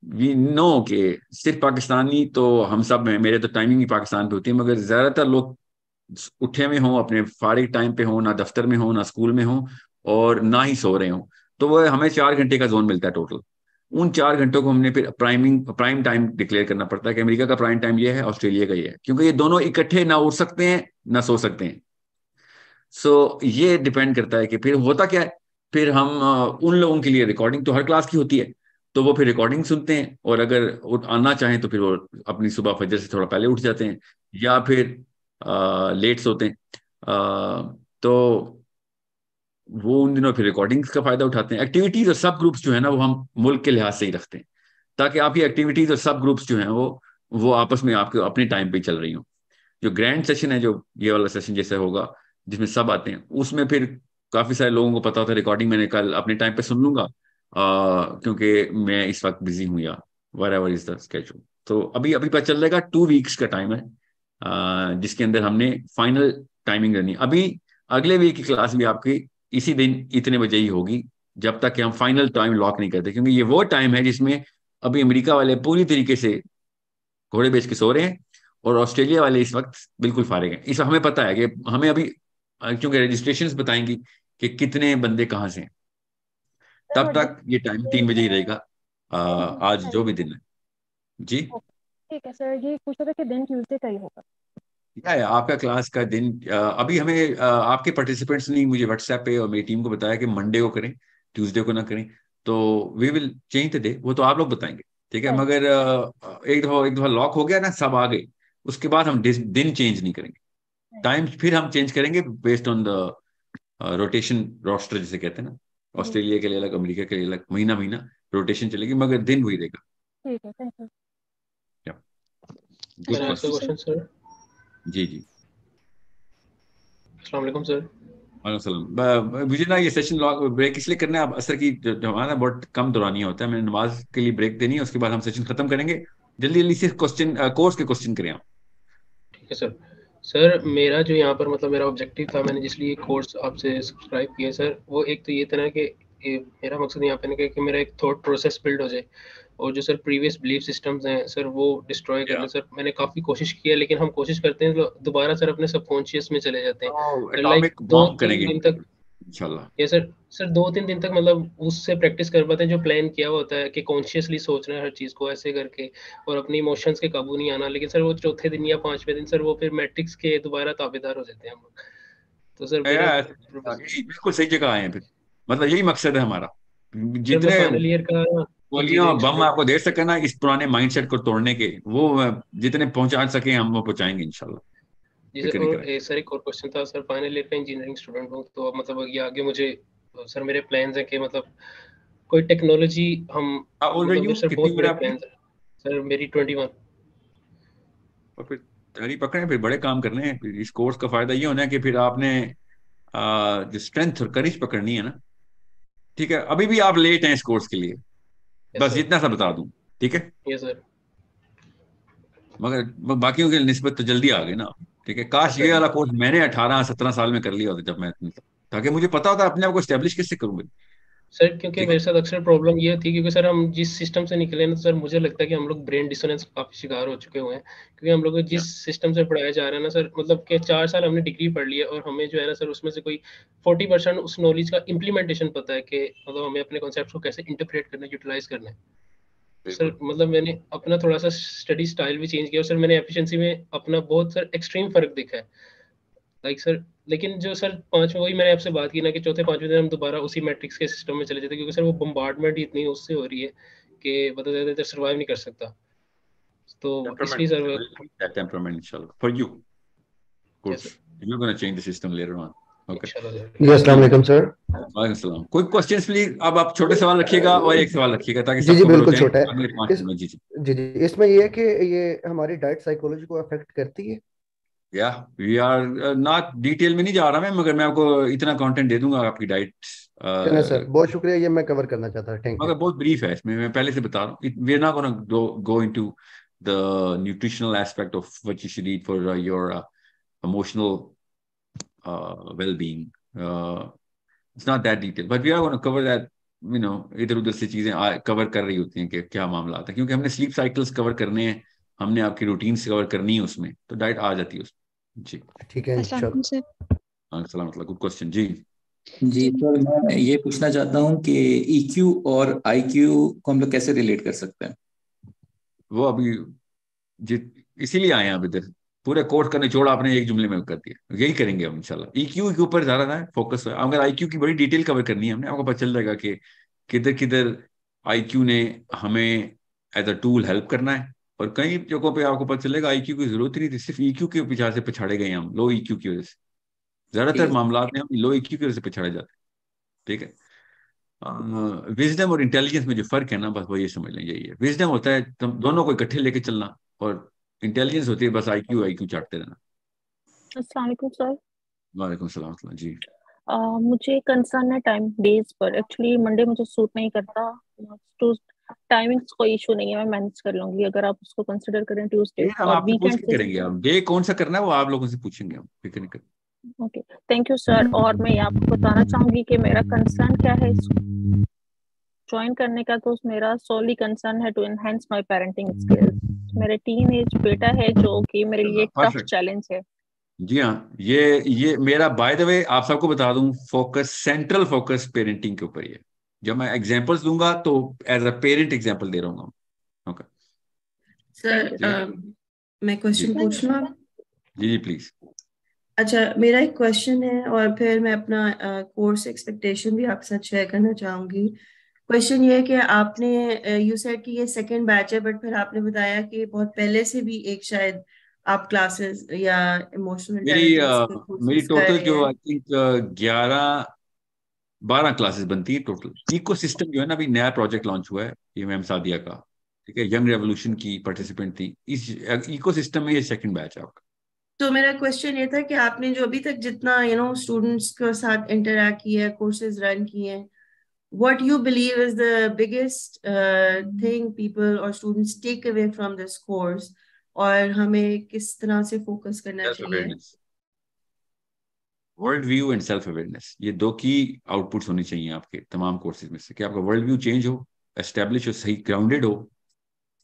وی نو کہ صرف پاکستانی تو ہم سب میں, میرے تو ٹائمنگ ہی پاکستان پہ ہوتی ہے, مگر زیادہ تر لوگ اٹھے میں ہوں, اپنے فارغ ٹائم پہ ہوں, نہ دفتر میں ہوں, نہ اسکول میں ہوں, اور نہ ہی سو رہے ہوں. تو وہ ہمیں 4 گھنٹے کا زون ملتا ہے ٹوٹل. ان 4 گھنٹوں کو ہم نے پھر پرائم ٹائم ڈکلیئر کرنا پڑتا ہے کہ امریکہ کا پرائم ٹائم یہ ہے, آسٹریلیا کا یہ ہے, کیونکہ یہ دونوں اکٹھے نہ اٹھ سکتے ہیں نہ سو سکتے ہیں. سو یہ ڈیپینڈ کرتا ہے کہ پھر ہوتا کیا ہے, پھر ہم ان لوگوں کے لیے ریکارڈنگ تو ہر کلاس کی ہوتی ہے, تو وہ پھر ریکارڈنگ سنتے ہیں, اور اگر آنا چاہیں تو پھر وہ اپنی صبح فجر سے تھوڑا پہلے اٹھ جاتے ہیں, یا پھر لیٹ سوتے ہیں. تو وہ ان دنوں پھر ریکارڈنگز کا فائدہ اٹھاتے ہیں. ایکٹیویٹیز اور سب گروپس جو ہے نا وہ ہم ملک کے لحاظ سے ہی رکھتے ہیں, تاکہ آپ کی ایکٹیویٹیز اور سب گروپس جو ہیں وہ آپس میں آپ کے اپنے ٹائم پہ چل رہی ہوں. جو گرینڈ سیشن ہے, جو یہ والا سیشن جیسے ہوگا جس میں سب آتے ہیں, اس میں پھر کافی سارے لوگوں کو پتا ہوتا ہے ریکارڈنگ میں نے کل اپنے ٹائم پہ سن لوں گا, کیونکہ میں اس وقت بزی ہوں, یا whatever is the schedule. تو ابھی پتہ چل جائے گا. 2 weeks کا ٹائم ہے جس کے اندر ہم نے فائنل ٹائمنگ رہنی. ابھی اگلے ویک کی کلاس بھی آپ کی اسی دن اتنے بجے ہی ہوگی, جب تک کہ ہم فائنل ٹائم لاک نہیں کرتے, کیونکہ یہ وہ ٹائم ہے جس میں ابھی امریکہ والے پوری طریقے سے گھوڑے بیچ کے سو رہے ہیں, اور آسٹریلیا والے اس وقت بالکل فارغ ہیں. اس وقت ہمیں پتہ ہے کہ ہمیں ابھی, کیونکہ رجسٹریشنز بتائیں گی کہ کتنے بندے کہاں سے ہیں, تب تک یہ ٹائم 3 بجے ہی رہے گا آج جو بھی دن ہے. جی ٹھیک ہے سر, یہ پوچھا تھا کہ دن ٹیوزڈے کا ہی ہوگا. آپ کا کلاس کا دن ابھی ہمیں آپ کے پارٹیسپینٹس نے مجھے واٹس ایپ پہ اور میری ٹیم کو بتایا کہ منڈے کو کریں, ٹیوزڈے کو نہ کریں, تو وی ول چینج دا ڈے. وہ تو آپ لوگ بتائیں گے, ٹھیک ہے, مگر ایک دفعہ لاک ہو گیا نا, سب آ گئے, اس کے بعد ہم دن چینج نہیں کریں گے. ٹائم پھر ہم چینج کریں گے based on the rotation roster جسے کہتے ہیں نا, آسٹریلیا کے لیے الگ, امریکہ کے لیے الگ, مہینہ روٹیشن چلے گی, مگر دن وہی رہے گا. ٹھیک ہے, تھینک یو. جی السلام علیکم سر. وعلیکم السلام. مجھے نا یہ سیشن بریک اس لیے کرنا ہے, اب اثر کی ہمارا بہت کم دورانیہ ہوتا ہے, میں نے نماز کے لیے بریک دینی ہے, اس کے بعد ہم سیشن ختم کریں گے. جلدی سے کورس کے کوشچن کریں آپ. ٹھیک ہے سر میرا جو یہاں پر مطلب میرا آبجیکٹیو تھا, میں نے جس لیے کورس آپ سے سبسکرائب کیا سر, وہ ایک تو یہ تھا نا کہ میرا مقصد یہاں پہ کہ میرا ایک تھاٹ پروسیس بلڈ ہو جائے, اور جو سر پریویس بلیف سسٹمز ہیں سر وہ ڈسٹروائے کر لیں. سر میں نے کافی کوشش کی ہے, لیکن ہم کوشش کرتے ہیں دوبارہ سر اپنے سب کانشیس میں چلے جاتے ہیں. لائک 2-3 دن تک انشاءاللہ. یہ سر 2-3 دن تک مطلب اس سے پریکٹس کر پاتے ہیں, جو پلان کیا ہوتا ہے کہ کانشیسلی سوچنا ہے ہر چیز کو ایسے کر کے, اور اپنی ایموشنز کے قابو نہیں آنا. لیکن سر وہ چوتھے دن یا 5ویں دن سر وہ پھر میٹرکس کے دوبارہ تابعدار ہو جاتے ہیں ہم لوگ. تو سر بالکل صحیح جگہ آئے ہیں پھر, مطلب یہی مقصد ہے ہمارا. جتنے فائنل ایئر کا بم آپ کو دے سکے نا اس پرانے مائنڈ سیٹ کو توڑنے کے, وہ جتنے پہنچا سکیں ہم وہ پہنچائیں گے انشاءاللہ. جی سر, اور سر ایک اور کوشچن تھا سر. فائنل ایئر کا انجینئرنگ اسٹوڈنٹ ہوں, تو مطلب یہ آگے مجھے سر میرے پلانز ہیں کہ مطلب کوئی ٹیکنالوجی ہم مطلب سر بہت بڑے پلانز ہیں سر. میری 21. اور پھر تیاری پکڑیں, پھر بڑے کام کرنے ہیں. اس کورس کا فائدہ یہ ہونا ہے کہ پھر آپ نے جو اسٹرینتھ اور کریج پکڑنی ہے نا, ٹھیک ہے. ابھی بھی آپ لیٹ ہیں اس کورس کے لیے, بس اتنا سا بتا دوں, ٹھیک ہے. یس سر. مگر باقیوں کی نسبت تو جلدی آ گئی نا, ٹھیک ہے. کاش یہ والا کورس میں نے 18-17 سال میں کر لیا ہوتا جب میں, تاکہ مجھے پتا ہوتا اپنے آپ کو اسٹیبلش کس سے کروں گا سر. کیونکہ میرے ساتھ اکثر پرابلم یہ تھی, کیونکہ سر ہم جس سسٹم سے نکلے نا سر, مجھے لگتا ہے کہ ہم لوگ برین ڈسوننس کافی شکار ہو چکے ہوئے ہیں, کیونکہ ہم لوگ جس سسٹم سے پڑھایا جا رہا ہے نا سر, مطلب کہ 4 سال ہم نے ڈگری پڑھ لی ہے, اور ہمیں جو ہے نا سر اس میں سے کوئی 40% اس نالج کا امپلیمنٹیشن پتا ہے کہ مطلب ہمیں اپنے کانسیپٹ کو کیسے انٹرپریٹ کرنا ہے, یوٹیلائز کرنا ہے. سر مطلب میں نے اپنا تھوڑا سا اسٹڈی اسٹائل بھی چینج کیا, اور سر میں نے ایفیشنسی میں اپنا بہت سر ایکسٹریم فرق دیکھا ہے. لائک سر لیکن جو سر پانچویں, وہی میں نے آپ سے بات کی نا کہ چوتھے پانچویں دن ہم دوبارہ اسی میٹرکس کے سسٹم میں چلے جاتے, کیونکہ سر وہ بمبارڈمنٹ ہی اتنی اس سے ہو رہی ہے کہ بتا زیادہ دیر سروائیو نہیں کر سکتا. تو اس لیے سر temperament inshallah for you course you're going to change the system later on. Okay. جی السلام علیکم سر. وعلیکم السلام. کوئی کوشچنس پلیز. اب آپ چھوٹے سوال رکھیے گا اور ایک سوال رکھیے گا تاکہ جی سب جی کو بالکل چھوٹا ہے. جی جی اس میں یہ ہے کہ یہ ہماری ڈائٹ سائیکولوجی کو افیکٹ کرتی ہے. یا وی آر ناٹ ڈیٹیل میں نہیں جا رہا میں, مگر میں آپ کو اتنا کانٹینٹ دے دوں گا آپ کی ڈائٹ. سر بہت شکریہ, یہ میں کور کرنا چاہتا تھا. مگر بہت بریف ہے اس میں پہلے سے بتا رہا ہوں. We are not gonna go into the nutritional aspect of what you should eat for your emotional well-being. It's not that detailed, but we are going to cover that. ادھر ادھر سے چیزیں کور کر رہی ہوتی ہیں کہ کیا معاملات ہیں, کیونکہ ہم نے سلیپ سائیکلز کور کرنے ہیں, ہم نے آپ کی روٹینس کور کرنی ہے اس میں, تو ڈائٹ آ جاتی ہے اس میں. جی ٹھیک ہے. السلام علیکم. Good question. جی جی سر میں یہ پوچھنا چاہتا ہوں کہ ای کیو اور آئی کیو کو ہم لوگ کیسے ریلیٹ کر سکتے ہیں؟ وہ ابھی اسی لیے آئے ہیں اب ادھر. پورے کورس کا نچوڑ آپ نے ایک جملے میں کر دیا. یہی کریں گے ہم انشاءاللہ. ای کیو کے اوپر زیادہ نہ فوکس ہے. اگر آئی کیو کی بڑی ڈیٹیل کور کرنی ہے ہم نے, آپ کو پتہ چل جائے گا کہ کدھر کدھر آئی کیو نے ہمیں ایز اے ٹول ہیلپ کرنا ہے, اور کئی جگہوں پہ آپ کو پتہ چلے گا آئی کیو کی ضرورت ہی نہیں تھی, صرف ای کیو کے پیچھے سے پچھاڑے گئے ہم, لو ای کیو کی وجہ سے. زیادہ تر معاملات میں ہم لو ای کیو کی وجہ سے پچھاڑے جاتے ہیں. ٹھیک ہے. وزڈم اور انٹیلیجنس میں جو فرق ہے نا, بس وہ یہ سمجھ لیں. یہی ہے وزڈم ہوتا ہے دونوں کو اکٹھے لے کے چلنا, اور انٹیلیجنس ہوتی ہے بس آئی کیو چاٹتے رہنا. السلام علیکم سر. وعلیکم السلام. جی مجھے کنسرن ہے ٹائم ڈیز پر. ایکچولی منڈے مجھے سوٹ نہیں کرتا, ٹائمنگس کوئی ایشو نہیں ہے, میں مینج کر لوں گی اگر آپ اس کو کنسیڈر کریں ٹیوزڈے اور ویکینڈ کریں گے. ہم ڈے کون سا کرنا ہے وہ آپ لوگوں سے پوچھیں گے, ہم فکر نہیں کریں. Okay thank you sir. اور میں آپ کو بتانا چاہوں گی کہ میرا کنسرن کیا ہے جوائن کرنے کا, تو میرا سولی کنسرن ہے to enhance my parenting skills. میرے ٹین ایج بیٹا ہے جو کہ میرے لیے ٹف چیلنج ہے. جی ہاں, یہ میرا بائی دا وے آپ سب کو بتا دوں, فوکس سینٹرل فوکس پیرنٹنگ کے اوپر ہی ہے. جب میں ایگزامپلس دوں گا تو ایز اے پیرنٹ ایگزامپل دے رہا ہوں. اوکے سر میں کوشچن پوچھ لوں. جی پلیز. اچھا میرا ایک کوشچن ہے اور پھر میں اپنا کورس ایکسپیکٹیشن بھی آپ کے ساتھ شیئر کرنا چاہوں گی. کوشچن یہ ہے کہ آپ نے یو سیڈ کہ یہ سیکنڈ بیچ ہے, بٹ پھر آپ نے بتایا کہ بہت پہلے سے بھی ایک شاید آپ کلاسز یا ایموشنل میری ٹوٹل جو آئی تھنک 11-12 کلاسز بنتی ہیں ٹوٹل. ایکو سسٹم جو ہے نا, ابھی نیا پروجیکٹ لانچ ہوا ہے, یہ میم سعدیہ کا, ٹھیک ہے, ینگ ریولوشن کی پارٹیسپینٹ تھی. اس ایکو سسٹم میں یہ سیکنڈ بیچ ہے آپ کا. تو میرا کوشچن یہ تھا کہ آپ نے جو ابھی تک جتنا اسٹوڈنٹس کے ساتھ انٹریکٹ کیا ہے, کورسز رن کیے ہیں, what you believe is the biggest thing people or students take away from this course, اور ہمیں کس طرح سے فوکس کرنا چاہیے؟ World view and self awareness, یہ دو کی آؤٹ پٹس ہونی چاہیے آپ کے تمام کورسز میں سے, کہ آپ کا ورلڈ ویو چینج ہو, اسٹیبلش ہو, صحیح گراؤنڈیڈ ہو,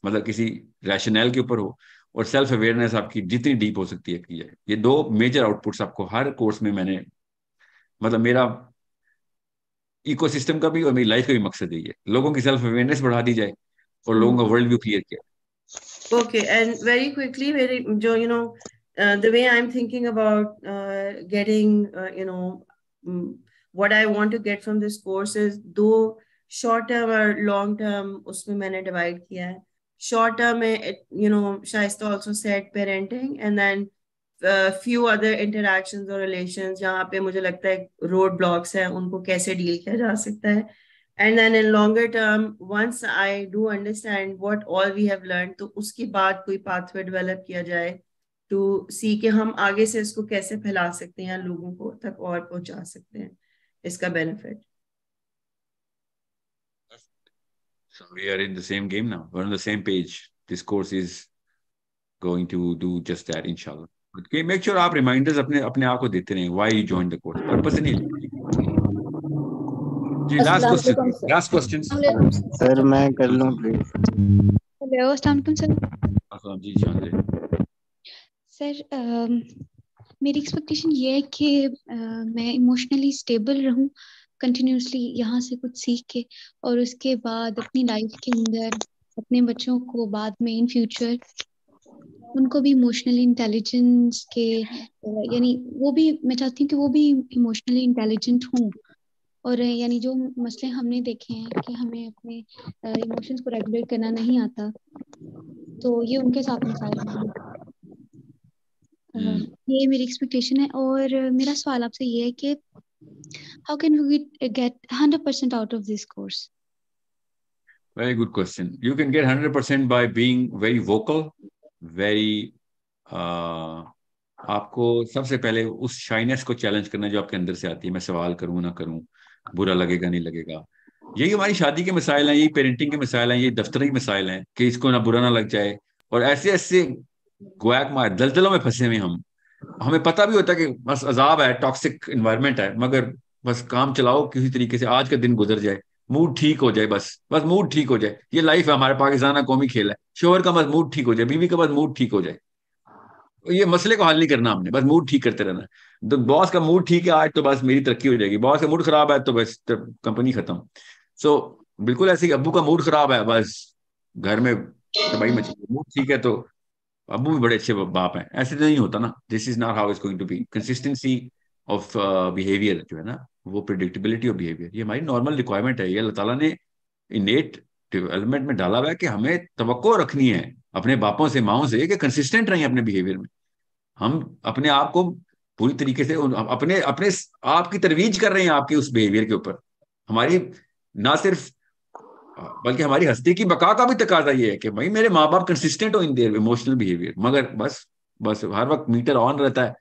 مطلب کسی ریشنل کے اوپر ہو, اور سیلف اویئرنیس آپ کی جتنی ڈیپ ہو سکتی ہے کی جائے. یہ دو میجر آؤٹ پٹس آپ کو ہر کورس میں نے, مطلب میرا ایکو سسٹم کا بھی اور میری لائف کا بھی مقصد یہی ہے, لوگوں کی سیلف اویئرنیس بڑھا دی جائے اور لوگوں کا ورلڈ ویو کلیئر کیا. اوکے اینڈ ویری کوئکلی میری جو the way I'm thinking about getting what I want to get from this course is do short term اور long term اس میں نے ڈیوائڈ کیا ہے. short term میں شائستہ also said parenting, and then few other interactions or relations جہاں پہ مجھے لگتا ہے روڈ بلاکس ہیں, ان کو کیسے ڈیل کیا جا سکتا ہے. And then in longer term, once I do understand what all we have learned, تو اس کے بعد کوئی pathway develop کیا جائے to see کہ ہم آگے سے اس کو کیسے پھیلا سکتے ہیں, لوگوں کو تک اور پہنچا سکتے ہیں اس کا benefit. So we are in the same game now. We're on the same page. This course is going to do just that, inshallah. But make sure آپ reminders اپنے آپ کو دیتے رہیں. Why you joined the course? Purpose نہیں. جی last question. سر میں کر لوں پلیز. ہیلو السلام علیکم سر. السلام. جی جان سر میری ایکسپیکٹیشن یہ ہے کہ میں ایموشنلی اسٹیبل رہوں کنٹینیوسلی یہاں سے کچھ سیکھ کے, اور اس کے بعد اپنی لائف کے اندر اپنے بچوں کو بعد میں ان فیوچر ان کو بھی ایموشنلی انٹیلیجنس کے یعنی وہ بھی میں چاہتی ہوں کہ وہ بھی ایموشنلی انٹیلیجنٹ ہوں، اور یعنی جو مسئلے ہم نے دیکھے ہیں کہ ہمیں اپنے ایموشنز کو ریگولیٹ کرنا نہیں آتا، تو یہ ان کے ساتھ مسائل ہیں۔ یہ میری ایکسپیکٹیشن ہے، اور میرا سوال آپ سے یہ ہے کہ how can we get 100% out of this course? Very good question. You can get 100% by being very vocal, very آپ کو سب سے پہلے اس شائنس کو چیلنج کرنا جو آپ کے اندر سے آتی ہے، میں سوال کروں نہ کروں، برا لگے گا نہیں لگے گا۔ یہی ہماری شادی کے مسائل ہیں، یہی پیرنٹنگ کے مسائل ہیں، یہی دفتری مسائل ہیں کہ اس کو نہ برا نہ لگ جائے، اور ایسے ایسے گویک مار دلدلوں میں پھنسے ہوئے ہمیں پتہ بھی ہوتا ہے کہ بس عذاب ہے، ٹاکسک انوائرمنٹ ہے، مگر بس کام چلاؤ کسی طریقے سے، آج کا دن گزر جائے، موڈ ٹھیک ہو جائے، بس موڈ ٹھیک ہو جائے۔ یہ لائف ہے، ہمارے پاکستان کا قومی کھیل ہے، شوہر کا بس موڈ ٹھیک ہو جائے، بیوی کا بس موڈ ٹھیک ہو جائے۔ یہ مسئلے کو حل نہیں کرنا ہم نے، بس موڈ ٹھیک کرتے رہنا ہے۔ باس کا موڈ ٹھیک ہے آج تو بس میری ترقی ہو جائے گی، باس کا موڈ خراب ہے تو بس کمپنی ختم۔ سو بالکل ایسے ہی ابو کا موڈ خراب ہے، بس گھر میں تباہی مچی، موڈ ٹھیک ہے تو ابو بھی بڑے اچھے باپ ہیں، ایسے تو نہیں ہوتا نا۔ This is not how it's going to be. Consistency of behaviour جو ہے نا، وہ پریڈکٹیبلٹی آف بیہیویئر، یہ ہماری نارمل ریکوائرمنٹ ہے، یہ اللہ تعالیٰ نے انیٹ ڈیولپمنٹ میں ڈالا ہوا ہے کہ ہمیں توقع رکھنی ہے اپنے باپوں سے ماؤں سے کہ کنسسٹنٹ رہیں اپنے بیہیویئر میں۔ ہم اپنے آپ کو پوری طریقے سے اپنے آپ کی ترویج کر رہے ہیں آپ کی اس بیہیویئر کے اوپر۔ ہماری نہ صرف بلکہ ہماری ہستی کی بقا کا بھی تقاضا یہ ہے کہ بھائی میرے ماں باپ کنسسٹنٹ ہو ان دیئر ایموشنل بیہیویئر، مگر بس ہر وقت میٹر آن رہتا ہے،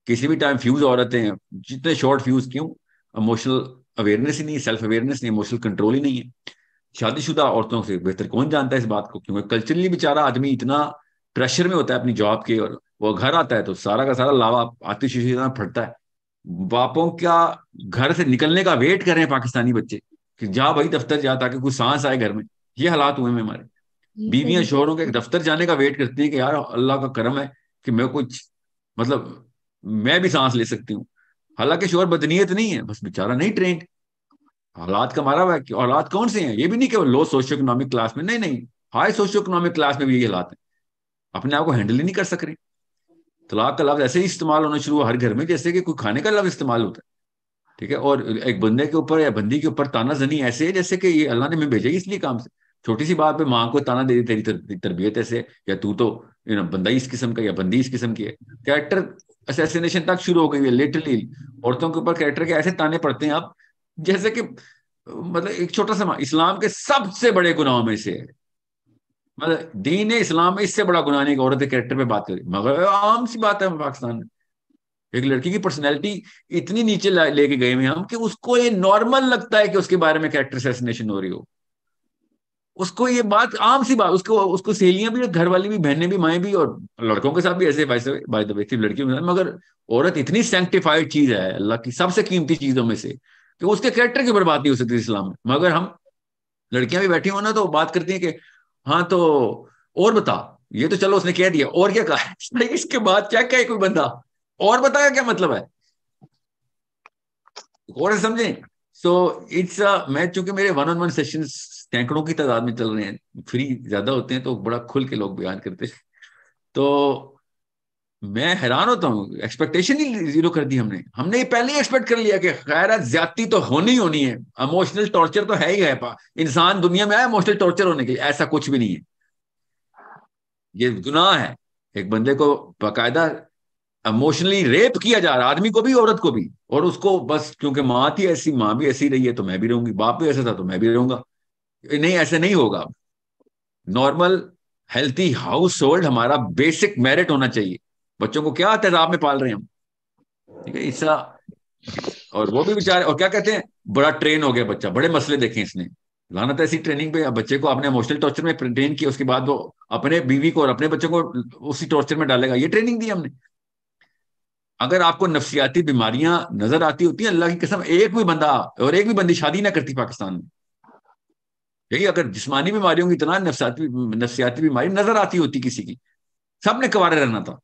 کسی بھی ٹائم فیوز ہو رہتے ہیں، جتنے شارٹ فیوز کیوں؟ ایموشنل اویئرنیس ہی نہیں، سیلف اویئرنیس نہیں، ایموشنل کنٹرول ہی نہیں ہے۔ شادی شدہ عورتوں سے بہتر کون جانتا ہے اس بات کو، کیونکہ کلچرلی بیچارہ آدمی اتنا پریشر میں ہوتا ہے اپنی جاب کے، اور وہ گھر آتا ہے تو سارا کا سارا لاوا آتش پھٹتا ہے۔ باپوں کا گھر سے نکلنے کا ویٹ کر رہے ہیں پاکستانی بچے کہ جا بھائی دفتر جا تاکہ کوئی سانس آئے گھر میں۔ یہ حالات ہوئے ہیں ہمارے۔ بیویاں شوہروں کے دفتر جانے کا ویٹ کرتی ہیں کہ یار اللہ کا کرم ہے کہ میں کچھ میں بھی سانس لے سکتی ہوں، حالانکہ شوہر بدنیت نہیں ہے، بس بیچارہ نہیں ٹرینڈ۔ حالات کا مارا ہوا ہے کہ حالات کون سے ہیں، یہ بھی نہیں کہ لو سوشو اکنامک کلاس میں، نہیں، ہائی سوشو اکنامک کلاس میں بھی یہی حالات ہیں، اپنے آپ کو ہینڈل ہی نہیں کر سک رہے۔ طلاق کا لفظ ایسے ہی استعمال ہونا شروع ہوا ہر گھر میں جیسے کہ کوئی کھانے کا لفظ استعمال ہوتا ہے، ٹھیک ہے؟ اور ایک بندے کے اوپر یا بندی کے اوپر تانا زنی ایسے ہے جیسے کہ یہ اللہ نے ہمیں بھیجا ہی اس لیے کام سے۔ چھوٹی سی بات پہ ماں کو تانا دے دی تیری تربیت ایسے، یا تو بندہ ہی اس قسم کا یا بندی اس قسم کی ہے۔ کریکٹر اسیسینیشن تک شروع ہو گئی ہے لٹرلی، عورتوں کے اوپر کریکٹر کے ایسے تانے پڑتے ہیں اب جیسے کہ ایک چھوٹا سا اسلام کے سب سے بڑے گناہوں میں سے ہے، دین اسلام میں اس سے بڑا گناہ نہیں کہ عورت کریکٹر پہ بات کرے، مگر عام سی بات ہے پاکستان میں۔ ایک لڑکی کی پرسنالٹی اتنی نیچے لے کے گئے ہیں ہم کہ اس کو یہ نارمل لگتا ہے کہ اس کے بارے میں کریکٹر اسیسینیشن ہو رہی ہو، اس کو یہ بات عام سی بات، اس کو سہیلیاں بھی، گھر والی بھی، بہنیں بھی، مائیں بھی، اور لڑکوں کے ساتھ بھی ایسے ویسے لڑکیوں کے ساتھ۔ مگر عورت اتنی سینکٹیفائڈ چیز ہے، اللہ کی سب سے قیمتی چیزوں میں سے، کہ اس کے کریکٹر کی اوپر بات نہیں ہو سکتی اسلام میں۔ مگر ہم لڑکیاں بھی بیٹھی ہوں نا تو بات کرتی ہیں کہ ہاں تو اور بتا، یہ تو چلو اس نے کہہ دیا، اور کیا کہا ہے اس کے بعد کیا کہے کوئی بندہ، اور بتایا کیا مطلب ہے، اور سمجھیں۔ سو اٹس میں چونکہ میرے 1-on-1 سیشن سینکڑوں کی تعداد میں چل رہے ہیں، فری زیادہ ہوتے ہیں تو بڑا کھل کے لوگ بیان کرتے ہیں، تو میں حیران ہوتا ہوں، ایکسپیکٹیشن ہی زیرو کر دی ہم نے یہ پہلے ہی ایکسپیکٹ کر لیا کہ خیر زیادتی تو ہونی ہونی ہے، ایموشنل ٹارچر تو ہے ہی ہے، انسان دنیا میں آیا ایموشنل ٹارچر ہونے کے لیے، ایسا کچھ بھی نہیں ہے، یہ گناہ ہے۔ ایک بندے کو باقاعدہ ایموشنلی ریپ کیا جا رہا، آدمی کو بھی عورت کو بھی، اور اس کو بس کیونکہ ماں تھی ایسی، ماں بھی ایسی رہی ہے تو میں بھی رہوں گی، باپ بھی ایسا تھا تو میں بھی رہوں گا۔ نہیں، ایسے نہیں ہوگا۔ نارمل ہیلتھی ہاؤس ہولڈ ہمارا بیسک میرٹ ہونا چاہیے۔ بچوں کو کیا تیزاب میں پال رہے ہیں ہم، ٹھیک ہے؟ اس اور وہ بھی بیچارے، اور کیا کہتے ہیں بڑا ٹرین ہو گیا بچہ، بڑے مسئلے دیکھیں اس نے، لعنت ایسی ٹریننگ پہ بچے کو آپ نے ایموشنل ٹارچر میں ٹرین کیا، اس کے بعد وہ اپنے بیوی کو اور اپنے بچوں کو اسی ٹارچر میں ڈالے گا، یہ ٹریننگ دی ہم نے۔ اگر آپ کو نفسیاتی بیماریاں نظر آتی ہوتی ہیں، اللہ کی قسم ایک بھی بندہ اور ایک بھی بندی شادی نہ کرتی پاکستان میں۔ یہی اگر جسمانی بیماریوں کی اتنا نفسیاتی بیماری نظر آتی ہوتی کسی کی، سب نے کوارے رہنا تھا،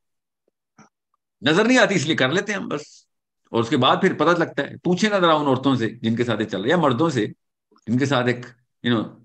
نظر نہیں آتی اس لیے کر لیتے ہیں ہم بس، اور اس کے بعد پھر پتہ لگتا ہے۔ پوچھیں نہ ذرا ان عورتوں سے جن کے ساتھ چل رہا ہے، یا مردوں سے جن کے ساتھ ایک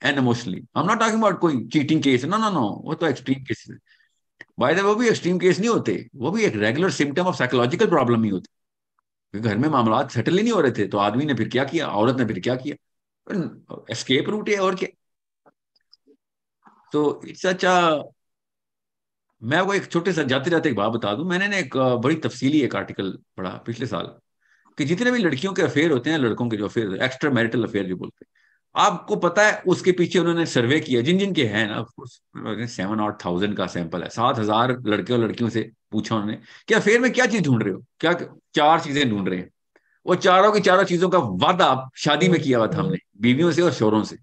and emotionally. I am not talking about کوئی چیٹنگ کیس, نو, وہ تو ایکسٹریم کیس ہے. بائی دا وہ بھی ایکسٹریم کیس نہیں ہوتے, وہ بھی ایک regular symptom of psychological problem ہی ہوتے. گھر میں معاملات سیٹل ہی نہیں ہو رہے تھے, تو آدمی نے پھر کیا کیا, عورت نے پھر کیا کیا, اسکیپ روٹ ہے اور کیا. تو اٹس اچھا. میں آپ کو ایک چھوٹے سا جاتے جاتے ایک بات بتا دوں. میں نے ایک بڑی تفصیلی ایک آرٹیکل پڑھا پچھلے سال کہ جتنے بھی لڑکیوں کے افیئر ہوتے ہیں, لڑکوں کے جو افیئر, ایکسٹرا میرٹل افیئر جو بولتے ہیں, آپ کو پتا ہے اس کے پیچھے انہوں نے سروے کیا جن کے ہیں نا, 7,000 کا سیمپل ہے, 7,000 لڑکے اور لڑکیوں سے پوچھا انہوں نے کہ افیئر میں کیا چیز ڈھونڈ رہے ہو, کیا 4 چیزیں ڈھونڈ رہے ہیں. وہ چاروں کی چاروں چیزوں کا وعدہ شادی میں کیا ہوا تھا ہم نے, بیویوں سے اور شوہروں سے.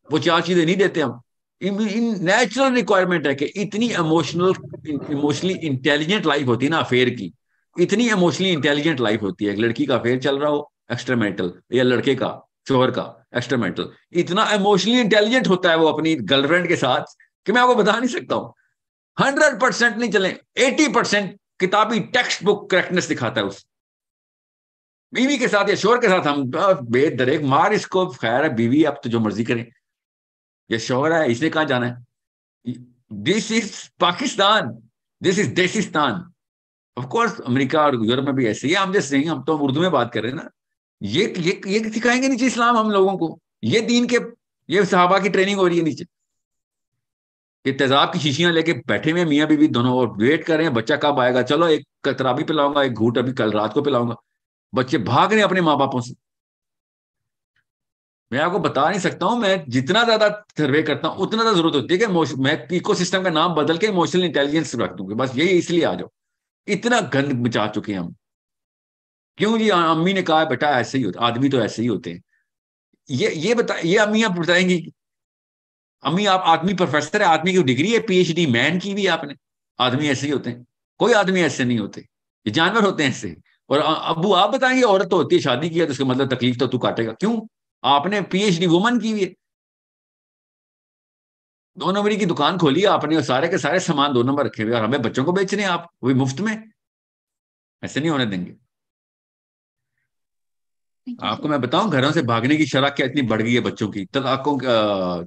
وہ 4 چیزیں نہیں دیتے ہم. نیچرل ریکوائرمنٹ ہے کہ اتنی ایموشنلی انٹیلیجنٹ لائف ہوتی ہے نا افیئر کی, اتنی ایموشنلی انٹیلیجنٹ لائف ہوتی ہے. ایک لڑکی کا افیئر چل رہا ہو ایکسٹرا میرٹل, یا لڑکے کا شوہر کا ایکسٹرا میرٹل, اتنا ایموشنلی انٹیلیجنٹ ہوتا ہے وہ اپنی گرل فرینڈ کے ساتھ کہ میں آپ کو بتا نہیں سکتا ہوں. 100% نہیں چلیں, 80% کتابی ٹیکسٹ بک کریکٹنس دکھاتا ہے اس بیوی کے ساتھ یا شوہر کے ساتھ. ہم بے دریک مار اس کو, خیر ہے بیوی اب تو جو مرضی کریں, یہ شوہر ہے اس نے کہاں جانا ہے. دس از پاکستان, دس از دیسستان. آف کورس امریکہ اور یورپ میں بھی ایسے ہی. ہم جیسے ہم تو اردو میں بات کر رہے ہیں نا. یہ سکھائیں گے نیچے اسلام ہم لوگوں کو. یہ دین کے, یہ صحابہ کی ٹریننگ ہو رہی ہے نیچے. یہ تیزاب کی شیشیاں لے کے بیٹھے ہوئے میاں بیوی دونوں, اور ویٹ کر رہے ہیں بچہ کب آئے گا. چلو ایک ترابی پلاؤں گا, ایک گھوٹ ابھی کل رات کو پلاؤں گا. بچے بھاگ رہے ہیں اپنے ماں باپوں سے. میں آپ کو بتا نہیں سکتا ہوں, میں جتنا زیادہ سروے کرتا ہوں اتنا زیادہ ضرورت ہوتی ہے کہ میں ایکو سسٹم کا نام بدل کے ایموشنل انٹیلیجنس رکھ دوں گا. بس یہی اس لیے آ جاؤ, اتنا گند مچا چکے ہیں ہم. کیوں جی امی نے کہا بیٹا ایسے ہی ہوتا, آدمی تو ایسے ہی ہوتے ہیں. یہ امی آپ بتائیں گی, امی آپ آدمی پروفیسر ہے, آدمی کی ڈگری ہے PhD مین کی بھی آپ نے, آدمی ایسے ہی ہوتے ہیں. کوئی آدمی ایسے نہیں ہوتے, یہ جانور ہوتے ہیں ایسے. اور ابو آپ بتائیں گے عورت تو ہوتی ہے, شادی کی ہے تو اس کا مطلب تکلیف تو کاٹے گا. کیوں؟ آپ نے PhD وومن کی ہوئی ہے, 2 نمبری کی دکان کھولی ہے آپ نے, اور سارے کے سارے سامان 2 نمبر رکھے ہوئے, اور ہمیں بچوں کو بیچ رہے ہیں آپ وہی مفت میں. ایسے نہیں ہونے دیں گے. آپ کو میں بتاؤں گھروں سے بھاگنے کی شرح کیا اتنی بڑھ گئی ہے بچوں کی, طلاقوں,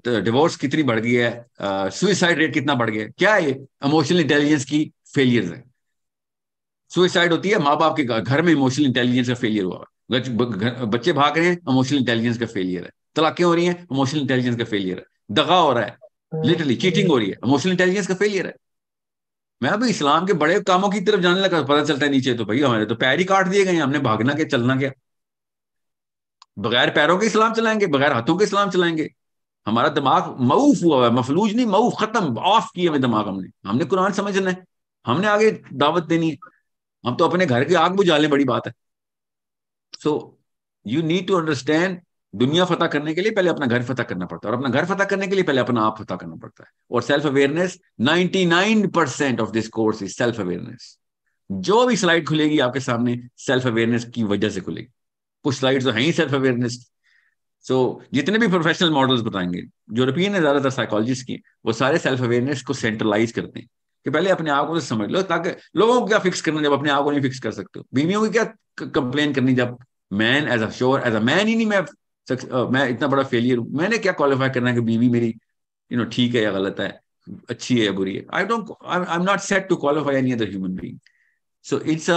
ڈیورس کتنی بڑھ گئی ہے, سوئسائڈ ریٹ کتنا بڑھ گیا ہے. کیا ہے یہ؟ ایموشنل انٹیلیجنس کی فیلئرز ہے. سوئسائڈ ہوتی ہے ماں باپ کے گھر میں, ایموشنل انٹیلیجنس کا فیلئر ہوا. بچے بھاگ رہے ہیں, ایموشنل انٹیلیجنس کا فیلئر ہے. طلاقیں ہو رہی ہیں, ایموشنل انٹیلیجنس کا فیلئر ہے. دغا ہو رہا ہے, لٹرلی چیٹنگ ہو رہی ہے, ایموشنل انٹیلیجنس کا فیلئر ہے. میں ابھی اسلام کے بڑے کاموں کی طرف جانے لگا, پتہ چلتا ہے نیچے تو بھائی ہمارے تو پیر ہی کاٹ دیے گئے ہیں. ہم نے بھاگنا کیا, چلنا کیا؟ بغیر پیروں کے اسلام چلائیں گے, بغیر ہاتھوں کے اسلام چلائیں گے. ہمارا دماغ معوف ہوا ہے, مفلوج نہیں, معوف, ختم, آف کیے ہوئے دماغ. ہم نے قرآن سمجھنا ہے, ہم نے آگے دعوت دینی ہے. ہم تو اپنے گھر کی آگ بجھا لیں, بڑی بات ہے. So you need to understand, دنیا فتح کرنے کے لیے پہلے اپنا گھر فتح کرنا پڑتا ہے, اور اپنا گھر فتح کرنے کے لیے پہلے اپنا آپ فتح کرنا پڑتا ہے. اور self awareness, 99% of this course is self awareness. جو بھی سلائڈ کھلے گی آپ کے سامنے سیلف اویئرنیس کی وجہ سے کھلے گی. کچھ سلائڈ تو ہیں ہی سیلف اویئرنیس. سو جتنے بھی پروفیشنل ماڈلز بتائیں گے, یورپین نے زیادہ تر سائیکالوجسٹ کی, وہ سارے سیلف اویئرنیس کو سینٹرلائز کرتے ہیں کہ پہلے اپنے آپ کو سمجھ لو, تاکہ لوگوں کو کیا فکس کرنا جب اپنے آپ کو نہیں فکس کر سکتے. بیویوں کی کیا کمپلین کرنی جب مین ایز اے شور, ایز اے مین ہی نہیں, میں اتنا بڑا فیلئر ہوں, میں نے کیا کوالیفائی کرنا ہے کہ بیوی میری ٹھیک ہے یا غلط ہے, اچھی ہے یا بری ہے. I'm not set to qualify any other human being. So it's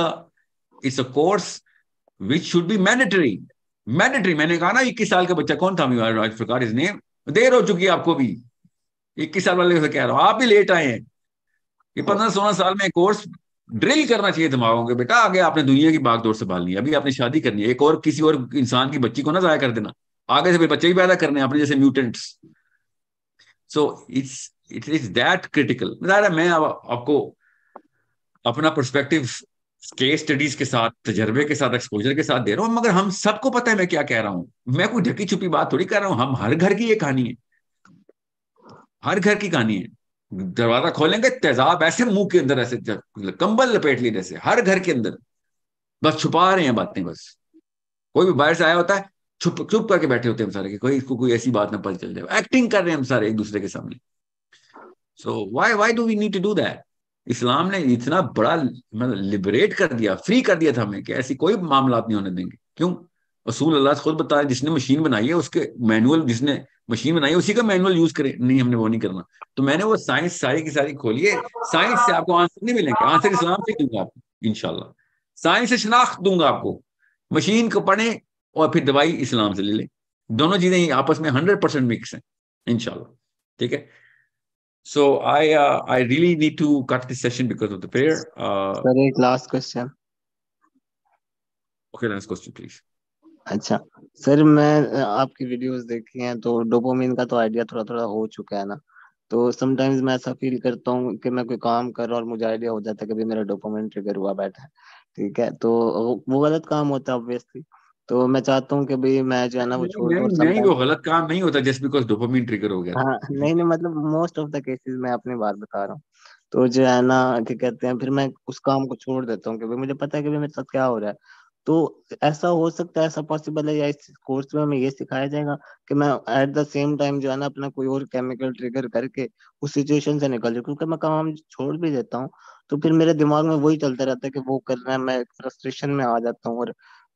a course which should be mandatory. میں نے کہا نا 21 سال کا بچہ کون تھا, فرقار اس نے دیر ہو چکی ہے آپ کو بھی. 21 سال والے سے کہہ رہا ہوں, آپ بھی لیٹ آئے ہیں. یہ 15-16 سال میں کورس ڈرل کرنا چاہیے دماغوں کے. بیٹا آگے آپ نے دنیا کی بھاگ دوڑ سنبھالنی ہے, ابھی آپ نے شادی کرنی ہے. ایک اور کسی اور انسان کی بچی کو نہ ضائع کر دینا, آگے سے پھر بچے ہی پیدا کرنے اپنے جیسے mutants. So it's that critical. میں آپ کو اپنا پرسپیکٹو کیس اسٹڈیز کے ساتھ, تجربے کے ساتھ, ایکسپوجر کے ساتھ دے رہا ہوں, مگر ہم سب کو پتہ ہے میں کیا کہہ رہا ہوں. میں کوئی ڈھکی چھپی بات تھوڑی کر رہا ہوں. ہم ہر گھر کی یہ کہانی ہے, ہر گھر کی کہانی ہے. دروازہ کھولیں گے تیزاب ایسے منہ کے اندر, ایسے کمبل لپیٹ لی جیسے, ہر گھر کے اندر. بس چھپا رہے ہیں باتیں. بس کوئی بھی باہر سے آیا ہوتا ہے, چھپ کر کے بیٹھے ہوتے ہیں ہم سارے, کہ اس کو کوئی ایسی بات نہ پتہ چل جائے. ایکٹنگ کر رہے ہیں ہم سارے ایک دوسرے کے سامنے. So why do we need to do that? Islam نے اتنا بڑا لبریٹ کر دیا, فری کر دیا تھا ہمیں کہ ایسی کوئی معاملات نہیں ہونے دیں گے. کیوں؟ اصول اللہ خود بتا رہے جس نے مشین بنائی ہے اس کے مینول، جس نے مشین بنائی ہے اسی کا مینول یوز کرے. نہیں ہم نے وہ نہیں کرنا. تو میں نے وہ سائنس ساری کی ساری کھولی ہے. سائنس سے آپ کو آنسر نہیں ملیں گے، آنسر اسلام سے دوں گا آپ کو انشاءاللہ. سائنس سے شناخت دوں گا آپ کو. مشین کو پڑھیں اور پھر دوائی اسلام سے لے لیں. دونوں چیزیں آپس میں 100% مکس ہیں انشاءاللہ. ٹھیک ہے. So I really need to cut this session because of the prayer. Sir, ایک last question. Okay, last question please. اچھا سر، میں آپ کی ویڈیوز دیکھی ہیں تو ڈوپامین کا تو آئیڈیا تھوڑا تھوڑا ہو چکا ہے نا. تو سم ٹائمز میں ایسا فیل کرتا ہوں کہ میں کوئی کام کر رہا ہوں اور مجھے آئیڈیا ہو جاتا ہے کہ بھی میرا ڈوپامین ٹریگر ہوا بیٹھا ہے. ٹھیک ہے، تو وہ غلط کام ہوتا ہے obviously. تو میں چاہتا ہوں کہ بھائی میں جو ہے نا وہ چھوڑ دوں. نہیں وہ غلط کام نہیں ہوتا just because ڈوپامین ٹریگر ہو گیا. ہاں نہیں مطلب موسٹ آف دا کیسز میں اپنی بات بتا رہا ہوں. تو جو ہے نا کیا کہتے ہیں، پھر میں اس کام کو چھوڑ دیتا ہوں کہ مجھے پتا ہے کہ میرے ساتھ کیا ہو رہا ہے. تو ایسا ہو سکتا ہے، ایسا پاسبل ہے، یا اس کورس میں ہمیں یہ سکھایا جائے گا کہ میں ایٹ دا سیم ٹائم جو ہے نا اپنا کوئی اور کیمیکل ٹریگر کر کے اس سچویشن سے نکل جاؤں. کیونکہ میں کام چھوڑ بھی دیتا ہوں تو پھر میرے دماغ میں وہی چلتا رہتا ہے کہ وہ کرنا ہے، میں فرسٹریشن میں آ جاتا ہوں اور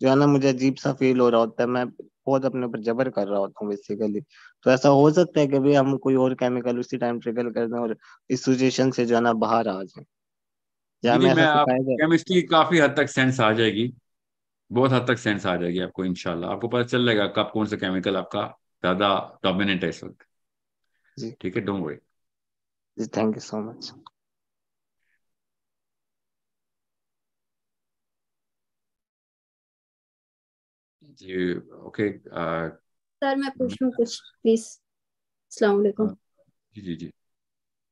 جو ہے نا مجھے عجیب سا فیل ہو رہا ہوتا ہے، میں بہت اپنے اوپر جبر کر رہا ہوتا ہوں بیسیکلی. تو ایسا ہو سکتا ہے کہ بھی ہم کوئی اور کیمیکل اسی ٹائم ٹریگر کر دیں اور اس سچویشن سے جو ہے نا باہر آ جائیں. یا جی ایسا میں آپ سکھایا جائے؟ کیمسٹری کافی حد تک سینس آ جائے گی، بہت حد تک سینس آ جائے گی آپ کو انشاءاللہ. آپ کو پتہ چل جائے گا کب کون سا کیمیکل آپ کا زیادہ ڈومیننٹ ہے اس وقت. جی ٹھیک ہے، ڈونٹ وری. جی تھینک یو سو مچ. جی اوکے. سر میں پوچھوں کچھ پلیز؟ السلام علیکم. جی جی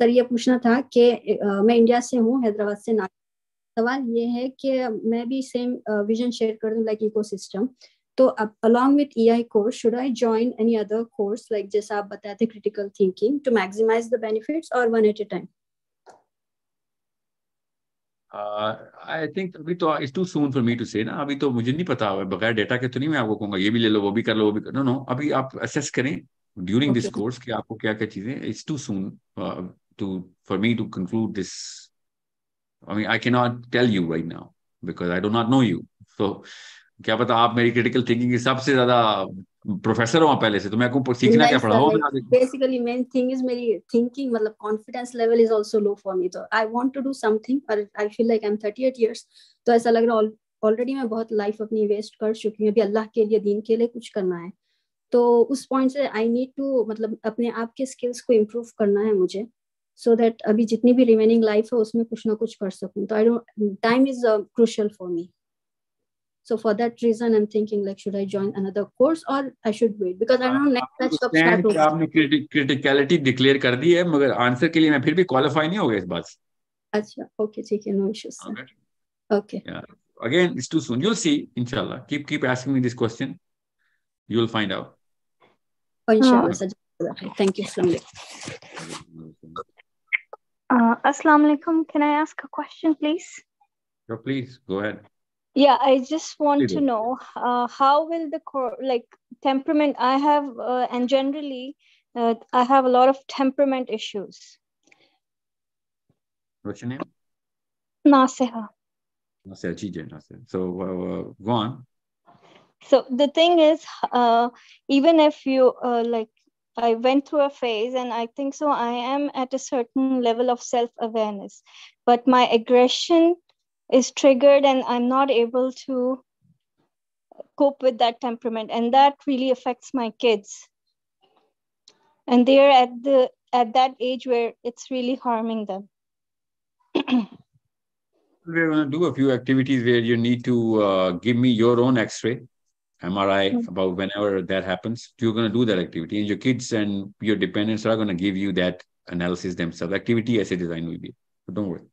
سر یہ پوچھنا تھا کہ میں انڈیا سے ہوں، حیدرآباد سے. سوال یہ ہے کہ میں بھی سیم ویژن شیئر کر دوں لائک ایکو سسٹم. تو along with EI course should I join any other course like جیسا آپ بتائے تھے critical thinking to maximize the benefits or one at a time? I think ابھی تو it's too soon for me to say نا. ابھی تو مجھے نہیں پتا، بغیر ڈیٹا کے تو نہیں میں آپ کو کہوں گا یہ بھی لے لو وہ بھی کر لو وہ بھی کر لو. نو ابھی آپ اسیس کریں ڈیورنگ دس کورس کہ آپ کو کیا کیا چیزیں. It's too soon for me to conclude this. I mean I cannot tell you right now because I do not know you. So کیا پتا آپ میری کریٹیکل تھنکنگ کی سب سے زیادہ پروفیسر ہوں پہلے سے، تو میں کو سیکھنا کیا پڑا ہو. Basically main thing is میری thinking مطلب confidence level is also low for me. تو I want to do something but I feel like I'm 38 years. تو ایسا لگ رہا already میں بہت لائف اپنی ویسٹ کر چکی ہوں، ابھی اللہ کے لیے دین کے لیے کچھ کرنا ہے. تو اس پوائنٹ سے I need to مطلب اپنے آپ کے اسکلس کو امپروو کرنا ہے مجھے so that ابھی جتنی بھی ریمیننگ لائف ہے اس میں کچھ نہ کچھ کر سکوں. تو time is crucial for me. So for that reason, I'm thinking like, should I join another course or I should wait? Because I don't know next batch کب start ہوگا. آپ نے کرٹیکلٹی ڈکلیئر کر دی ہے مگر آنسر کے لیے میں پھر بھی کوالیفائی نہیں ہو گیا اس بات سے. اچھا اوکے ٹھیک ہے، no issues sir. Okay. Again, it's too soon. You'll see, inshallah. Keep asking me this question. You'll find out. Inshallah sir. Thank you. Assalamu alaikum. Assalamu alaikum. Can I ask a question, please? Sure, please go ahead. Yeah, I just want to know how will the temperament I have and generally I have a lot of temperament issues. What's your name? Nasiha. Nasiha. So go on. So the thing is, even if you I went through a phase and I think so I am at a certain level of self-awareness, but my aggression is triggered and I'm not able to cope with that temperament, and that really affects my kids, and they are at that age where it's really harming them. We're going to do a few activities where you need to give me your own X-ray, MRI, about whenever that happens. You're going to do that activity, and your kids and your dependents are going to give you that analysis themselves. Activity as a design will be. So don't worry.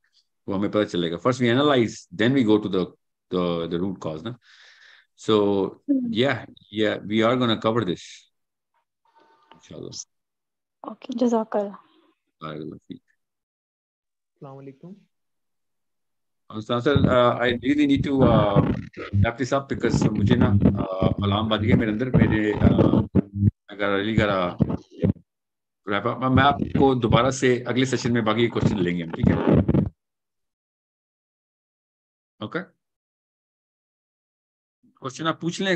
وہ ہمیں پتہ چلے گا. First we analyze, then we go to the root cause. Na? So yeah, we are going to cover this. Inshallah. Okay, Jazakallah. Assalamu alaikum. Sir, I really need to wrap this up because مجھے نا الارم بج گیا میرے اندر. میں آپ کو دوبارہ سے اگلے سیشن میں باقی کوشچن لیں گے ہم. ٹھیک ہے؟ اوکے کوشچن آپ پوچھ لیں.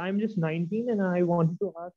I'm just 19 and I wanted to ask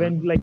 when like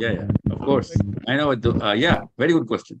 Yeah of course I know. Yeah very good question.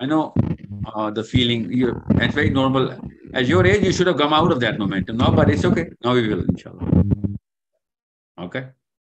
I know the feeling. It's very normal. At your age, you should have come out of that momentum now, but it's okay. Now we will, inshallah. Okay.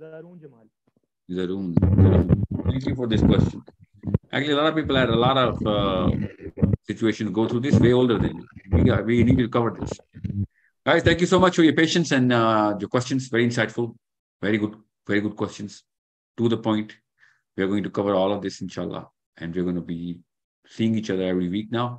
Zaroon Jamal. Zaroon. Thank you for this question. Actually, a lot of people had a lot of situations go through this way older than you. We need to cover this. Guys, thank you so much for your patience and your questions. Very insightful. Very good questions. To the point. We are going to cover all of this, inshallah. And we're going to be seeing each other every week now.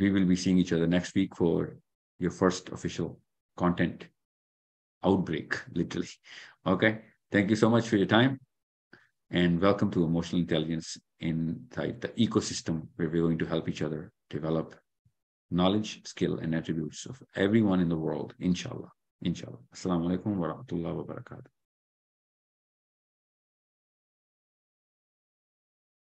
we will be seeing each other next week for your first official content outbreak, literally. Okay. Thank you so much for your time. And welcome to Emotional Intelligence inside the ecosystem where we're going to help each other develop knowledge, skill, and attributes of everyone in the world, inshallah. Assalamu alaikum wa rahmatullahi wa barakatuh.